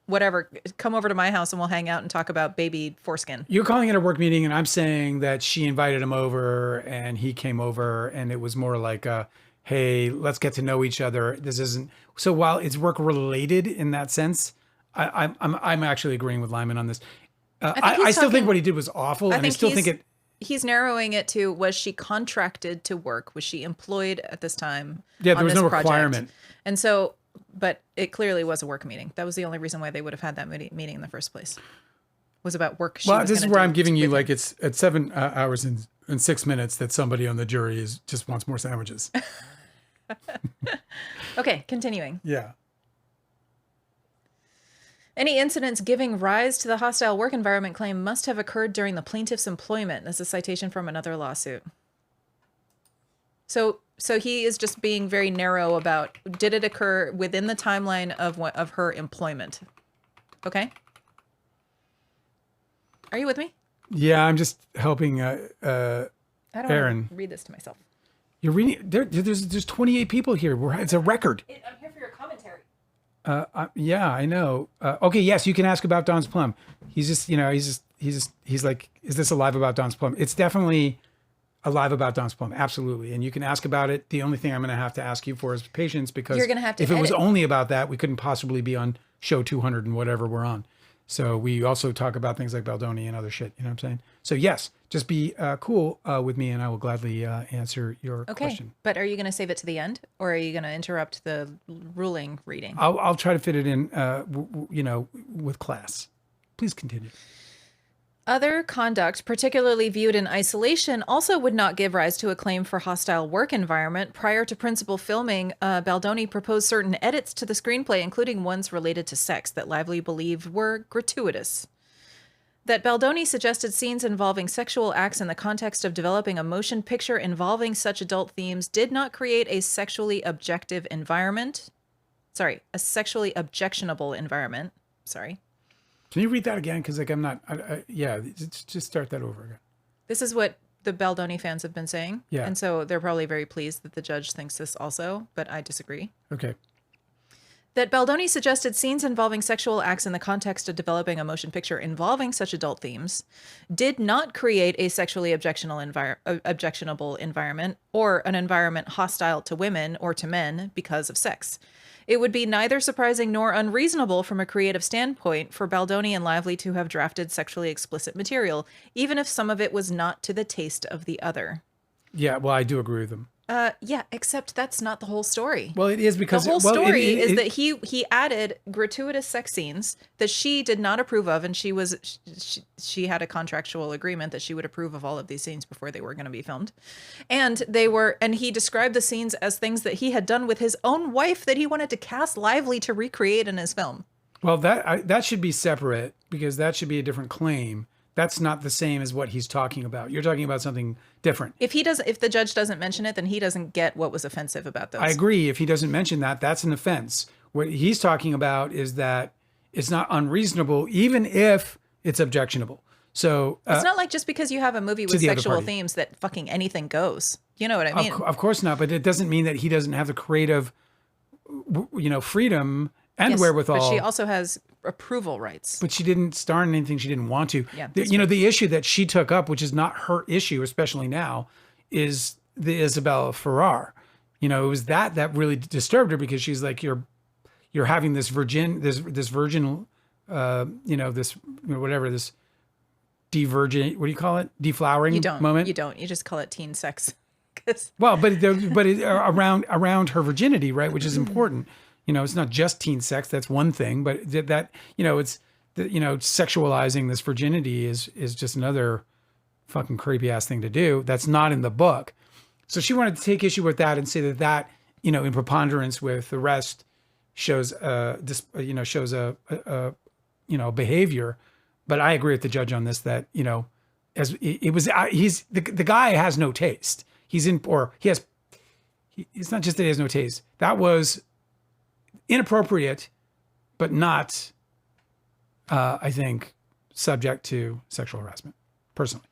whatever. Come over to my house and we'll hang out and talk about baby foreskin. You're calling it a work meeting, and I'm saying that she invited him over, and he came over, and it was more like hey, let's get to know each other. This isn't so. While it's work related in that sense, I'm actually agreeing with Liman on this. I still think what he did was awful, and I still think it. He's narrowing it to, was she contracted to work? Was she employed at this time? Yeah, there was no project? requirement. And so, but it clearly was a work meeting. That was the only reason why they would have had that meeting in the first place. Was about work. Well, this is where I'm giving you like it's at 7 hours and 6 minutes that somebody on the jury just wants more sandwiches. Okay, continuing. Yeah. Any incidents giving rise to the hostile work environment claim must have occurred during the plaintiff's employment. That's a citation from another lawsuit. So he is just being very narrow about, did it occur within the timeline of her employment? Okay. Are you with me? Yeah, I'm just helping I don't Aaron. want to read this to myself. You're reading. There's 28 people here. It's a record. I'm here for your commentary. Yeah, I know. Okay, yes, you can ask about Don's Plum. He's like, is this alive about Don's Plum? It's definitely alive about Don's Plum, absolutely. And you can ask about it. The only thing I'm going to have to ask you for is patience, because you're going to have to if it was only about that, we couldn't possibly be on show 200 and whatever we're on. So we also talk about things like Baldoni and other shit. You know what I'm saying? So yes, just be cool with me, and I will gladly answer your question. But are you going to save it to the end, or are you going to interrupt the ruling reading? I'll try to fit it in, with class. Please continue. Other conduct, particularly viewed in isolation, also would not give rise to a claim for hostile work environment. Prior to principal filming, Baldoni proposed certain edits to the screenplay, including ones related to sex that Lively believed were gratuitous. That Baldoni suggested scenes involving sexual acts in the context of developing a motion picture involving such adult themes did not create a sexually objective environment. A sexually objectionable environment. Can you read that again? Because I'm not. Just start that over again. This is what the Baldoni fans have been saying. Yeah. And so they're probably very pleased that the judge thinks this also, but I disagree. Okay. That Baldoni suggested scenes involving sexual acts in the context of developing a motion picture involving such adult themes did not create a sexually objectionable environment or an environment hostile to women or to men because of sex. It would be neither surprising nor unreasonable from a creative standpoint for Baldoni and Lively to have drafted sexually explicit material, even if some of it was not to the taste of the other. Yeah, well, I do agree with them. Yeah, except that's not the whole story. Well, it is, because the whole story is that he added gratuitous sex scenes that she did not approve of, and she had a contractual agreement that she would approve of all of these scenes before they were going to be filmed, and he described the scenes as things that he had done with his own wife that he wanted to cast Lively to recreate in his film. Well, that should be separate, because that should be a different claim. That's not the same as what he's talking about. You're talking about something different. If the judge doesn't mention it, then he doesn't get what was offensive about those. I agree. If he doesn't mention that, that's an offense. What he's talking about is that it's not unreasonable, even if it's objectionable. So it's not like just because you have a movie with sexual themes that fucking anything goes. You know what I mean? Of course not. But it doesn't mean that he doesn't have the creative, freedom and wherewithal. But she also has approval rights. But she didn't star in anything she didn't want to. Yeah, the issue that she took up, which is not her issue, especially now, is the Isabella Ferrar. It was that really disturbed her, because she's like, you're having this virgin, this divergent, this divergent, what do you call it? Deflowering moment? You don't. You just call it teen sex. Well, but around her virginity, right? Which is important. It's not just teen sex. That's one thing, but sexualizing this virginity is just another fucking creepy ass thing to do. That's not in the book. So she wanted to take issue with that and say that in preponderance with the rest shows behavior. But I agree with the judge on this, that as it was, the guy has no taste. It's not just that he has no taste. That was inappropriate, but not, I think, subject to sexual harassment, personally.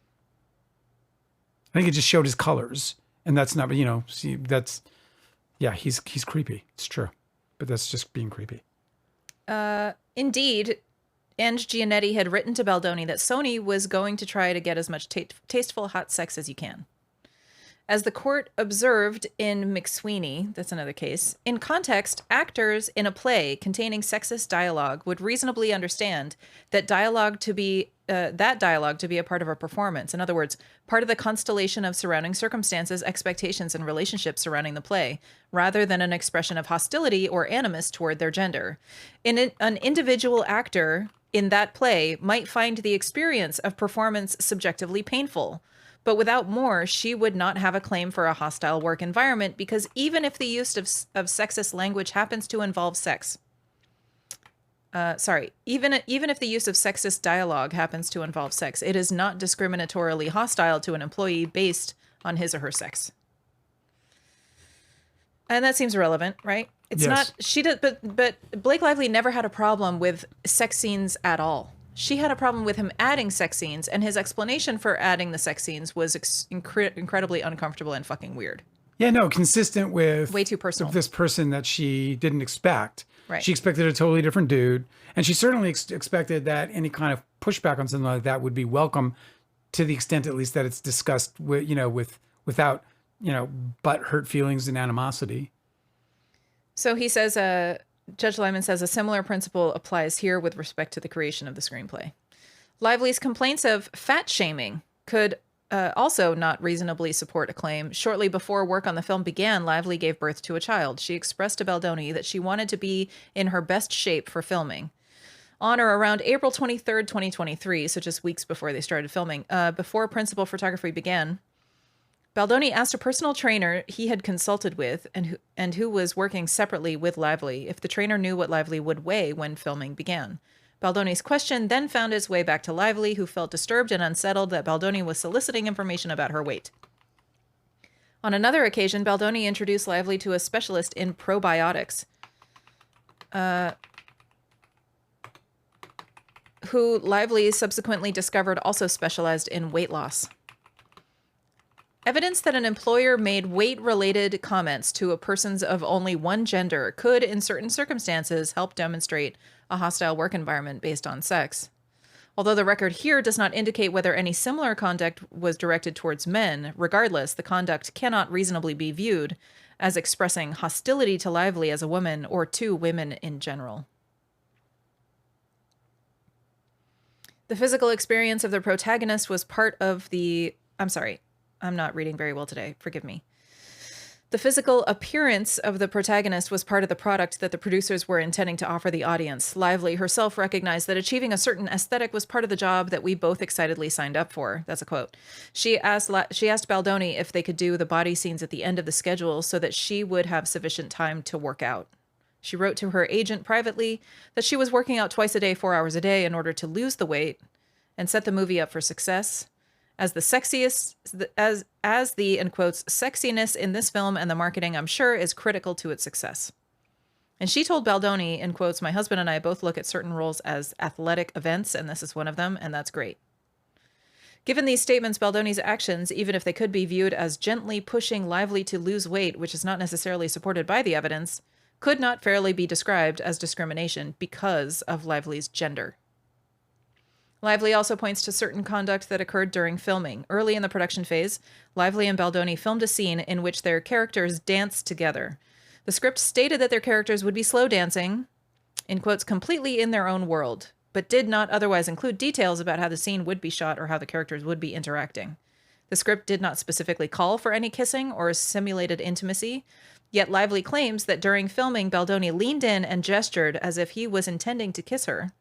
I think it just showed his colors, and that's not, he's creepy. It's true, but that's just being creepy. Indeed, Ange Giannetti had written to Baldoni that Sony was going to try to get as much tasteful hot sex as you can. As the court observed in McSweeney, that's another case, in context, actors in a play containing sexist dialogue would reasonably understand that dialogue to be a part of a performance. In other words, part of the constellation of surrounding circumstances, expectations, and relationships surrounding the play, rather than an expression of hostility or animus toward their gender. An individual actor in that play might find the experience of performance subjectively painful, but without more, she would not have a claim for a hostile work environment, because even if the use of sexist language happens to involve sex, even if the use of sexist dialogue happens to involve sex, it is not discriminatorily hostile to an employee based on his or her sex. And that seems relevant, right? It's not, she did, but Blake Lively never had a problem with sex scenes at all. She had a problem with him adding sex scenes, and his explanation for adding the sex scenes was incredibly uncomfortable and fucking weird. Yeah, no, consistent with way too personal. This person that she didn't expect. Right. She expected a totally different dude, and she certainly expected that any kind of pushback on something like that would be welcome, to the extent at least that it's discussed with, without, butt hurt feelings and animosity. So he says, Judge Liman says a similar principle applies here with respect to the creation of the screenplay. Lively's complaints of fat shaming could also not reasonably support a claim. Shortly before work on the film began, Lively gave birth to a child. She expressed to Baldoni that she wanted to be in her best shape for filming. On or around April 23rd, 2023, so just weeks before they started filming, before principal photography began, Baldoni asked a personal trainer he had consulted with and who was working separately with Lively if the trainer knew what Lively would weigh when filming began. Baldoni's question then found its way back to Lively, who felt disturbed and unsettled that Baldoni was soliciting information about her weight. On another occasion, Baldoni introduced Lively to a specialist in probiotics, who Lively subsequently discovered also specialized in weight loss. Evidence that an employer made weight-related comments to a persons of only one gender could, in certain circumstances, help demonstrate a hostile work environment based on sex. Although the record here does not indicate whether any similar conduct was directed towards men, regardless, the conduct cannot reasonably be viewed as expressing hostility to Lively as a woman or to women in general. The physical experience of the protagonist was part of the... I'm not reading very well today. Forgive me. The physical appearance of the protagonist was part of the product that the producers were intending to offer the audience. Lively herself recognized that achieving a certain aesthetic was part of the job that we both excitedly signed up for. That's a quote. She asked Baldoni if they could do the body scenes at the end of the schedule so that she would have sufficient time to work out. She wrote to her agent privately that she was working out twice a day, 4 hours a day in order to lose the weight and set the movie up for success. As the sexiest, as the, in quotes, sexiness in this film and the marketing, I'm sure, is critical to its success. And she told Baldoni, in quotes, my husband and I both look at certain roles as athletic events, and this is one of them, and that's great. Given these statements, Baldoni's actions, even if they could be viewed as gently pushing Lively to lose weight, which is not necessarily supported by the evidence, could not fairly be described as discrimination because of Lively's gender. Lively also points to certain conduct that occurred during filming. Early in the production phase, Lively and Baldoni filmed a scene in which their characters danced together. The script stated that their characters would be slow dancing, in quotes, completely in their own world, but did not otherwise include details about how the scene would be shot or how the characters would be interacting. The script did not specifically call for any kissing or simulated intimacy, yet Lively claims that during filming, Baldoni leaned in and gestured as if he was intending to kiss her,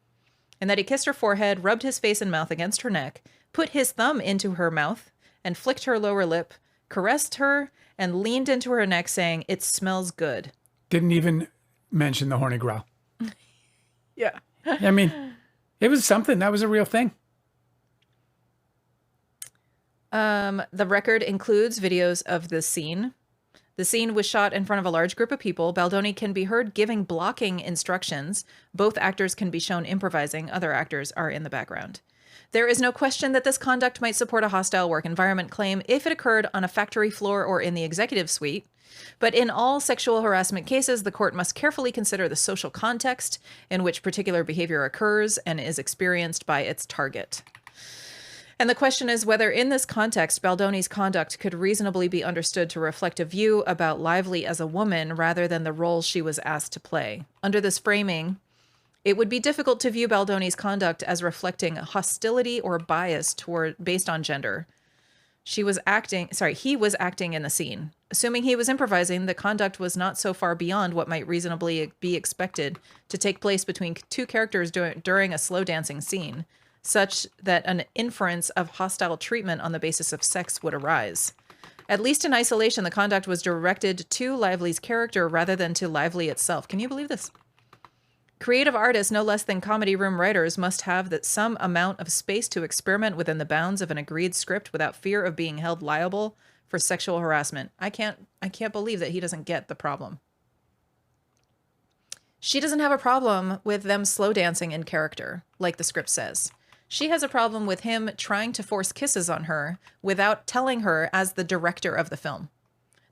and that he kissed her forehead, rubbed his face and mouth against her neck, put his thumb into her mouth, and flicked her lower lip, caressed her, and leaned into her neck, saying, "It smells good." Didn't even mention the horny growl. Yeah. I mean, it was something. That was a real thing. The record includes videos of this scene. The scene was shot in front of a large group of people. Baldoni can be heard giving blocking instructions. Both actors can be shown improvising. Other actors are in the background. There is no question that this conduct might support a hostile work environment claim if it occurred on a factory floor or in the executive suite. But in all sexual harassment cases, the court must carefully consider the social context in which particular behavior occurs and is experienced by its target. And the question is whether in this context, Baldoni's conduct could reasonably be understood to reflect a view about Lively as a woman rather than the role she was asked to play. Under this framing, it would be difficult to view Baldoni's conduct as reflecting hostility or bias based on gender. He was acting in the scene. Assuming he was improvising, the conduct was not so far beyond what might reasonably be expected to take place between two characters during a slow dancing scene, such that an inference of hostile treatment on the basis of sex would arise. At least in isolation, the conduct was directed to Lively's character rather than to Lively itself. Can you believe this? Creative artists, no less than comedy room writers, must have some amount of space to experiment within the bounds of an agreed script without fear of being held liable for sexual harassment. I can't believe that he doesn't get the problem. She doesn't have a problem with them slow dancing in character, like the script says. She has a problem with him trying to force kisses on her without telling her as the director of the film.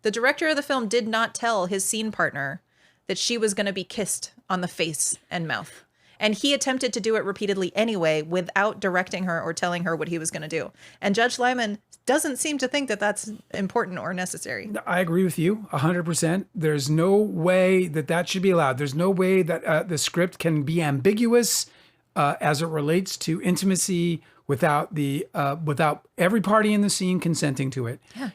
The director of the film did not tell his scene partner that she was going to be kissed on the face and mouth. And he attempted to do it repeatedly anyway without directing her or telling her what he was going to do. And Judge Liman doesn't seem to think that that's important or necessary. I agree with you 100%. There's no way that should be allowed. There's no way that the script can be ambiguous as it relates to intimacy without every party in the scene consenting to it. Yeah.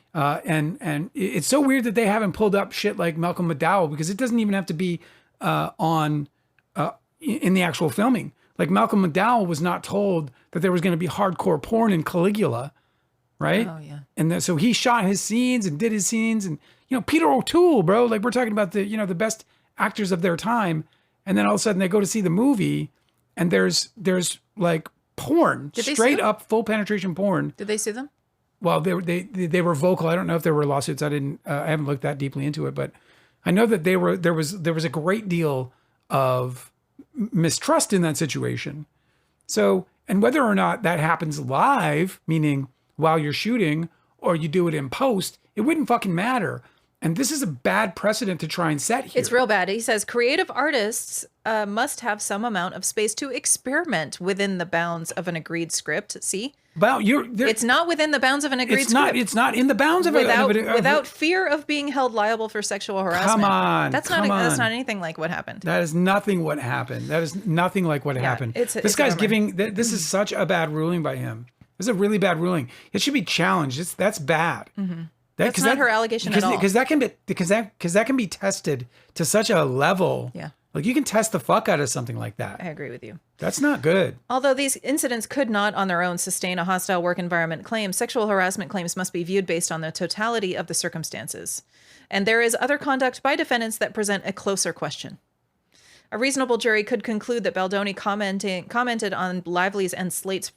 And it's so weird that they haven't pulled up shit like Malcolm McDowell, because it doesn't even have to be in the actual filming. Like Malcolm McDowell was not told that there was going to be hardcore porn in Caligula, right? Oh yeah. And so he shot his scenes and did his scenes, and Peter O'Toole, bro, like we're talking about the best actors of their time, and then all of a sudden they go to see the movie, and there's like porn, straight up full penetration porn. Did they sue them? Well, they were vocal. I don't know if there were lawsuits. I haven't looked that deeply into it, but I know that there was a great deal of mistrust in that situation. So, and whether or not that happens live, meaning while you're shooting, or you do it in post, it wouldn't fucking matter. And this is a bad precedent to try and set here. It's real bad. He says creative artists must have some amount of space to experiment within the bounds of an agreed script. See? Well, it's not within the bounds of an agreed script. It's not in the bounds of without fear of being held liable for sexual harassment. Come on, that's not anything like what happened. That is nothing what happened. That is nothing like what happened. This guy's giving. This is such a bad ruling by him. This is a really bad ruling. It should be challenged. That's bad. Mm-hmm. That's not her allegation at all. Because that can be tested to such a level. Yeah. Like you can test the fuck out of something like that. I agree with you. That's not good. Although these incidents could not on their own sustain a hostile work environment claim, sexual harassment claims must be viewed based on the totality of the circumstances. And there is other conduct by defendants that present a closer question. A reasonable jury could conclude that Baldoni commented on Lively's and Slate's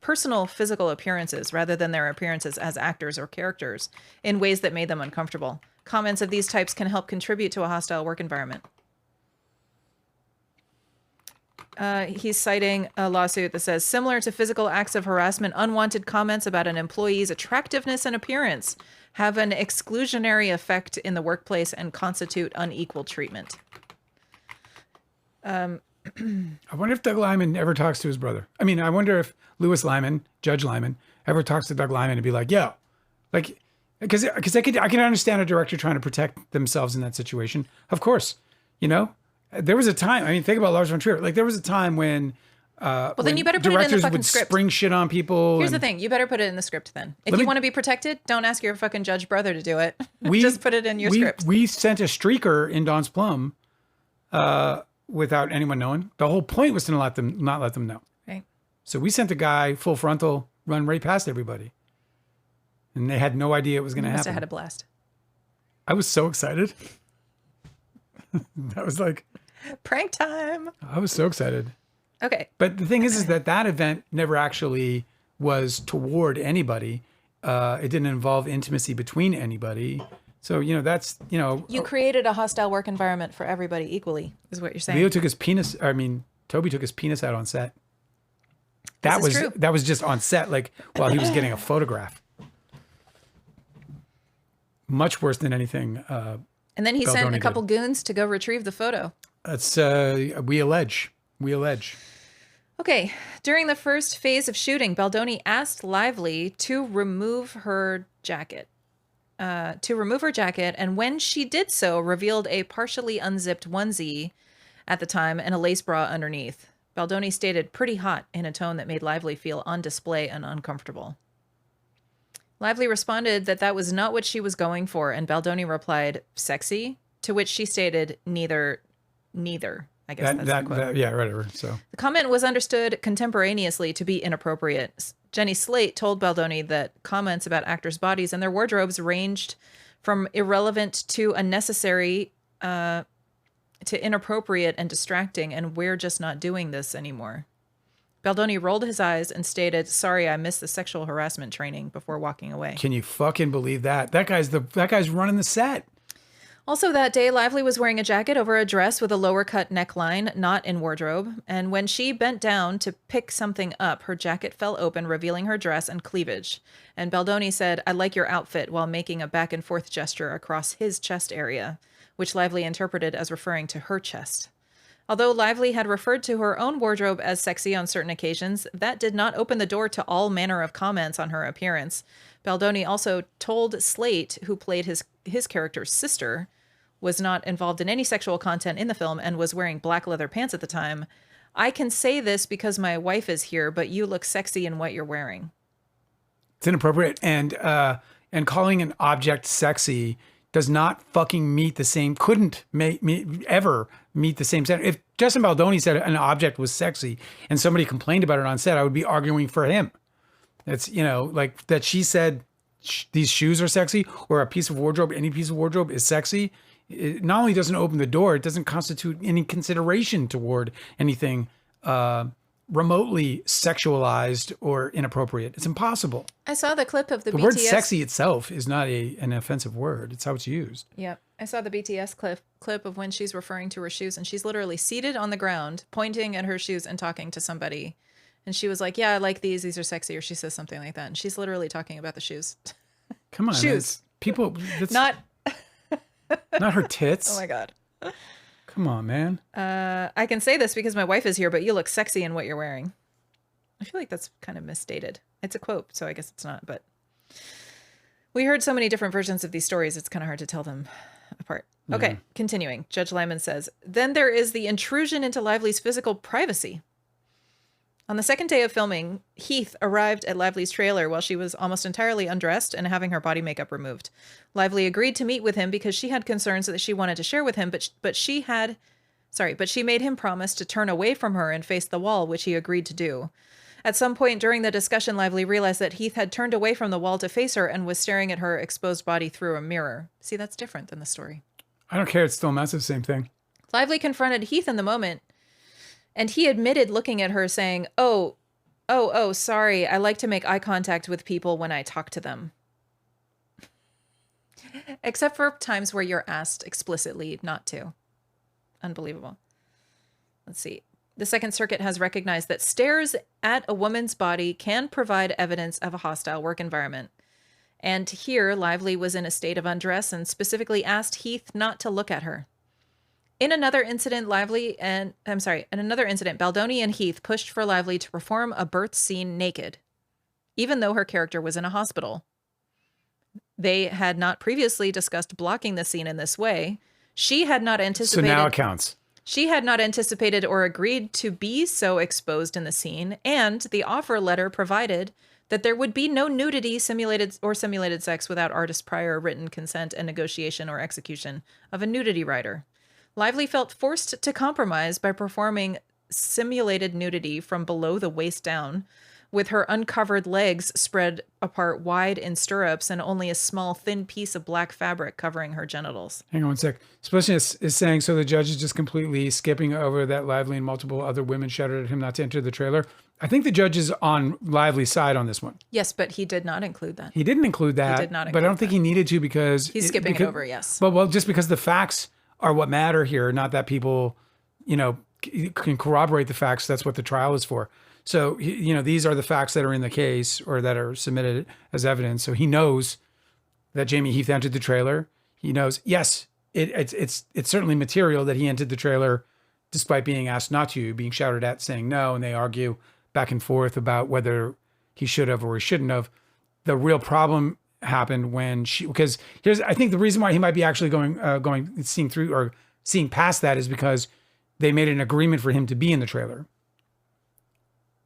personal physical appearances rather than their appearances as actors or characters in ways that made them uncomfortable. Comments of these types can help contribute to a hostile work environment. He's citing a lawsuit that says, similar to physical acts of harassment, unwanted comments about an employee's attractiveness and appearance have an exclusionary effect in the workplace and constitute unequal treatment. I wonder if Doug Liman ever talks to his brother. I mean, I wonder if Louis Liman, Judge Liman, ever talks to Doug Liman and be like, yo, like, because I can understand a director trying to protect themselves in that situation. Of course, there was a time. I mean, think about Lars von Trier. Like, there was a time when then you better put it in the directors fucking would script. spring shit on people. Here's the thing: you better put it in the script. Then, if you want to be protected, don't ask your fucking judge brother to do it. Just put it in your script. We sent a streaker in Don's Plum without anyone knowing. The whole point was to not let them know. Right. So we sent the guy full frontal, run right past everybody, and they had no idea it was going to happen. Must have had a blast. I was so excited. That was like prank time. I was so excited. Okay. But the thing is that event never actually was toward anybody. It didn't involve intimacy between anybody. So, that's, You created a hostile work environment for everybody equally, is what you're saying. Toby took his penis out on set. That was just on set, like while he was getting a photograph. Much worse than anything. And then he sent a couple goons to go retrieve the photo. That's we allege. Okay, during the first phase of shooting, Baldoni asked Lively to remove her jacket. And when she did so, revealed a partially unzipped onesie at the time and a lace bra underneath. Baldoni stated "pretty hot" in a tone that made Lively feel on display and uncomfortable. Lively responded that that was not what she was going for, and Baldoni replied, "Sexy?" To which she stated, "Neither. I guess that's the quote. Yeah, whatever. So the comment was understood contemporaneously to be inappropriate. Jenny Slate told Baldoni that comments about actors' bodies and their wardrobes ranged from irrelevant to unnecessary to inappropriate and distracting, and we're just not doing this anymore. Baldoni rolled his eyes and stated, "Sorry, I missed the sexual harassment training," before walking away. Can you fucking believe that? That guy's running the set. Also that day, Lively was wearing a jacket over a dress with a lower cut neckline, not in wardrobe. And when she bent down to pick something up, her jacket fell open, revealing her dress and cleavage. And Baldoni said, "I like your outfit," while making a back and forth gesture across his chest area, which Lively interpreted as referring to her chest. Although Lively had referred to her own wardrobe as sexy on certain occasions, that did not open the door to all manner of comments on her appearance. Baldoni also told Slate, who played his character's sister, was not involved in any sexual content in the film and was wearing black leather pants at the time, "I can say this because my wife is here, but you look sexy in what you're wearing." It's inappropriate, and calling an object sexy does not fucking meet the same. Couldn't ever meet the same standard. If Justin Baldoni said an object was sexy and somebody complained about it on set, I would be arguing for him. It's, like that she said these shoes are sexy, or a piece of wardrobe, any piece of wardrobe is sexy. It not only doesn't open the door, it doesn't constitute any consideration toward anything remotely sexualized or inappropriate. It's impossible. I saw the clip of the BTS. word sexy itself is not an offensive word. It's how it's used. Yep. I saw the BTS clip of when she's referring to her shoes, and she's literally seated on the ground, pointing at her shoes and talking to somebody. And she was like, "Yeah, I like these. These are sexy," or she says something like that. And she's literally talking about the shoes. Come on. Shoes. People. That's Not her tits. Oh my God. Come on, man. I can say this because my wife is here, but you look sexy in what you're wearing. I feel like that's kind of misstated. It's a quote, so I guess it's not, but we heard so many different versions of these stories, it's kind of hard to tell them apart. Okay, continuing. Judge Liman says, "Then there is the intrusion into Lively's physical privacy. On the second day of filming, Heath arrived at Lively's trailer while she was almost entirely undressed and having her body makeup removed. Lively agreed to meet with him because she had concerns that she wanted to share with him, but she made him promise to turn away from her and face the wall, which he agreed to do. At some point during the discussion, Lively realized that Heath had turned away from the wall to face her and was staring at her exposed body through a mirror." See, that's different than the story. I don't care. It's still a massive same thing. Lively confronted Heath in the moment, and he admitted looking at her saying, Oh, sorry. I like to make eye contact with people when I talk to them. Except for times where you're asked explicitly not to. Unbelievable. Let's see. The Second Circuit has recognized that stares at a woman's body can provide evidence of a hostile work environment. And here, Lively was in a state of undress and specifically asked Heath not to look at her. In another incident, Baldoni and Heath pushed for Lively to perform a birth scene naked, even though her character was in a hospital. They had not previously discussed blocking the scene in this way. She had not anticipated. So now it counts. She had not anticipated or agreed to be so exposed in the scene, and the offer letter provided that there would be no nudity, simulated sex without artist's prior written consent and negotiation or execution of a nudity rider. Lively felt forced to compromise by performing simulated nudity from below the waist down, with her uncovered legs spread apart wide in stirrups and only a small thin piece of black fabric covering her genitals. Hang on one sec. Expressionist is saying, so the judge is just completely skipping over that Lively and multiple other women shouted at him not to enter the trailer. I think the judge is on Lively's side on this one. Yes, but he did not include that. He didn't include that. He did not include but I don't think he needed to because... He's skipping it over, yes. Well, just because the facts are what matter here, not that people, can corroborate the facts. That's what the trial is for. So, these are the facts that are in the case or that are submitted as evidence. So he knows that Jamie Heath entered the trailer. He knows, yes, it's certainly material that he entered the trailer despite being asked not to, being shouted at, saying no, and they argue back and forth about whether he should have or he shouldn't have. The real problem happened when because I think the reason why he might be actually seeing past that is because they made an agreement for him to be in the trailer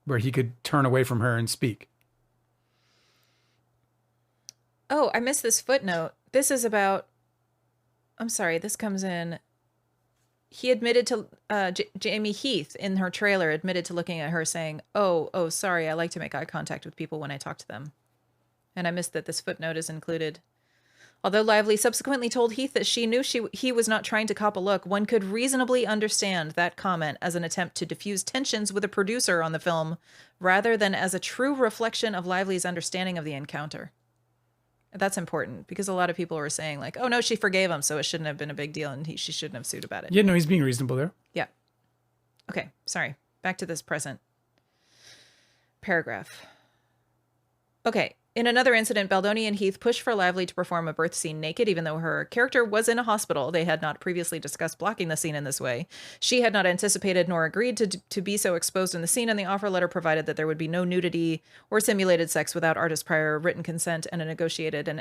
where he could turn away from her and speak. Oh, I missed this footnote. This is about, I'm sorry, this comes in. He admitted to, Jamie Heath in her trailer admitted to looking at her saying, oh, sorry, I like to make eye contact with people when I talk to them. And I missed that this footnote is included. Although Lively subsequently told Heath that she knew he was not trying to cop a look, one could reasonably understand that comment as an attempt to diffuse tensions with a producer on the film, rather than as a true reflection of Lively's understanding of the encounter. That's important because a lot of people were saying like, oh no, she forgave him, so it shouldn't have been a big deal and she shouldn't have sued about it. Yeah, no, he's being reasonable there. Yeah. Okay, sorry. Back to this present paragraph. Okay. In another incident, Baldoni and Heath pushed for Lively to perform a birth scene naked, even though her character was in a hospital. They had not previously discussed blocking the scene in this way. She had not anticipated nor agreed to be so exposed in the scene, and the offer letter provided that there would be no nudity or simulated sex without artist's prior written consent and a negotiated and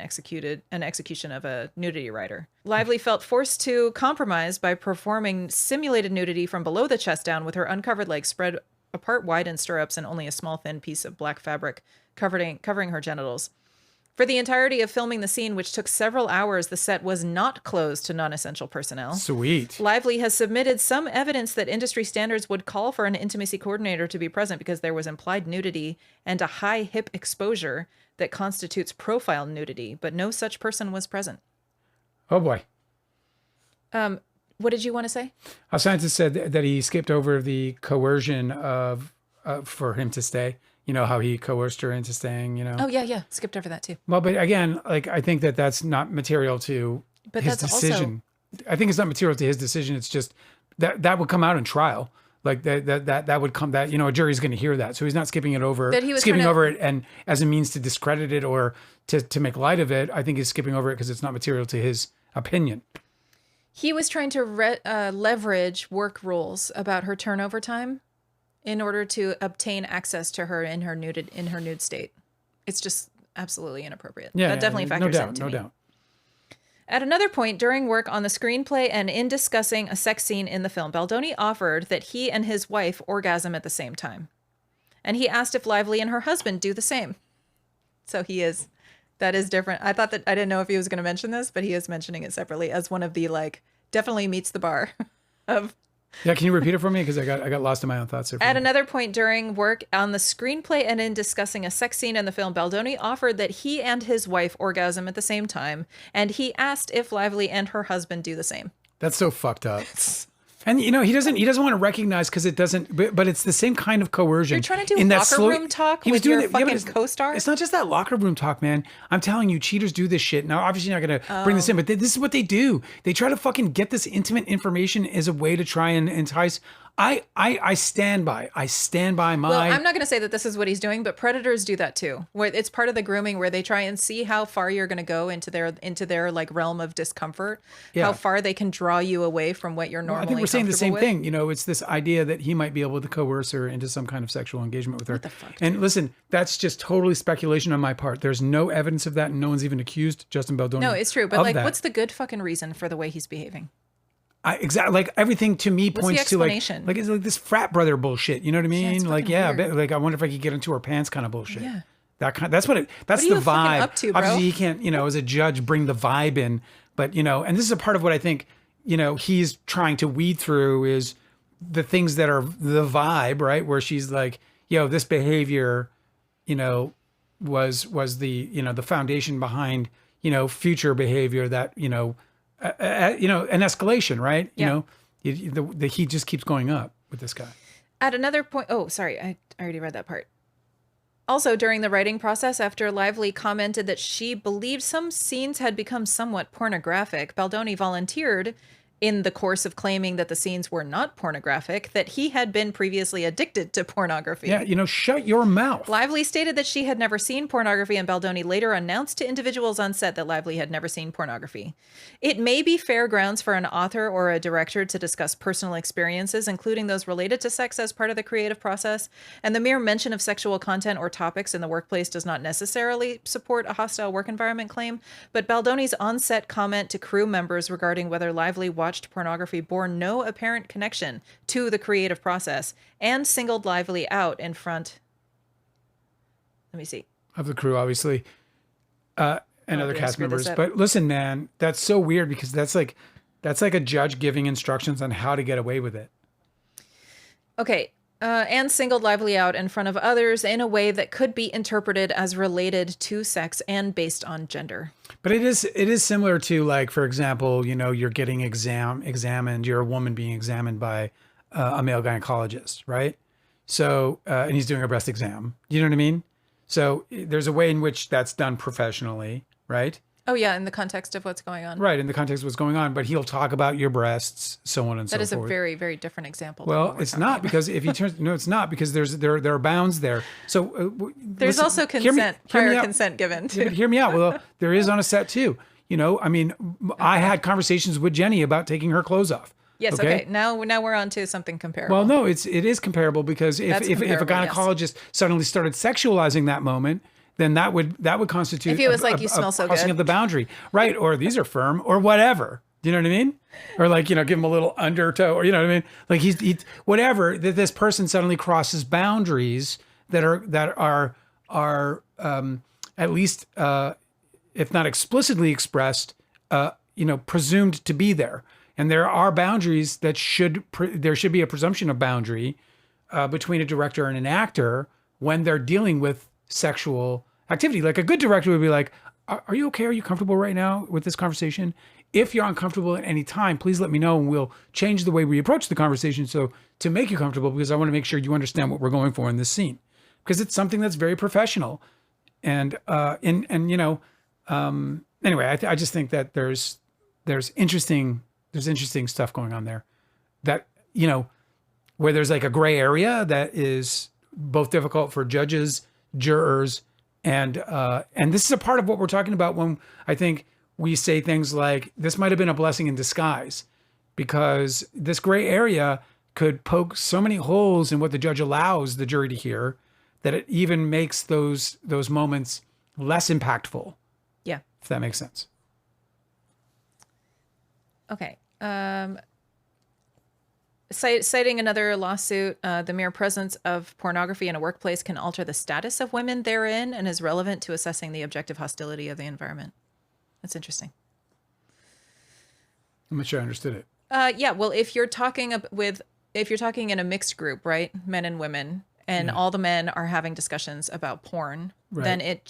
execution of a nudity rider. Lively felt forced to compromise by performing simulated nudity from below the chest down with her uncovered legs spread apart wide in stirrups and only a small thin piece of black fabric covering her genitals. For the entirety of filming the scene, which took several hours, the set was not closed to non-essential personnel. Sweet. Lively has submitted some evidence that industry standards would call for an intimacy coordinator to be present because there was implied nudity and a high hip exposure that constitutes profile nudity, but no such person was present. Oh boy. What did you want to say? A scientist said that he skipped over the coercion for him to stay. You know, how he coerced her into staying, you know? Oh, yeah. Skipped over that too. Well, but again, like, I think that's not material to his decision. I think it's not material to his decision. It's just that would come out in trial. Like that would come, that, you know, a jury's going to hear that. So he's not skipping it over, over it and as a means to discredit it or to make light of it. I think he's skipping over it because it's not material to his opinion. He was trying to leverage work rules about her turnover time in order to obtain access to her in her nude state. It's just absolutely inappropriate. Yeah, that definitely factors into no me. doubt. At another point during work on the screenplay and in discussing a sex scene in the film, Baldoni offered that he and his wife orgasm at the same time. And he asked if Lively and her husband do the same. So that is different. I didn't know if he was going to mention this, but he is mentioning it separately as one of the, like, definitely meets the bar of... Yeah, can you repeat it for me? Because I got lost in my own thoughts. At another point during work on the screenplay and in discussing a sex scene in the film, Baldoni offered that he and his wife orgasm at the same time, and he asked if Lively and her husband do the same. That's so fucked up. And you know, he doesn't want to recognize because it doesn't, but it's the same kind of coercion. You're trying to do locker room talk with your fucking co-star? It's not just that locker room talk, man. I'm telling you, cheaters do this shit. Now, obviously you're not going to bring this in, but this is what they do. They try to fucking get this intimate information as a way to try and entice. I stand by my... Well, I'm not going to say that this is what he's doing, but predators do that too. Where it's part of the grooming where they try and see how far you're going to go into their like realm of discomfort, how far they can draw you away from what you're normally I think we're saying the same with. thing. You know, it's this idea that he might be able to coerce her into some kind of sexual engagement with her. What the fuck, and listen, that's just totally speculation on my part. There's no evidence of that, and no one's even accused Justin Baldoni. No, it's true. But like, that. What's the good fucking reason for the way he's behaving? Exactly. Like everything to me points to like it's like this frat brother bullshit. You know what I mean? Like, like I wonder if I could get into her pants kind of bullshit. Yeah. That's the vibe. Up to, bro? Obviously he can't, you know, as a judge bring the vibe in, but you know, and this is a part of what I think, you know, he's trying to weed through is the things that are the vibe, right? Where she's like, yo, this behavior, you know, was the, you know, the foundation behind, you know, future behavior that, you know, an escalation, right? Yeah. You know, the heat just keeps going up with this guy. At another point, I already read that part. Also, during the writing process, after Lively commented that she believed some scenes had become somewhat pornographic, Baldoni volunteered in the course of claiming that the scenes were not pornographic, that he had been previously addicted to pornography. Yeah, shut your mouth. Lively stated that she had never seen pornography, and Baldoni later announced to individuals on set that Lively had never seen pornography. It may be fair grounds for an author or a director to discuss personal experiences, including those related to sex, as part of the creative process, and the mere mention of sexual content or topics in the workplace does not necessarily support a hostile work environment claim, but Baldoni's on-set comment to crew members regarding whether Lively watched pornography bore no apparent connection to the creative process and singled Lively out in front, let me see, of the crew, obviously, and other yeah, cast screw this members. up. But listen, man, that's so weird because that's like a judge giving instructions on how to get away with it. Okay. And singled Lively out in front of others in a way that could be interpreted as related to sex and based on gender. But it is similar to, like, for example, you're getting examined, you're a woman being examined by a male gynecologist, right? So, and he's doing a breast exam. You know what I mean? So there's a way in which that's done professionally, right? Oh, yeah, in the context of what's going on. Right, in the context of what's going on, but he'll talk about your breasts, so on and so forth. That is a very, very different example. Well, it's not, because if he turns, no, it's not, because there are bounds there. So there's listen, also consent, hear me prior out. consent given Yeah, too. but hear me out. Well, there is on a set too. I mean, I had conversations with Jenny about taking her clothes off. Yes. Okay. Now we're on to something comparable. Well, no, it is comparable, because if a comparable, gynecologist suddenly started sexualizing that moment, then that would constitute if he was like, you smell so crossing good of the boundary, right? Or these are firm, or whatever. Do you know what I mean? Or like, give him a little undertow, or you know what I mean? Like he whatever, that this person suddenly crosses boundaries that are at least if not explicitly expressed, presumed to be there. And there are boundaries that there should be a presumption of boundary between a director and an actor when they're dealing with sexual activity. Like, a good director would be like, are you okay? Are you comfortable right now with this conversation? If you're uncomfortable at any time, please let me know, and we'll change the way we approach the conversation to make you comfortable, because I want to make sure you understand what we're going for in this scene, because it's something that's very professional. And anyway, I just think that there's interesting stuff going on there, that where there's like a gray area that is both difficult for judges, jurors, and this is a part of what we're talking about when I think we say things like, this might have been a blessing in disguise, because this gray area could poke so many holes in what the judge allows the jury to hear, that it even makes those moments less impactful. Yeah. If that makes sense. Okay. Citing another lawsuit, the mere presence of pornography in a workplace can alter the status of women therein and is relevant to assessing the objective hostility of the environment. That's interesting. I'm not sure I understood it. Yeah. Well, if you're talking in a mixed group, right, men and women, and all the men are having discussions about porn, right, then it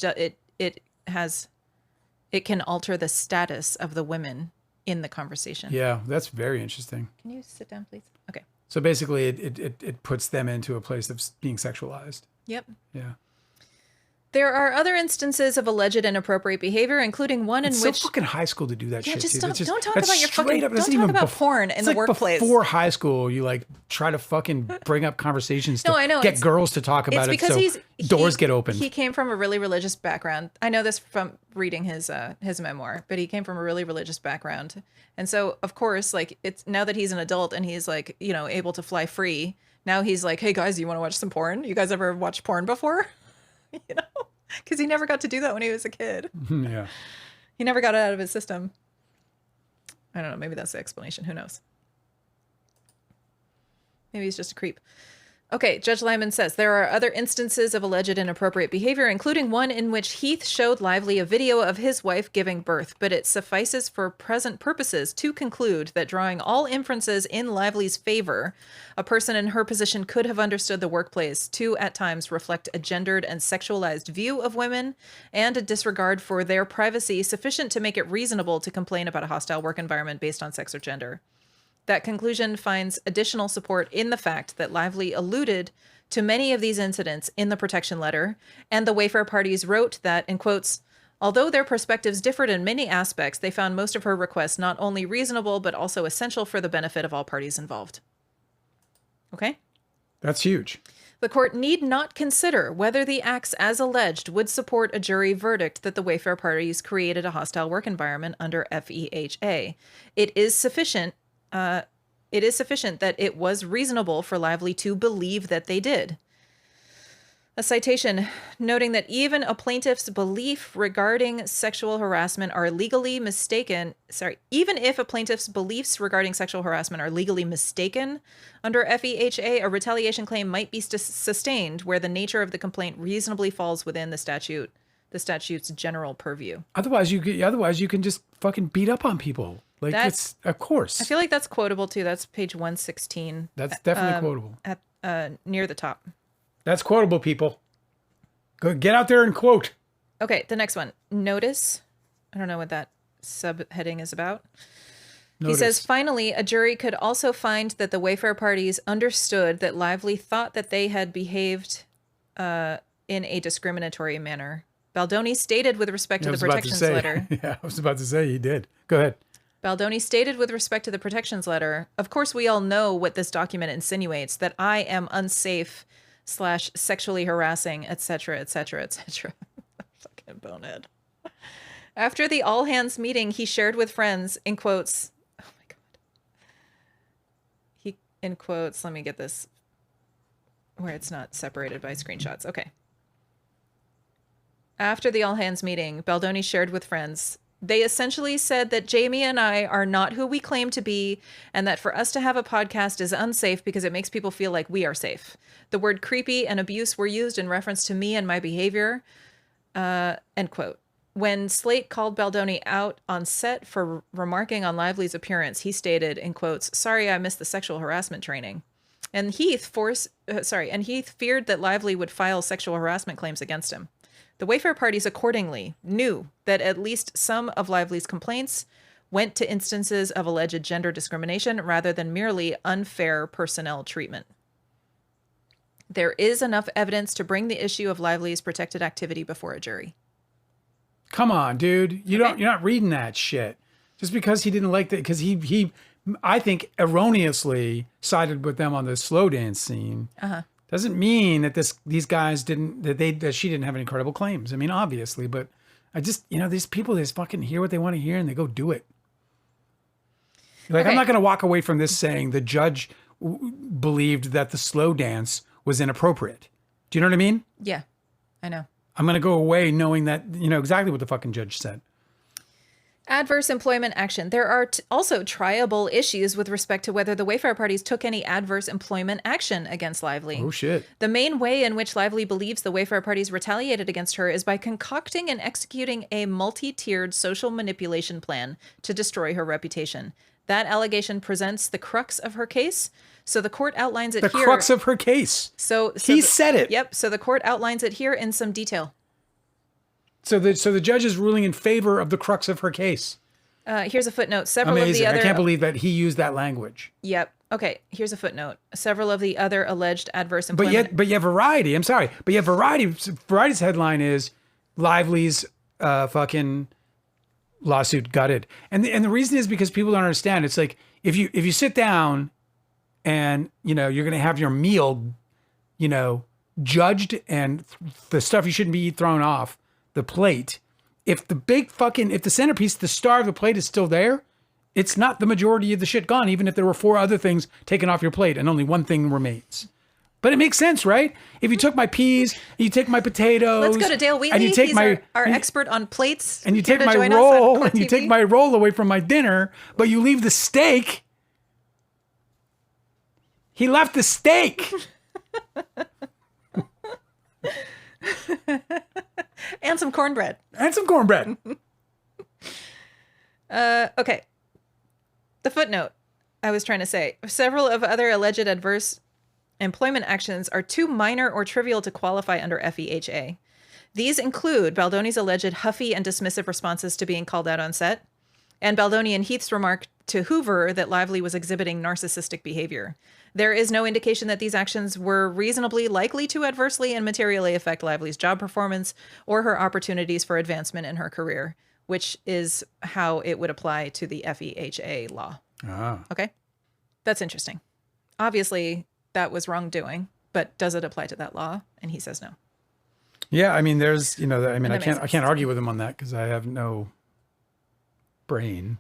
can alter the status of the women in the conversation. Yeah, that's very interesting. Can you sit down, please? Okay. So basically, it puts them into a place of being sexualized. Yep. Yeah. There are other instances of alleged inappropriate behavior, including one in it's which so fucking high school to do that shit. just Dude. don't talk about your fucking. Don't talk about porn in it's the like workplace. Before high school, you like try to fucking bring up conversations to No, I know. get girls to talk about it's it, because so doors get opened. He came from a really religious background. I know this from reading his memoir, but he came from a really religious background, and so of course, like, it's now that he's an adult and he's like, able to fly free. Now he's like, hey guys, you want to watch some porn? You guys ever watched porn before? Because he never got to do that when he was a kid. Yeah. He never got it out of his system. I don't know. Maybe that's the explanation. Who knows? Maybe he's just a creep. Okay, Judge Liman says, there are other instances of alleged inappropriate behavior, including one in which Heath showed Lively a video of his wife giving birth, but it suffices for present purposes to conclude that, drawing all inferences in Lively's favor, a person in her position could have understood the workplace to, at times, reflect a gendered and sexualized view of women and a disregard for their privacy sufficient to make it reasonable to complain about a hostile work environment based on sex or gender. That conclusion finds additional support in the fact that Lively alluded to many of these incidents in the protection letter, and the Wayfair parties wrote that, in quotes, Although their perspectives differed in many aspects, they found most of her requests not only reasonable, but also essential for the benefit of all parties involved. Okay? That's huge. The court need not consider whether the acts as alleged would support a jury verdict that the Wayfair parties created a hostile work environment under FEHA. It is sufficient that it was reasonable for Lively to believe that they did. A citation noting that even a plaintiff's belief regarding sexual harassment are legally mistaken. Even if a plaintiff's beliefs regarding sexual harassment are legally mistaken under FEHA, a retaliation claim might be sustained where the nature of the complaint reasonably falls within the statute's general purview. Otherwise, you can just fucking beat up on people. Like, it's, of course. I feel like that's quotable too. That's page 116. That's definitely quotable. At near the top. That's quotable, people. Go get out there and quote. Okay, the next one. Notice. I don't know what that subheading is about. Notice. He says, finally, a jury could also find that the Wayfair parties understood that Lively thought that they had behaved in a discriminatory manner. Baldoni stated with respect to the protections letter. Yeah, I was about to say he did. Go ahead. Baldoni stated with respect to the protections letter, of course, we all know what this document insinuates, that I am unsafe / sexually harassing, etc., etc., etc. Fucking bonehead. After the all hands meeting he shared with friends, in quotes, oh my God. He, in quotes, let me get this where it's not separated by screenshots. Okay. After the all hands meeting, Baldoni shared with friends, they essentially said that Jamie and I are not who we claim to be, and that for us to have a podcast is unsafe because it makes people feel like we are safe. The word creepy and abuse were used in reference to me and my behavior. End quote. When Slate called Baldoni out on set for remarking on Lively's appearance, he stated, in quotes, sorry, I missed the sexual harassment training. And Heath feared that Lively would file sexual harassment claims against him. The Wayfair parties accordingly knew that at least some of Lively's complaints went to instances of alleged gender discrimination rather than merely unfair personnel treatment. There is enough evidence to bring the issue of Lively's protected activity before a jury. Come on, dude. You're not reading that shit. Just because he didn't like that, because he I think erroneously sided with them on the slow dance scene. Doesn't mean that these guys that she didn't have any credible claims. I mean, obviously, but I just, these people just fucking hear what they want to hear and they go do it. Like, okay. I'm not going to walk away from this saying the judge believed that the slow dance was inappropriate. Do you know what I mean? Yeah, I know. I'm going to go away knowing that, exactly what the fucking judge said. Adverse employment action. There are also triable issues with respect to whether the Wayfair parties took any adverse employment action against Lively. Oh, shit. The main way in which Lively believes the Wayfair parties retaliated against her is by concocting and executing a multi-tiered social manipulation plan to destroy her reputation. That allegation presents the crux of her case. So the court outlines it here. The crux of her case. So he said it. Yep. So the court outlines it here in some detail. So the judge is ruling in favor of the crux of her case. Here's a footnote. Several Amazing. of the other. I can't believe that he used that language. Yep. Okay. Here's a footnote. Several of the other alleged adverse employment. But yet Variety. I'm sorry. But yet Variety's headline is Lively's fucking lawsuit gutted. And the reason is because people don't understand. It's like if you sit down and you're going to have your meal, judged and the stuff you shouldn't be thrown off the plate. If the centerpiece, the star of the plate is still there, it's not the majority of the shit gone, even if there were 4 other things taken off your plate and only one thing remains. But it makes sense, right? If you took my peas, you take my potatoes. Let's go to Dale Wheatley. He's our expert on plates. And you take my roll, and you take my roll away from my dinner, but you leave the steak. He left the steak. And some cornbread. Okay. The footnote I was trying to say. Several of other alleged adverse employment actions are too minor or trivial to qualify under FEHA. These include Baldoni's alleged huffy and dismissive responses to being called out on set, and Baldoni and Heath's remark to Hoover that Lively was exhibiting narcissistic behavior. There is no indication that these actions were reasonably likely to adversely and materially affect Lively's job performance or her opportunities for advancement in her career, which is how it would apply to the FEHA law. Ah. Okay? That's interesting. Obviously, that was wrongdoing, but does it apply to that law? And he says no. Yeah, I mean, there's, I that can't argue with him on that because I have no brain.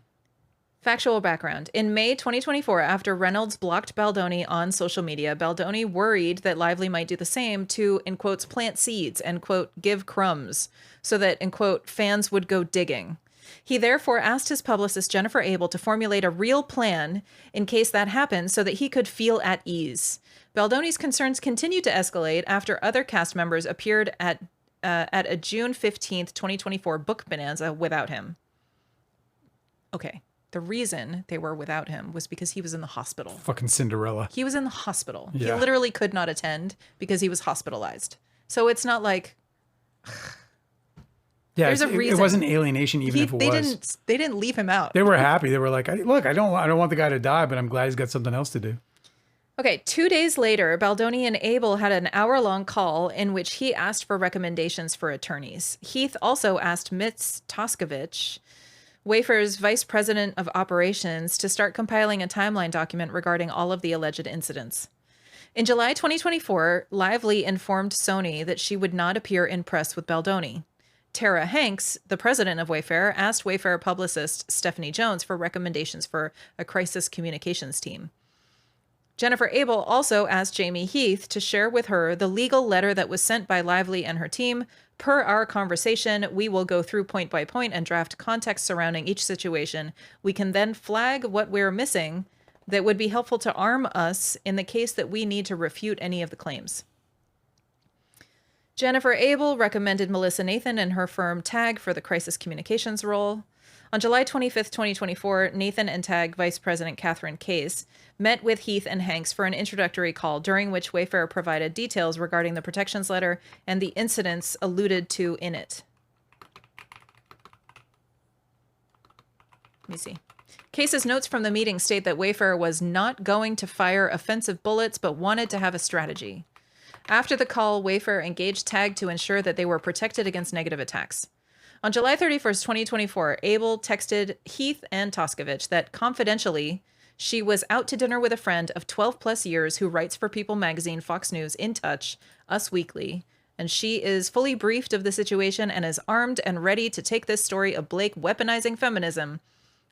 Factual background. In May 2024, after Reynolds blocked Baldoni on social media, Baldoni worried that Lively might do the same to, in quotes, plant seeds and, quote, give crumbs so that, in quote, fans would go digging. He therefore asked his publicist, Jennifer Abel, to formulate a real plan in case that happened so that he could feel at ease. Baldoni's concerns continued to escalate after other cast members appeared at a June 15th, 2024 book bonanza without him. Okay. The reason they were without him was because he was in the hospital. Fucking Cinderella. He was in the hospital. Yeah. He literally could not attend because he was hospitalized. So it's not like... Yeah, There's a reason. It wasn't alienation even if it was. They didn't leave him out. They were happy. They were like, look, I don't want the guy to die, but I'm glad he's got something else to do. Okay, 2 days later, Baldoni and Abel had an hour-long call in which he asked for recommendations for attorneys. Heath also asked Mitz Toskovich, Wayfair's vice president of operations, to start compiling a timeline document regarding all of the alleged incidents. In July 2024, Lively informed Sony that she would not appear in press with Baldoni. Tara Hanks, the president of Wayfair, asked Wayfair publicist Stephanie Jones for recommendations for a crisis communications team. Jennifer Abel also asked Jamie Heath to share with her the legal letter that was sent by Lively and her team. Per our conversation, we will go through point by point and draft context surrounding each situation. We can then flag what we're missing that would be helpful to arm us in the case that we need to refute any of the claims. Jennifer Abel recommended Melissa Nathan and her firm TAG for the crisis communications role. On July 25th, 2024, Nathan and TAG Vice President Catherine Case met with Heath and Hanks for an introductory call, during which Wayfair provided details regarding the protections letter and the incidents alluded to in it. Let me see. Case's notes from the meeting state that Wayfair was not going to fire offensive bullets, but wanted to have a strategy. After the call, Wayfair engaged TAG to ensure that they were protected against negative attacks. On July 31st, 2024, Abel texted Heath and Toskovich that confidentially she was out to dinner with a friend of 12 plus years who writes for People Magazine, Fox News, In Touch, Us Weekly, and she is fully briefed of the situation and is armed and ready to take this story of Blake weaponizing feminism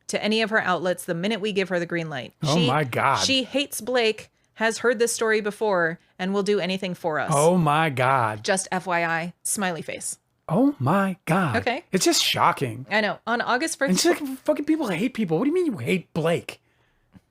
to any of her outlets the minute we give her the green light. Oh my God. She hates Blake, has heard this story before, and will do anything for us. Oh my God. Just FYI, smiley face. Oh my God. Okay. It's just shocking. I know. On August 1st... And it's like fucking people hate people. What do you mean you hate Blake?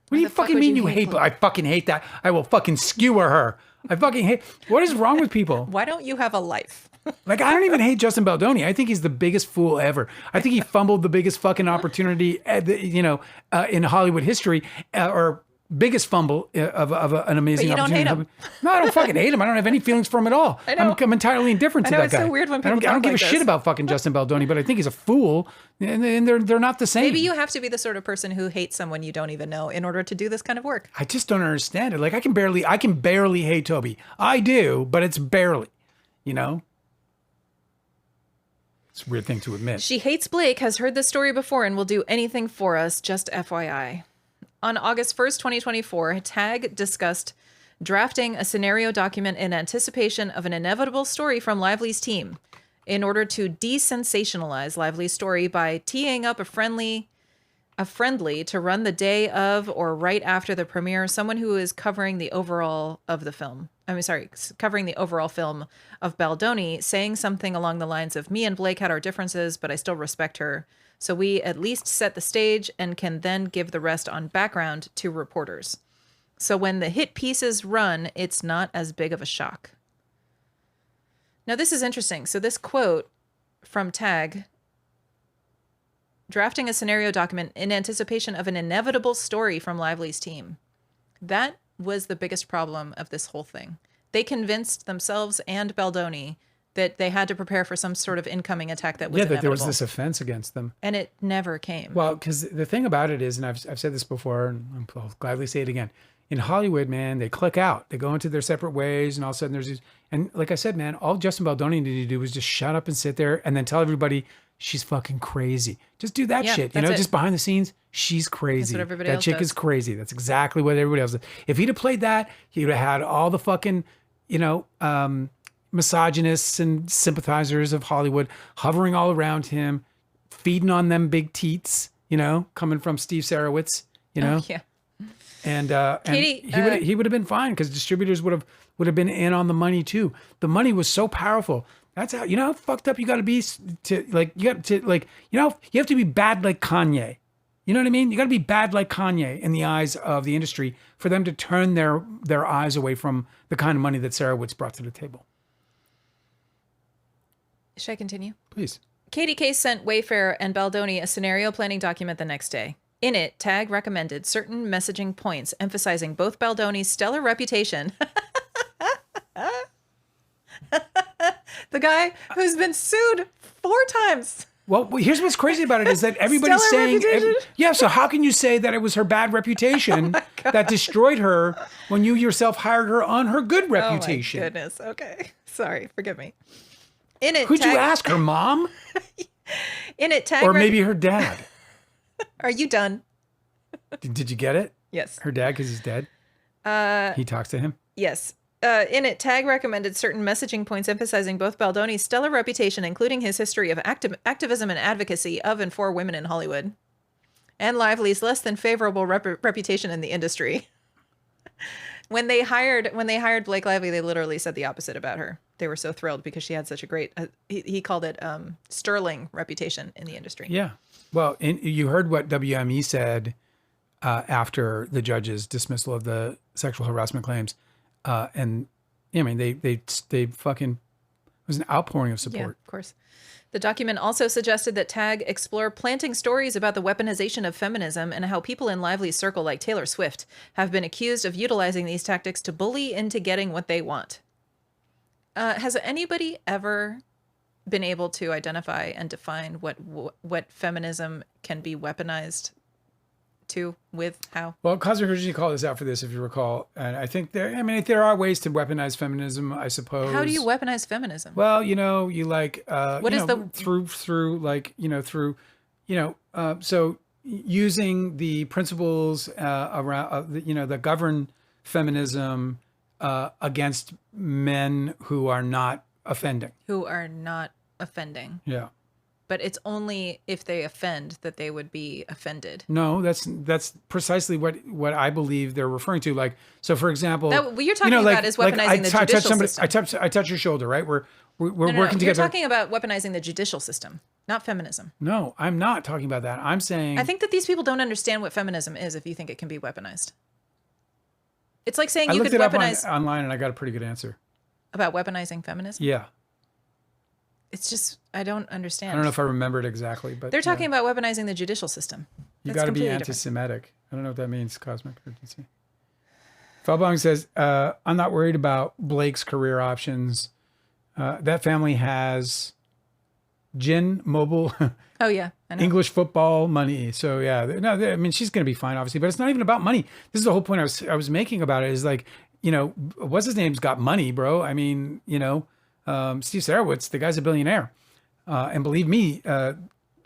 What do you the fuck fucking would mean you you hate hate Blake? I fucking hate that. I will fucking skewer her. I fucking hate... What is wrong with people? Why don't you have a life? Like, I don't even hate Justin Baldoni. I think he's the biggest fool ever. I think he fumbled the biggest fucking opportunity, in Hollywood history, or biggest fumble of an amazing But you don't opportunity. hate him. No, I don't fucking hate him. I don't have any feelings for him at all. I know. I'm entirely indifferent to I know, that it's guy. so weird when I don't people talk give like a shit this. about fucking Justin Baldoni, but I think he's a fool, and they're not the same. Maybe you have to be the sort of person who hates someone you don't even know in order to do this kind of work. I just don't understand it. Like, I can barely hate Toby. I do, but it's barely, you know? It's a weird thing to admit. She hates Blake, has heard this story before, and will do anything for us, just FYI. On August 1st, 2024, TAG discussed drafting a scenario document in anticipation of an inevitable story from Lively's team in order to desensationalize Lively's story by teeing up a friendly to run the day of or right after the premiere, someone who is covering the overall of the film. Covering the overall film of Baldoni, saying something along the lines of, me and Blake had our differences, but I still respect her. So we at least set the stage and can then give the rest on background to reporters. So when the hit pieces run, it's not as big of a shock. Now, this is interesting. So this quote from TAG, drafting a scenario document in anticipation of an inevitable story from Lively's team. That was the biggest problem of this whole thing. They convinced themselves and Baldoni that they had to prepare for some sort of incoming attack that was that inevitable. there was this offense against them. And it never came. Well, because the thing about it is, and I've said this before, and I'll gladly say it again. In Hollywood, man, they click out. They go into their separate ways, and all of a sudden there's these. And like I said, man, all Justin Baldoni needed to do was just shut up and sit there, and then tell everybody she's fucking crazy. Just do that shit, just behind the scenes. She's crazy. That's what everybody that else chick does. is crazy. That's exactly what everybody else does. If he'd have played that, he would have had all the fucking, misogynists and sympathizers of Hollywood hovering all around him, feeding on them big teats, coming from Steve Sarowitz, Oh, yeah. And Katie, he would have been fine because distributors would have been in on the money too. The money was so powerful. That's how how fucked up you got to be you have to be bad like Kanye. You know what I mean? You got to be bad like Kanye in the eyes of the industry for them to turn their eyes away from the kind of money that Sarowitz brought to the table. Should I continue? Please. Katie Case sent Wayfair and Baldoni a scenario planning document the next day. In it, Tag recommended certain messaging points emphasizing both Baldoni's stellar reputation. The guy who's been sued 4 times. Well, here's what's crazy about it is that everybody's saying, so how can you say that it was her bad reputation that destroyed her when you yourself hired her on her good reputation? Oh my goodness. Okay. Sorry. Forgive me. In it, who'd you ask, her mom? In it, Tag or maybe her dad. Are you done? Did you get it? Yes. Her dad, because he's dead? He talks to him? Yes. In it, Tag recommended certain messaging points emphasizing both Baldoni's stellar reputation, including his history of activism and advocacy of and for women in Hollywood, and Lively's less than favorable reputation in the industry. When they hired Blake Lively, they literally said the opposite about her. They were so thrilled because she had such a great, he called it sterling reputation in the industry. Yeah. Well, you heard what WME said after the judge's dismissal of the sexual harassment claims. And I mean, they fucking, it was an outpouring of support. Yeah, of course. The document also suggested that Tag explore planting stories about the weaponization of feminism and how people in Lively's circle like Taylor Swift have been accused of utilizing these tactics to bully into getting what they want. Has anybody ever been able to identify and define what feminism can be weaponized to, with, how? Well, Cosmic Urgency called us out for this, if you recall. And I think there are ways to weaponize feminism, I suppose. How do you weaponize feminism? Well, you like, so using the principles around, that govern feminism against men who are not offending. Who are not offending. Yeah. But it's only if they offend that they would be offended. No, that's precisely what I believe they're referring to. Like, so for example, what you're talking about is weaponizing the judicial system. I touch your shoulder, right? We're working together. You're talking about weaponizing the judicial system, not feminism. No, I'm not talking about that. I'm saying, I think that these people don't understand what feminism is if you think it can be weaponized. It's like saying I you looked could it up weaponize online and I got a pretty good answer. About weaponizing feminism? Yeah. It's just, I don't understand. I don't know if I remember it exactly, but they're talking about weaponizing the judicial system. You got to be anti-Semitic. I don't know what that means. Cosmic Urgency. Falbong says, I'm not worried about Blake's career options. That family has gin, mobile, oh yeah, I know. English football, money. So yeah, no, I mean, she's going to be fine, obviously, but it's not even about money. This is the whole point I was making about it is like, what's his name's got money, bro. I mean, Steve Sarowitz, the guy's a billionaire. And believe me,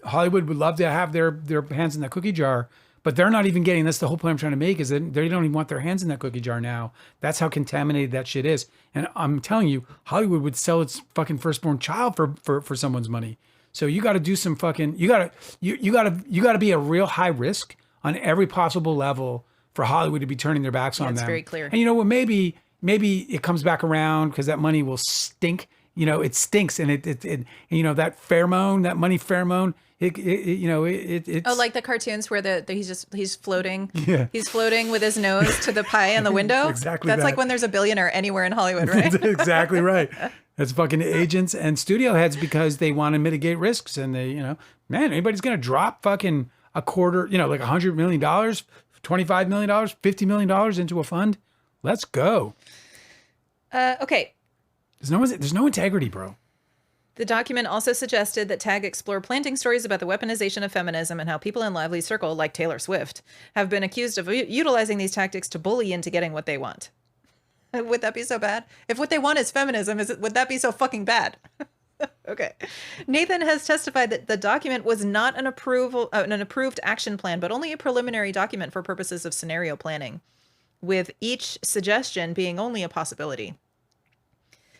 Hollywood would love to have their hands in that cookie jar, but they're not even getting, that's the whole point I'm trying to make, is that they don't even want their hands in that cookie jar now. That's how contaminated that shit is. And I'm telling you, Hollywood would sell its fucking firstborn child for someone's money. So you got to do some fucking, you got to be a real high risk on every possible level for Hollywood to be turning their backs on them. That's very clear. And you know what, maybe it comes back around because that money will stink. It stinks, and it that pheromone, that money pheromone. It's like the cartoons where he's floating. Yeah. He's floating with his nose to the pie in the window. Exactly. That's like when there's a billionaire anywhere in Hollywood, right? That's exactly right. That's fucking agents and studio heads because they want to mitigate risks, and they, man, anybody's gonna drop fucking a quarter, like $100 million, $25 million, $50 million into a fund. Let's go. Okay. There's no integrity, bro. The document also suggested that Tag explore planting stories about the weaponization of feminism and how people in Lively's circle, like Taylor Swift, have been accused of utilizing these tactics to bully into getting what they want. Would that be so bad? If what they want is feminism, would that be so fucking bad? Okay. Nathan has testified that the document was not an approved action plan, but only a preliminary document for purposes of scenario planning, with each suggestion being only a possibility.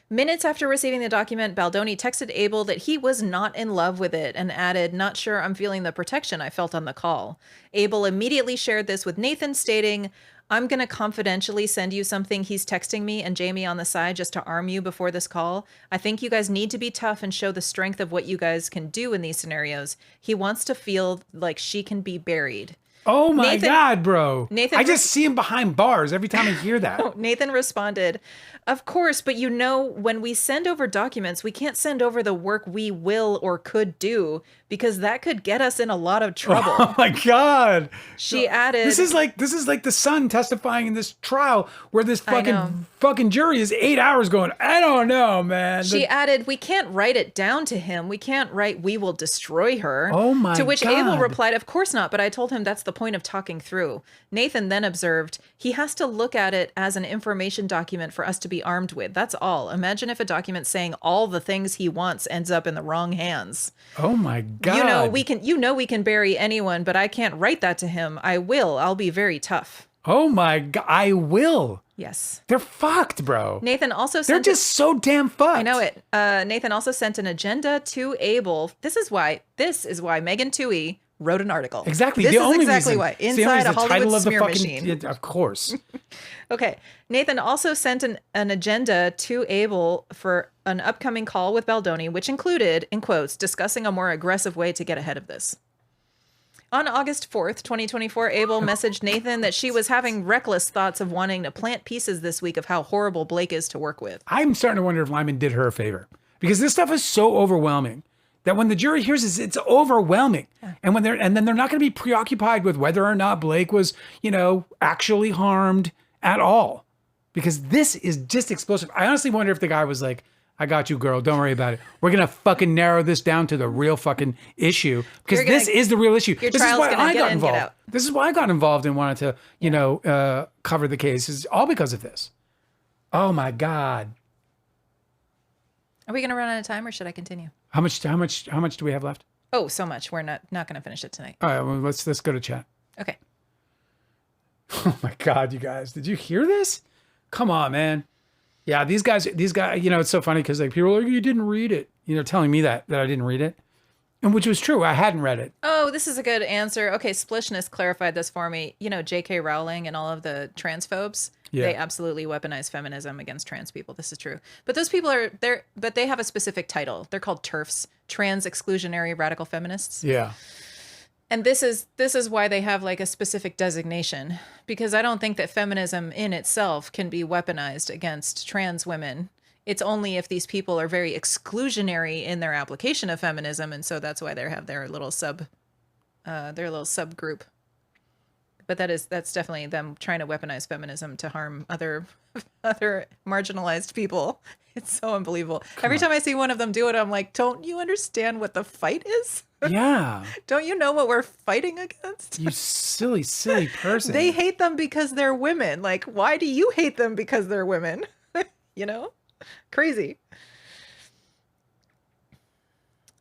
Minutes after receiving the document, Baldoni texted Abel that he was not in love with it and added, "Not sure I'm feeling the protection I felt on the call." Abel immediately shared this with Nathan, stating, "I'm going to confidentially send you something he's texting me and Jamie on the side just to arm you before this call. I think you guys need to be tough and show the strength of what you guys can do in these scenarios. He wants to feel like she can be buried." Oh my God, bro. Nathan I just see him behind bars every time I hear that. Nathan responded, "Of course, but you know, when we send over documents, we can't send over the work we will or could do because that could get us in a lot of trouble." Oh my God. She added, This is like the son testifying in this trial where this fucking jury is 8 hours going, "I don't know, man." She added, "We can't write it down to him. We can't write 'we will destroy her.'" Oh my God. To which Abel replied, "Of course not, but I told him that's the point of talking through." Nathan then observed, "He has to look at it as an information document for us to be armed with. That's all. Imagine if a document saying all the things he wants ends up in the wrong hands." Oh my God. We can bury anyone, but I can't write that to him. I will. I'll be very tough. Oh my God. I will. Yes. They're fucked, bro. Nathan also They're just so damn fucked. I know it. Nathan also sent an agenda to Abel. This is why Megan Twohey wrote an article. Exactly. This the is only exactly reason. why. It's the Inside a title Hollywood of the smear fucking, machine. Of course. Okay. Nathan also sent an agenda to Abel for an upcoming call with Baldoni, which included, in quotes, discussing a more aggressive way to get ahead of this. On August 4th, 2024, Abel messaged Nathan that she was having reckless thoughts of wanting to plant pieces this week of how horrible Blake is to work with. I'm starting to wonder if Liman did her a favor because this stuff is so overwhelming that when the jury hears this, it's overwhelming. Yeah. And then they're not going to be preoccupied with whether or not Blake was, actually harmed at all, because this is just explosive. I honestly wonder if the guy was like, "I got you, girl. Don't worry about it. We're going to fucking narrow this down to the real fucking issue because this is the real issue. Your this is trial's why gonna I get got in, get involved. out. This is why I got involved and wanted to, cover the case. Is all because of this. Oh my God. Are we going to run out of time or should I continue? How much do we have left? Oh, so much. We're not going to finish it tonight. All right, well, let's go to chat. Okay. Oh my God, you guys, did you hear this? Come on, man. Yeah, these guys, it's so funny because like people are like, "You didn't read it," telling me that I didn't read it, and which was true. I hadn't read it. Oh, this is a good answer. Okay, Splishness clarified this for me. J.K. Rowling and all of the transphobes, they absolutely weaponize feminism against trans people. This is true. But those people but they have a specific title. They're called TERFs, trans exclusionary radical feminists. Yeah. And this is why they have like a specific designation, because I don't think that feminism in itself can be weaponized against trans women. It's only if these people are very exclusionary in their application of feminism, and so that's why they have their little subgroup. But that's definitely them trying to weaponize feminism to harm other marginalized people. It's so unbelievable. Every time I see one of them do it, I'm like, don't you understand what the fight is? Yeah. Don't you know what we're fighting against? You silly, silly person. They hate them because they're women. Like, why do you hate them because they're women? Crazy.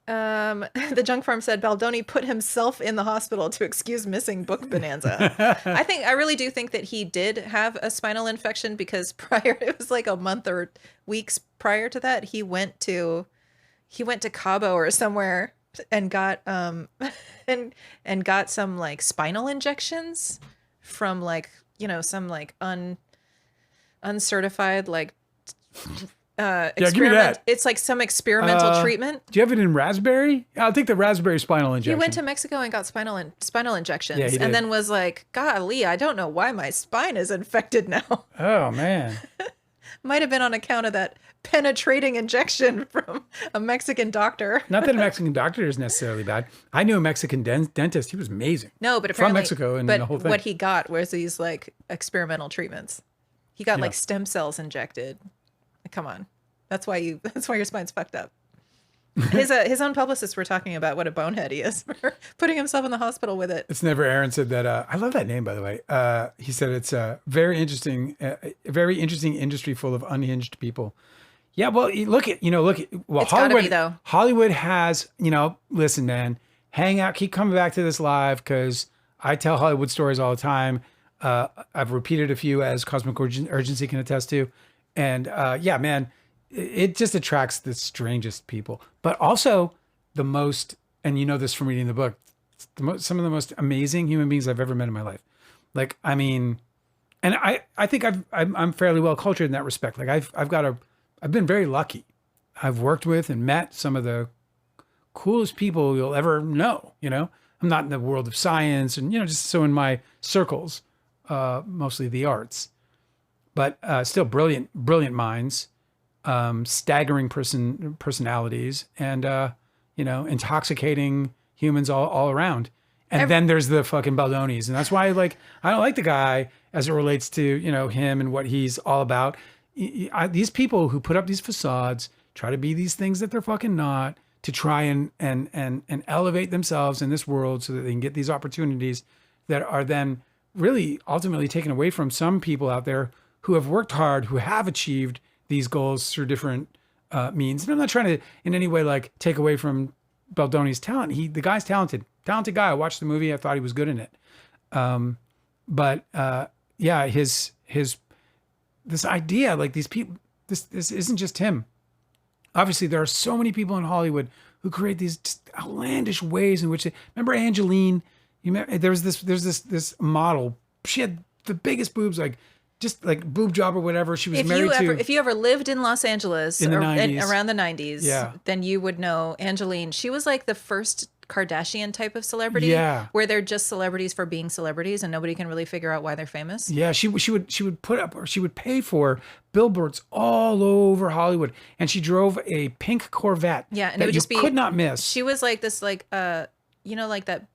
The Junk Farm said Baldoni put himself in the hospital to excuse missing book bonanza. I really do think that he did have a spinal infection, because it was like a month or weeks prior to that, he went to Cabo or somewhere and got and got some like spinal injections from like, some like uncertified like give me that. It's like some experimental treatment. Do you have it in raspberry? I'll take the raspberry spinal injection. He went to Mexico and got spinal injections, yeah, he did. And then was like, "Golly, I don't know why my spine is infected now." Oh man. Might have been on account of that penetrating injection from a Mexican doctor. Not that a Mexican doctor is necessarily bad. I knew a Mexican dentist. He was amazing. No, but apparently from Mexico and the whole thing. What he got was these like experimental treatments. He got like stem cells injected. Come on. That's why your spine's fucked up. His own publicists were talking about what a bonehead he is for putting himself in the hospital with it. It's Never Aaron said that. I love that name, by the way. He said it's a very interesting industry full of unhinged people. Yeah, well, look at well, It's gotta Hollywood. be, though. Hollywood has listen, man, hang out, keep coming back to this live because I tell Hollywood stories all the time. I've repeated a few as Cosmic Urgency can attest to, and yeah, man, it just attracts the strangest people, but also the most, and you know this from reading the book, some of the most amazing human beings I've ever met in my life. Like, I mean, and I think I'm fairly well cultured in that respect. Like I've been very lucky. I've worked with and met some of the coolest people you'll ever know. I'm not in the world of science and, just so in my circles, mostly the arts, but still brilliant minds, staggering personalities and, intoxicating humans all around. And then there's the fucking Baldonis. And that's why I don't like the guy as it relates to, him and what he's all about. These people who put up these facades, try to be these things that they're fucking not, to try and elevate themselves in this world so that they can get these opportunities that are then really ultimately taken away from some people out there who have worked hard, who have achieved these goals through different means. And I'm not trying to in any way take away from Baldoni's talent. The guy's talented guy. I watched the movie. I thought he was good in it. But yeah, his this idea, these people, this isn't just him. Obviously, there are so many people in Hollywood who create these just outlandish ways in which remember Angeline? There's this model. She had the biggest boobs, just boob job or whatever. She was married to. If you ever lived in Los Angeles in the 90s. Around the 90s, yeah, then you would know Angeline. She was like the first Kardashian type of celebrity, where they're just celebrities for being celebrities and nobody can really figure out why they're famous. Yeah, she would put up, or she would pay for billboards all over Hollywood, and she drove a pink Corvette. Yeah, and that it would just be could not miss. She was like this, like that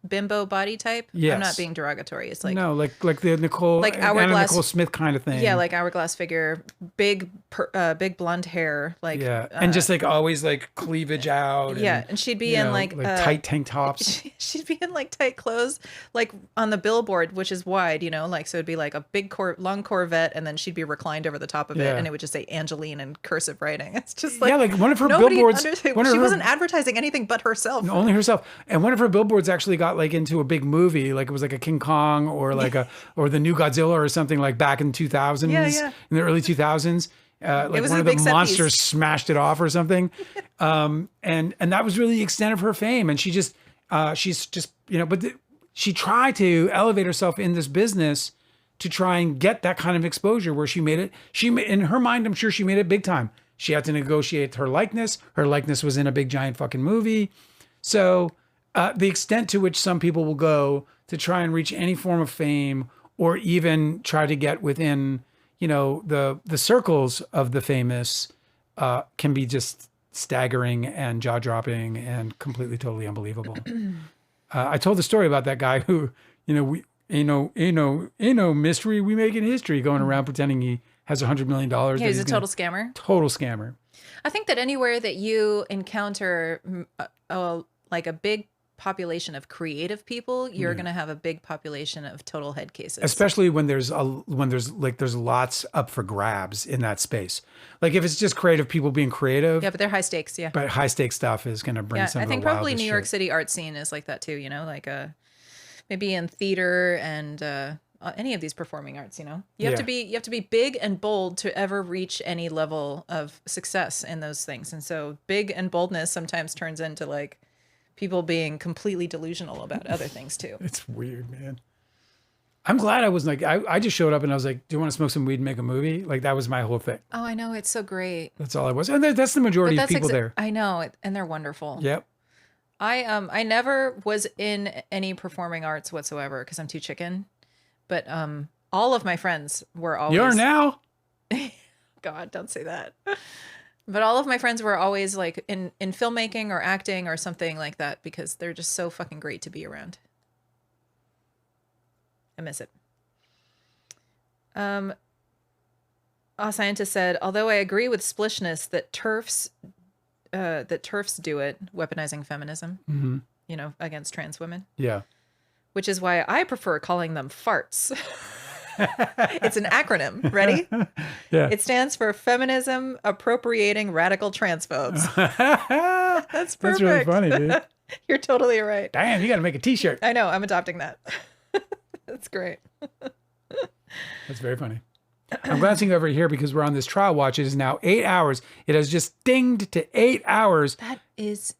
bimbo body type. Yes. I'm not being derogatory. It's like no, like the Nicole, hourglass, Nicole Smith kind of thing. Yeah, like hourglass figure, big blonde hair, and just always cleavage out. Yeah, and she'd be in tight tank tops. She'd be in tight clothes, on the billboard, which is wide, so it'd be a big long Corvette, and then she'd be reclined over the top of it, and it would just say Angeline in cursive writing. It's just one of her billboards. She wasn't advertising anything but herself. Only herself, and one of her billboards actually got into a big movie, it was a King Kong or or the new Godzilla or something back in 2000s, in the early 2000s. One of the monsters smashed it off or something, and that was really the extent of her fame. And she's just she tried to elevate herself in this business to try and get that kind of exposure where she made it. In her mind, I'm sure she made it big time. She had to negotiate her likeness. Her likeness was in a big giant fucking movie, so. The extent to which some people will go to try and reach any form of fame, or even try to get within, the circles of the famous, can be just staggering and jaw-dropping and completely, totally unbelievable. I told the story about that guy who, we mystery, we make in history, going around pretending he has $100 million. Yeah, he's a total scammer. Total scammer. I think that anywhere that you encounter a big population of creative people, you're going to have a big population of total head cases. Especially when there's lots up for grabs in that space. If it's just creative people being creative. Yeah, but they're high stakes. Yeah. But high stakes stuff is going to bring some. I of the think probably wildest New York shit. City art scene is like that too. Maybe in theater and any of these performing arts. You have to be big and bold to ever reach any level of success in those things. And so big and boldness sometimes turns into people being completely delusional about other things too. It's weird, man. I'm glad I wasn't I just showed up and I was like, do you want to smoke some weed and make a movie? That was my whole thing. Oh, I know. It's so great. That's all I was. And that's the majority of people there. I know. And they're wonderful. Yep. I never was in any performing arts whatsoever because I'm too chicken. But all of my friends were always. You are now? God, don't say that. But all of my friends were always in filmmaking or acting or something like that because they're just so fucking great to be around. I miss it. A scientist said, although I agree with Splishness that TERFs that TERFs do it, weaponizing feminism, you know, against trans women. Yeah. Which is why I prefer calling them farts. It's an acronym. Ready? Yeah. It stands for Feminism Appropriating Radical Transphobes. That's perfect. That's really funny, dude. You're totally right. Damn, you got to make a t-shirt. I know. I'm adopting that. That's great. That's very funny. I'm glancing over here because we're on this trial watch. It is now 8 hours. It has just dinged to 8 hours. That is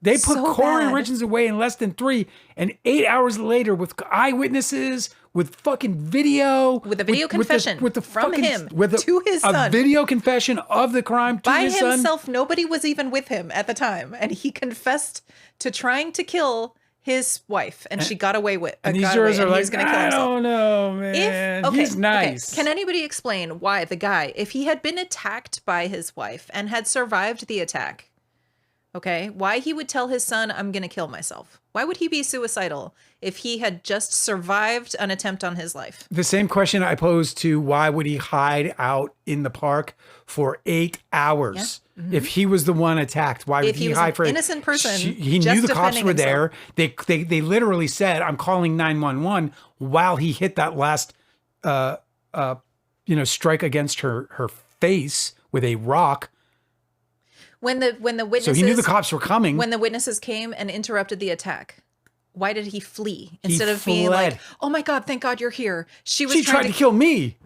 They put so Corey bad. Richards away in less than 3, and 8 hours later, with eyewitnesses, with fucking video, With a video confession with the from fucking, him with to his son. a video confession of the crime to by his son. himself. Nobody was even with him at the time, and he confessed to trying to kill his wife, and she got away with. And these got jurors away, are and he like, was gonna kill I himself. don't know, man. He's nice. Can anybody explain why the guy, if he had been attacked by his wife and had survived the attack, okay, why he would tell his son, I'm going to kill myself? Why would he be suicidal if he had just survived an attempt on his life? The same question I posed to why would he hide out in the park for 8 hours? Yeah. If he was the one attacked, why would If he was hide an for innocent person, He just knew the cops defending were there. himself. They literally said, "I'm calling 911" while he hit that last strike against her face with a rock. When the witnesses, So he knew the cops were coming. When the witnesses came and interrupted the attack, why did he flee instead of fled. being like, "Oh my God, thank God you're here"? She tried to kill me.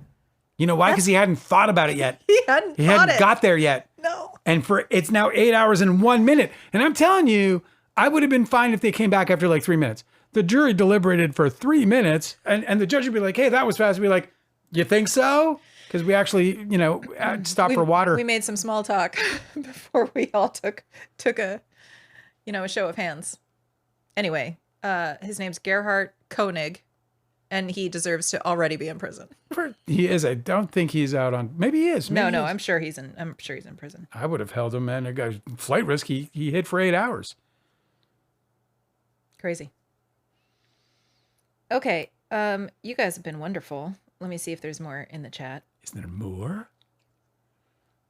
You know why? Because he hadn't thought about it yet. He hadn't got there yet. No. And it's now 8 hours and 1 minute. And I'm telling you, I would have been fine if they came back after like 3 minutes. The jury deliberated for 3 minutes, and the judge would be like, "Hey, that was fast." We'd be like, "You think so?" Because we actually, stopped for water. We made some small talk before we all took a show of hands. Anyway, his name's Gerhard Koenig, and he deserves to already be in prison. He is. I don't think he's out on. Maybe he is. Maybe No, he is. I'm sure he's in prison. I would have held him, man. A guy's flight risk. He hid for 8 hours. Crazy. Okay, you guys have been wonderful. Let me see if there's more in the chat. Isn't there more?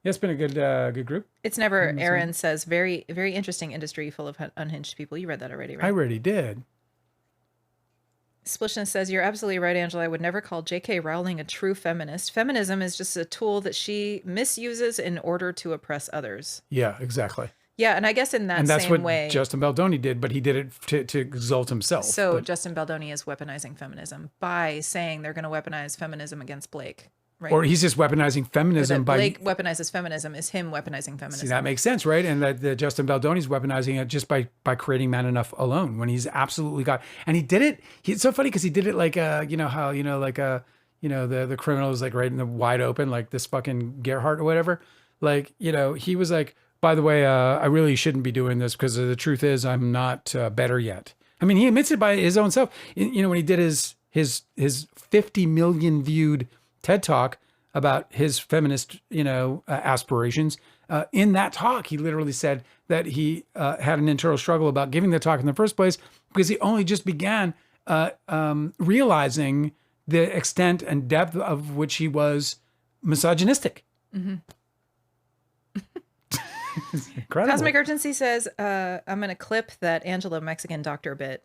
Yeah, it's been a good group. It's never. Aaron says very, very interesting industry full of unhinged people. You read that already, right? I already did. Splishness says, you're absolutely right, Angela. I would never call J.K. Rowling a true feminist. Feminism is just a tool that she misuses in order to oppress others. Yeah, exactly. Yeah, and I guess in that that's same what way, Justin Baldoni did, but he did it to exalt himself. So Justin Baldoni is weaponizing feminism by saying they're going to weaponize feminism against Blake. Right? Or he's just weaponizing feminism by Blake weaponizes feminism is him weaponizing feminism. See, that makes sense, right? And that Justin Baldoni's weaponizing it just by creating Man Enough alone when he's absolutely got. And he did it. It's so funny because he did it like the criminal is like right in the wide open, like this fucking Gerhardt or whatever. Like, he was like, by the way, I really shouldn't be doing this because the truth is I'm not better yet. I mean, he admits it by his own self. When he did his 50 million viewed TED Talk about his feminist, aspirations. In that talk, he literally said that he had an internal struggle about giving the talk in the first place because he only just began realizing the extent and depth of which he was misogynistic. Mm-hmm. It's incredible. Cosmic Urgency says, I'm going to clip that Angela Mexican doctor bit.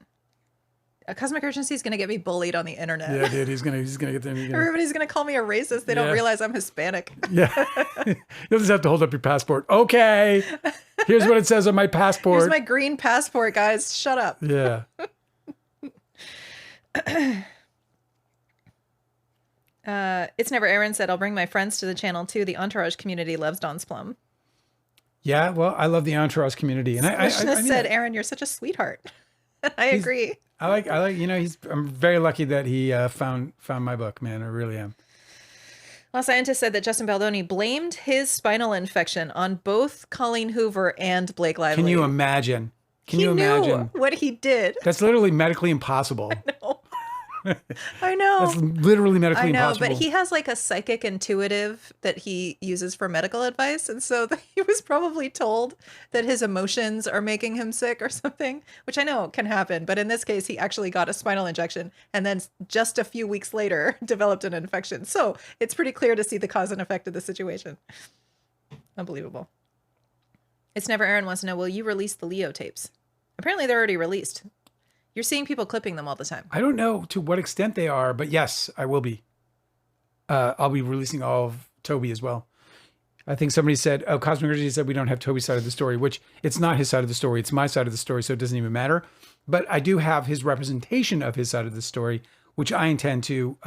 Cosmic Urgency is going to get me bullied on the internet. Yeah, dude, he's gonna get them. Everybody's going to call me a racist. They don't realize I'm Hispanic. Yeah, you'll just have to hold up your passport. Okay, here's what it says on my passport. Here's my green passport, guys. Shut up. Yeah. It's Never Aaron said, I'll bring my friends to the channel too. The Entourage community loves Don's Plum. Yeah, well, I love the Entourage community, and I said, Aaron, you're such a sweetheart. I agree. I like. I'm very lucky that he found my book, man. I really am. Law Scientist said that Justin Baldoni blamed his spinal infection on both Colleen Hoover and Blake Lively. Can you imagine? He knew what he did. That's literally medically impossible. I know. That's literally medically impossible. But he has like a psychic intuitive that he uses for medical advice. And so he was probably told that his emotions are making him sick or something, which I know can happen. But in this case, he actually got a spinal injection and then just a few weeks later developed an infection. So it's pretty clear to see the cause and effect of the situation. Unbelievable. It's Never Aaron wants to know, will you release the Leo tapes? Apparently they're already released. You're seeing people clipping them all the time. I don't know to what extent they are, but yes, I will be. I'll be releasing all of Toby as well. I think somebody said, Cosmic Energy said we don't have Toby's side of the story, which it's not his side of the story. It's my side of the story, so it doesn't even matter. But I do have his representation of his side of the story, which I intend to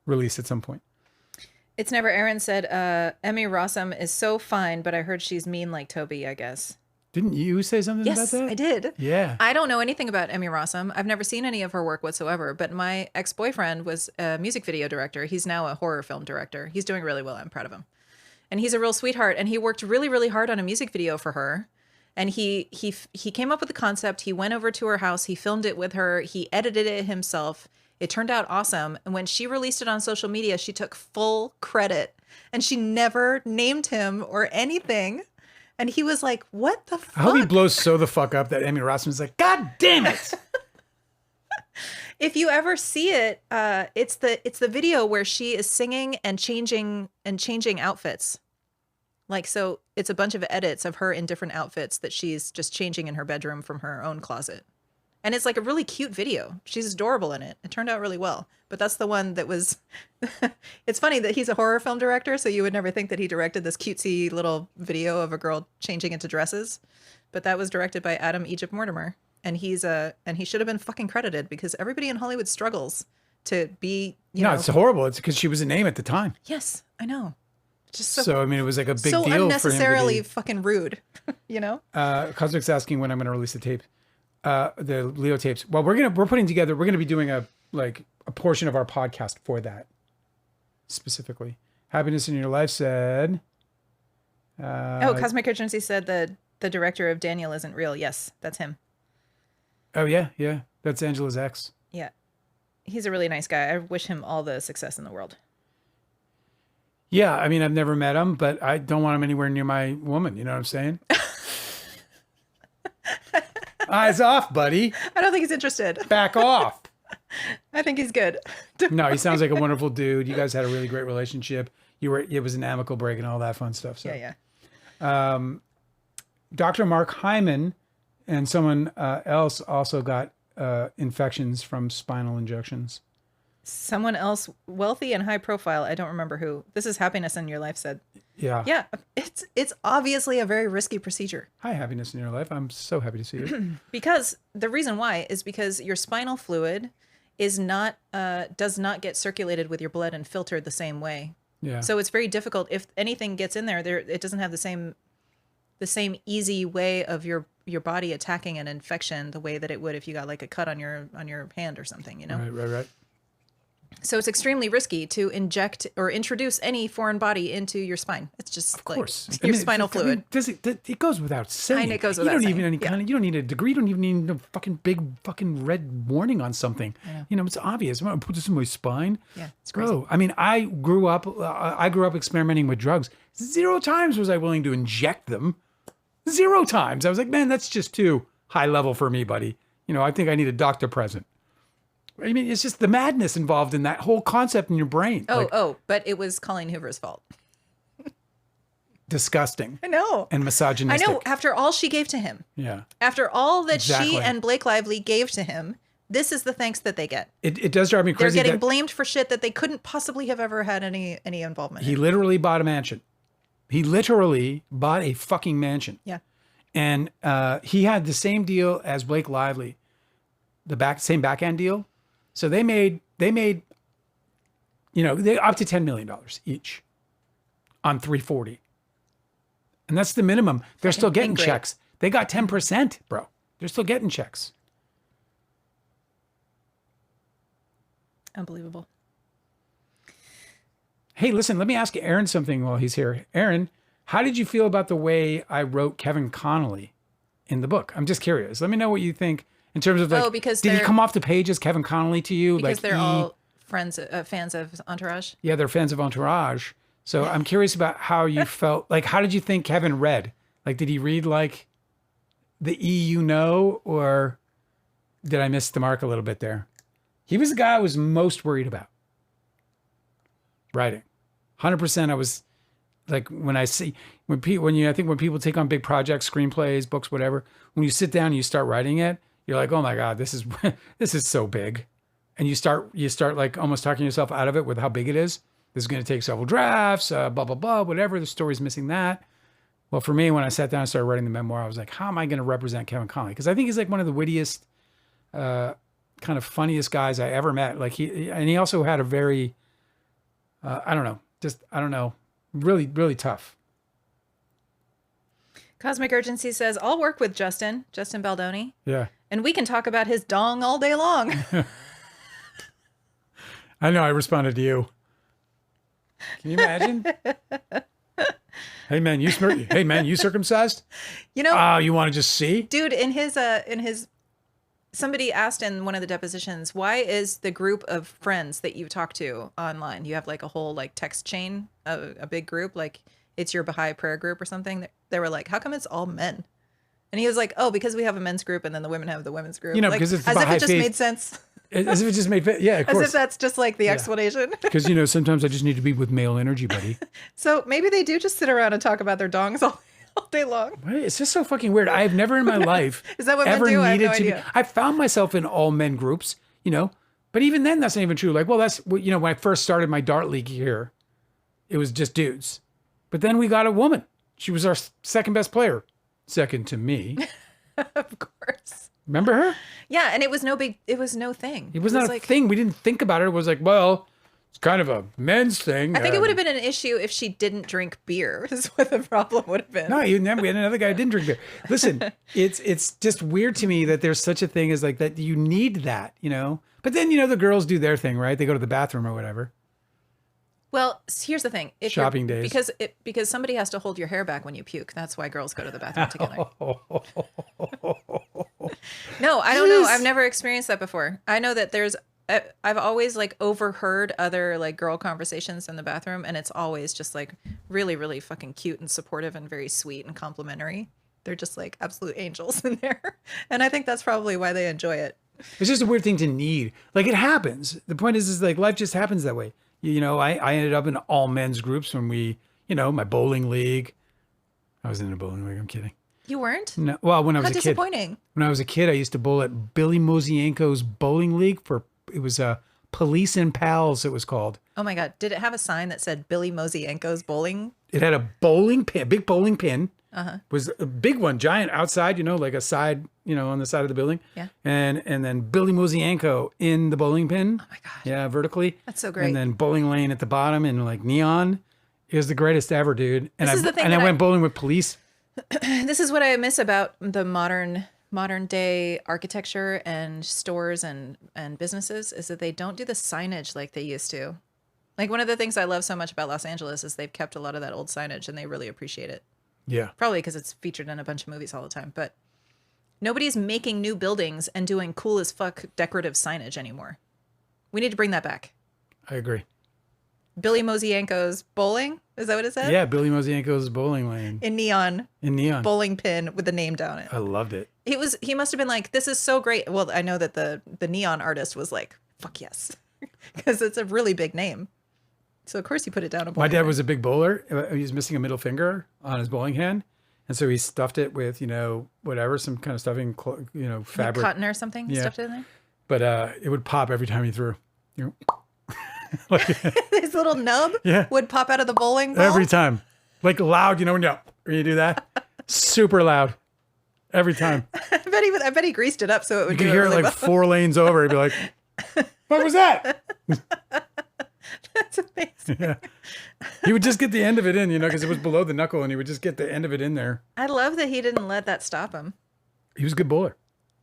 release at some point. It's Never Aaron said, Emmy Rossum is so fine, but I heard she's mean like Toby, I guess. Didn't you say something about that? Yes, I did. Yeah. I don't know anything about Emmy Rossum. I've never seen any of her work whatsoever, but my ex-boyfriend was a music video director. He's now a horror film director. He's doing really well. I'm proud of him. And he's a real sweetheart, and he worked really, really hard on a music video for her. And he came up with the concept. He went over to her house. He filmed it with her. He edited it himself. It turned out awesome. And when she released it on social media, she took full credit, and she never named him or anything. And he was like, what the fuck? I hope he blows so the fuck up that Emmy Rossum is like, God damn it. If you ever see it, it's the video where she is singing and changing outfits. Like, so it's a bunch of edits of her in different outfits that she's just changing in her bedroom from her own closet. And it's like a really cute video. She's adorable in it. It turned out really well. But that's the one that was... It's funny that he's a horror film director, so you would never think that he directed this cutesy little video of a girl changing into dresses. But that was directed by Adam Egypt Mortimer. And he should have been fucking credited, because everybody in Hollywood struggles to be, you know... it's horrible. It's because she was a name at the time. Yes, I know. Just so I mean, it was like a big deal so for him unnecessarily fucking rude, you know? Cosmic's asking when I'm going to release the tape. The Leo tapes. Well, we're going to be doing a portion of our podcast for that specifically. Happiness in Your Life said. Cosmic Urgency said the director of Daniel isn't real. Yes, that's him. Oh yeah. That's Angela's ex. Yeah. He's a really nice guy. I wish him all the success in the world. Yeah. I mean, I've never met him, but I don't want him anywhere near my woman. You know what I'm saying? Eyes off, buddy. I don't think he's interested. Back off. I think he's good. No, he sounds like a wonderful dude. You guys had a really great relationship. It was an amicable break and all that fun stuff. So. Yeah. Dr. Mark Hyman and someone else also got infections from spinal injections. Someone else wealthy and high profile. I don't remember who. This is Happiness in Your Life said. Yeah. Yeah. It's obviously a very risky procedure. Hi, Happiness in Your Life. I'm so happy to see you. Because the reason why is because your spinal fluid is not does not get circulated with your blood and filtered the same way. Yeah. So it's very difficult. If anything gets in there, it doesn't have the same easy way of your body attacking an infection the way that it would if you got like a cut on your hand or something, you know? Right. So it's extremely risky to inject or introduce any foreign body into your spine. It's just of course. Like your spinal fluid. It goes without saying. It goes without saying. You don't need a degree. You don't even need a fucking big fucking red warning on something. You know, it's obvious. I'm going to put this in my spine. Yeah, it's crazy. Bro, I mean, I grew up experimenting with drugs. 0 times was I willing to inject them. 0 times. I was like, man, that's just too high level for me, buddy. You know, I think I need a doctor present. I mean, it's just the madness involved in that whole concept in your brain. But it was Colleen Hoover's fault. Disgusting. I know. And misogynistic. I know. After all she gave to him. Yeah. After all that she and Blake Lively gave to him, this is the thanks that they get. It does drive me crazy. They're getting blamed for shit that they couldn't possibly have ever had any involvement in. He literally bought a mansion. He literally bought a fucking mansion. Yeah. And he had the same deal as Blake Lively. Same back end deal. So they made, you know, they up to $10 million each on 340. And that's the minimum. They're still getting checks. They got 10%, bro. They're still getting checks. Unbelievable. Hey, listen, let me ask Aaron something while he's here. Aaron, how did you feel about the way I wrote Kevin Connolly in the book? I'm just curious. Let me know what you think. In terms of like, did he come off the page as Kevin Connolly to you? Because like they're all fans of Entourage. Yeah, they're fans of Entourage. So I'm curious about how you felt. Like, how did you think Kevin read? Like, did he read like the or did I miss the mark a little bit there? He was the guy I was most worried about writing. 100%. I was like, when I see, I think when people take on big projects, screenplays, books, whatever, when you sit down and you start writing it, you're like, oh my God, this is this is so big, and you start like almost talking yourself out of it with how big it is. This is going to take several drafts, blah blah blah, whatever. The story's missing that. Well, for me, when I sat down and started writing the memoir, I was like, how am I going to represent Kevin Connolly? Because I think he's like one of the wittiest, kind of funniest guys I ever met. Like he also had a very, I don't know, really, really tough. Cosmic Urgency says, I'll work with Justin Baldoni. Yeah. And we can talk about his dong all day long. I know, I responded to you. Can you imagine? Hey man, you circumcised? You know, oh, you want to just see? Dude, in his somebody asked in one of the depositions, why is the group of friends that you talk to online, you have like a whole like text chain, a big group, like it's your Baha'i prayer group or something. They were like, how come it's all men? And he was like, oh, because we have a men's group and then the women have the women's group. You know, like, because it's as if Baha'i it just faith. made sense. As if it just made, yeah, of course. As if that's just like the explanation. Because, you know, sometimes I just need to be with male energy, buddy. So maybe they do just sit around and talk about their dongs all day long. It's just so fucking weird. I've never in my life Is that what ever men do? I have needed no to idea. be. I found myself in all men groups, you know, but even then that's not even true. Like, well, that's, you know, when I first started my dart league here, it was just dudes. But then we got a woman. She was our second best player. Second to me. Of course. Remember her? Yeah, and it was no thing. It was not a thing. We didn't think about it. It was like, well, it's kind of a men's thing. I think it would have been an issue if she didn't drink beer, is what the problem would have been. No, we had another guy who didn't drink beer. Listen, it's just weird to me that there's such a thing as like that you need that, you know? But then, you know, the girls do their thing, right? They go to the bathroom or whatever. Well, here's the thing. Shopping days. Because somebody has to hold your hair back when you puke. That's why girls go to the bathroom together. No, I don't know. I've never experienced that before. I know that I've always like overheard other like girl conversations in the bathroom, and it's always just like really, really fucking cute and supportive and very sweet and complimentary. They're just like absolute angels in there. And I think that's probably why they enjoy it. It's just a weird thing to need. Like it happens. The point is like life just happens that way. You know, I ended up in all men's groups when we, you know, my bowling league. I was in a bowling league. I'm kidding. You weren't? No. Well, when I was a kid. How disappointing. When I was a kid, I used to bowl at Billy Mosienko's bowling league it was Police and Pals, it was called. Oh my God. Did it have a sign that said Billy Mosienko's bowling? It had a bowling pin, big bowling pin. Uh-huh. Was a big one, giant outside, you know, like a side, you know, on the side of the building. Yeah. And then Billy Mosienko in the bowling pin. Oh my God. Yeah, vertically. That's so great. And then bowling lane at the bottom and like neon. It was the greatest ever, dude. And This is the thing I that went bowling with police. This is what I miss about the modern day architecture and stores and businesses is that they don't do the signage like they used to. Like one of the things I love so much about Los Angeles is they've kept a lot of that old signage and they really appreciate it. Yeah. Probably because it's featured in a bunch of movies all the time, but nobody's making new buildings and doing cool as fuck decorative signage anymore. We need to bring that back. I agree. Billy Mosienko's bowling? Is that what it said? Yeah, Billy Mosienko's bowling lane. In neon. Bowling pin with the name down it. I loved it. He must have been like, this is so great. Well, I know that the neon artist was like, fuck yes. Because it's a really big name. So of course he put it down a bowling. My dad was a big bowler. He was missing a middle finger on his bowling hand. And so he stuffed it with, you know, whatever, some kind of stuffing, you know, fabric. Like cotton or something? Yeah. Stuffed it in there? But it would pop every time he threw. You know, like, his little nub would pop out of the bowling ball? Every time. Like loud, you know, when you do that. Super loud. Every time. I bet he greased it up so it would you could hear it like 4 lanes over. He'd be like, what was that? That's amazing. Yeah. He would just get the end of it in, you know, because it was below the knuckle and he would just get the end of it in there. I love that he didn't let that stop him. He was a good bowler.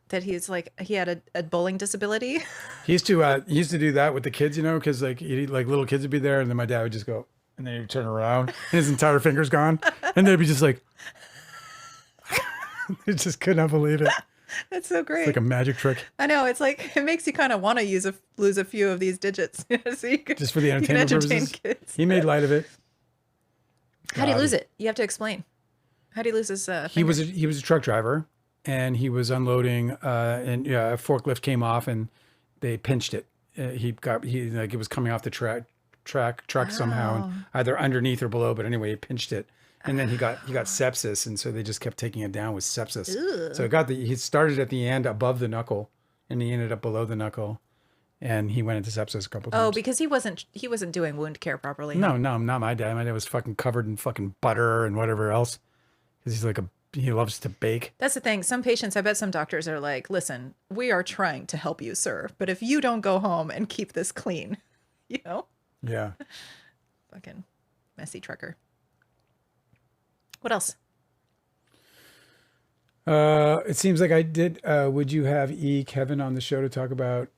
That he's like, he had a bowling disability. He used to do that with the kids, you know, because like little kids would be there and then my dad would just go and then he'd turn around and his entire finger's gone. And they'd be just like, they just could not believe it. That's so great. It's like a magic trick. I know. It's like, it makes you kind of want to lose a few of these digits. So you can, just for the entertainment purposes. Kids. He made light of it. How do you lose it? You have to explain. How do you lose his finger? He was a truck driver and he was unloading and a forklift came off and they pinched it. It was coming off the truck somehow and either underneath or below, but anyway, he pinched it and then he got sepsis, and so they just kept taking it down with sepsis. Ugh. So he started at the end above the knuckle, and he ended up below the knuckle, and he went into sepsis a couple times. Oh, because he wasn't doing wound care properly. No, not my dad. My dad was fucking covered in fucking butter and whatever else, because he loves to bake. That's the thing. Some patients, I bet some doctors are like, listen, we are trying to help you, sir. But if you don't go home and keep this clean, you know? Yeah. Fucking messy trucker. What else? It seems like I did. Would you have Kevin on the show to talk about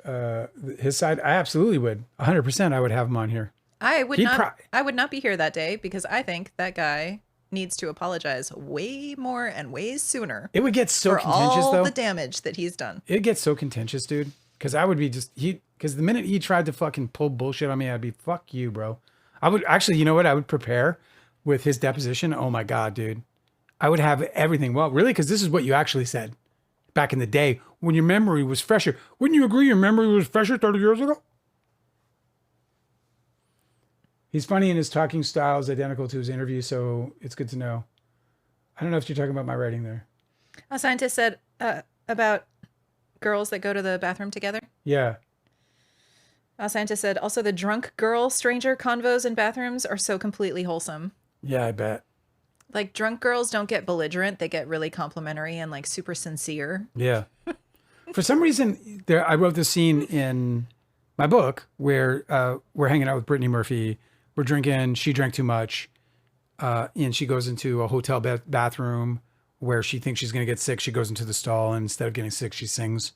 his side? I absolutely would. 100% I would have him on here. I would not be here that day because I think that guy needs to apologize way more and way sooner. It would get so for contentious, all though. the damage that he's done. It gets so contentious, dude. Because I would be because the minute he tried to fucking pull bullshit on me, I'd be, fuck you, bro. I would actually, you know what? I would prepare with his deposition. Oh my God, dude. I would have everything. Well, really? Because this is what you actually said back in the day when your memory was fresher. Wouldn't you agree your memory was fresher 30 years ago? He's funny and his talking style is identical to his interview, so it's good to know. I don't know if you're talking about my writing there. A scientist said about girls that go to the bathroom together. Yeah. A scientist said also the drunk girl stranger convos in bathrooms are so completely wholesome. Yeah, I bet. Like drunk girls don't get belligerent. They get really complimentary and like super sincere. Yeah. For some reason, I wrote this scene in my book where we're hanging out with Brittany Murphy. We're drinking. She drank too much. And she goes into a hotel bathroom where she thinks she's going to get sick. She goes into the stall, and instead of getting sick, she sings.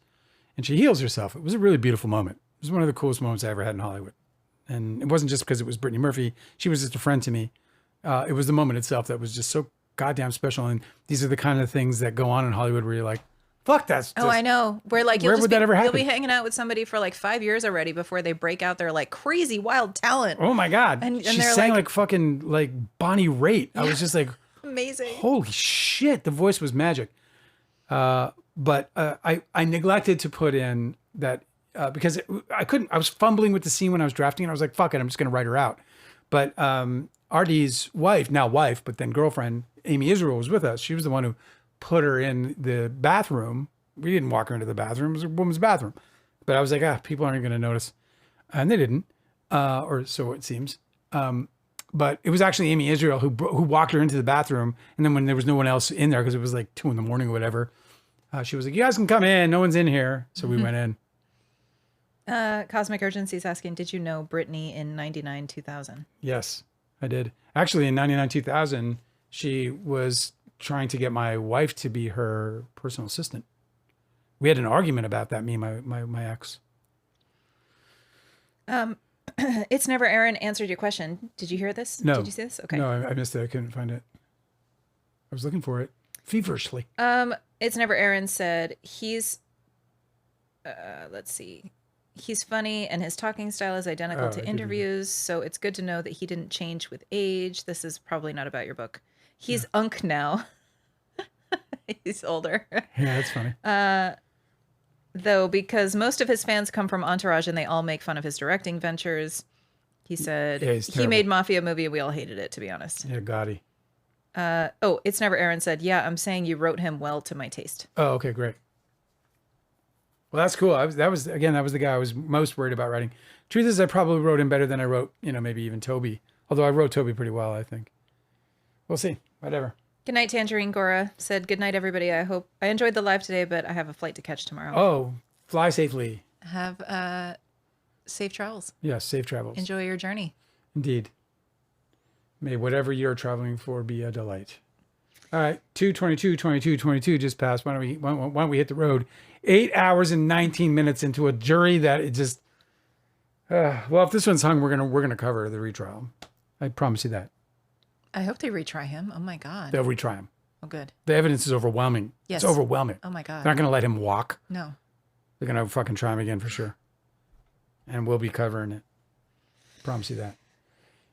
And she heals herself. It was a really beautiful moment. It was one of the coolest moments I ever had in Hollywood. And it wasn't just because it was Brittany Murphy. She was just a friend to me. It was the moment itself that was just so goddamn special. And these are the kind of things that go on in Hollywood where you're like, fuck, that's just, oh, I know. Where like where would that ever happen? You'll be hanging out with somebody for like 5 years already before they break out their like crazy wild talent. Oh my God. And she they're sang like fucking like Bonnie Raitt. I was just like, amazing. Holy shit. The voice was magic. But I neglected to put in that because I was fumbling with the scene when I was drafting it. I was like, fuck it, I'm just going to write her out. But Artie's wife, now wife, but then girlfriend, Amy Israel, was with us. She was the one who put her in the bathroom. We didn't walk her into the bathroom. It was a woman's bathroom. But I was like, people aren't going to notice. And they didn't, or so it seems. But it was actually Amy Israel who walked her into the bathroom. And then when there was no one else in there, because it was like 2 a.m. or whatever, she was like, you guys can come in. No one's in here. So we went in. Cosmic Urgency is asking, did you know Brittany in 99, 2000? Yes, I did. Actually, in 99, 2000, she was trying to get my wife to be her personal assistant. We had an argument about that, me and my ex. It's Never Aaron answered your question. Did you hear this? No. Did you see this? Okay. No, I missed it. I couldn't find it. I was looking for it feverishly. It's Never Aaron said he's, let's see. He's funny and his talking style is identical to interviews. So it's good to know that he didn't change with age. This is probably not about your book. He's Unk now. He's older. Yeah, that's funny. Though, because most of his fans come from Entourage and they all make fun of his directing ventures. He said he made Mafia movie and we all hated it, to be honest. Yeah, Gotti. It's Never Aaron said, yeah, I'm saying you wrote him well to my taste. Oh, okay, great. Well, that's cool. That was the guy I was most worried about writing. Truth is, I probably wrote him better than I wrote, maybe even Toby. Although I wrote Toby pretty well, I think. We'll see. Whatever. Good night, Tangerine Gora said, good night, everybody. I hope I enjoyed the live today, but I have a flight to catch tomorrow. Oh, fly safely. Have safe travels. Yes, safe travels. Enjoy your journey. Indeed. May whatever you're traveling for be a delight. All right, 2:22 just passed. Why don't we hit the road? 8 hours and 19 minutes into a jury that it just. Well, if this one's hung, we're gonna cover the retrial. I promise you that. I hope they retry him. Oh my God. They'll retry him. Oh, good. The evidence is overwhelming. Yes. It's overwhelming. Oh my God. They're not gonna let him walk. No. They're gonna fucking try him again for sure. And we'll be covering it. Promise you that.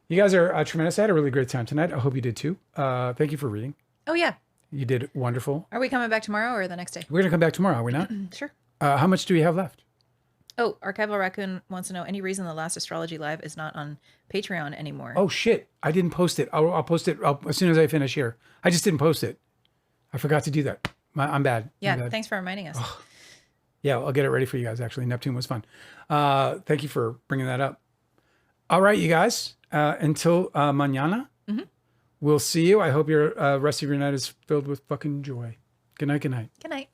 You guys are tremendous. I had a really great time tonight. I hope you did too. Thank you for reading. Oh, yeah. You did wonderful. Are we coming back tomorrow or the next day? We're going to come back tomorrow, are we not? Sure. How much do we have left? Oh, Archival Raccoon wants to know any reason the last Astrology Live is not on Patreon anymore. Oh, shit. I didn't post it. I'll post it as soon as I finish here. I just didn't post it. I forgot to do that. I'm bad. Yeah, I'm bad. thanks for reminding us. Yeah, I'll get it ready for you guys, actually. Neptune was fun. Thank you for bringing that up. All right, you guys. Until mañana, we'll see you. I hope your rest of your night is filled with fucking joy. Good night, good night. Good night.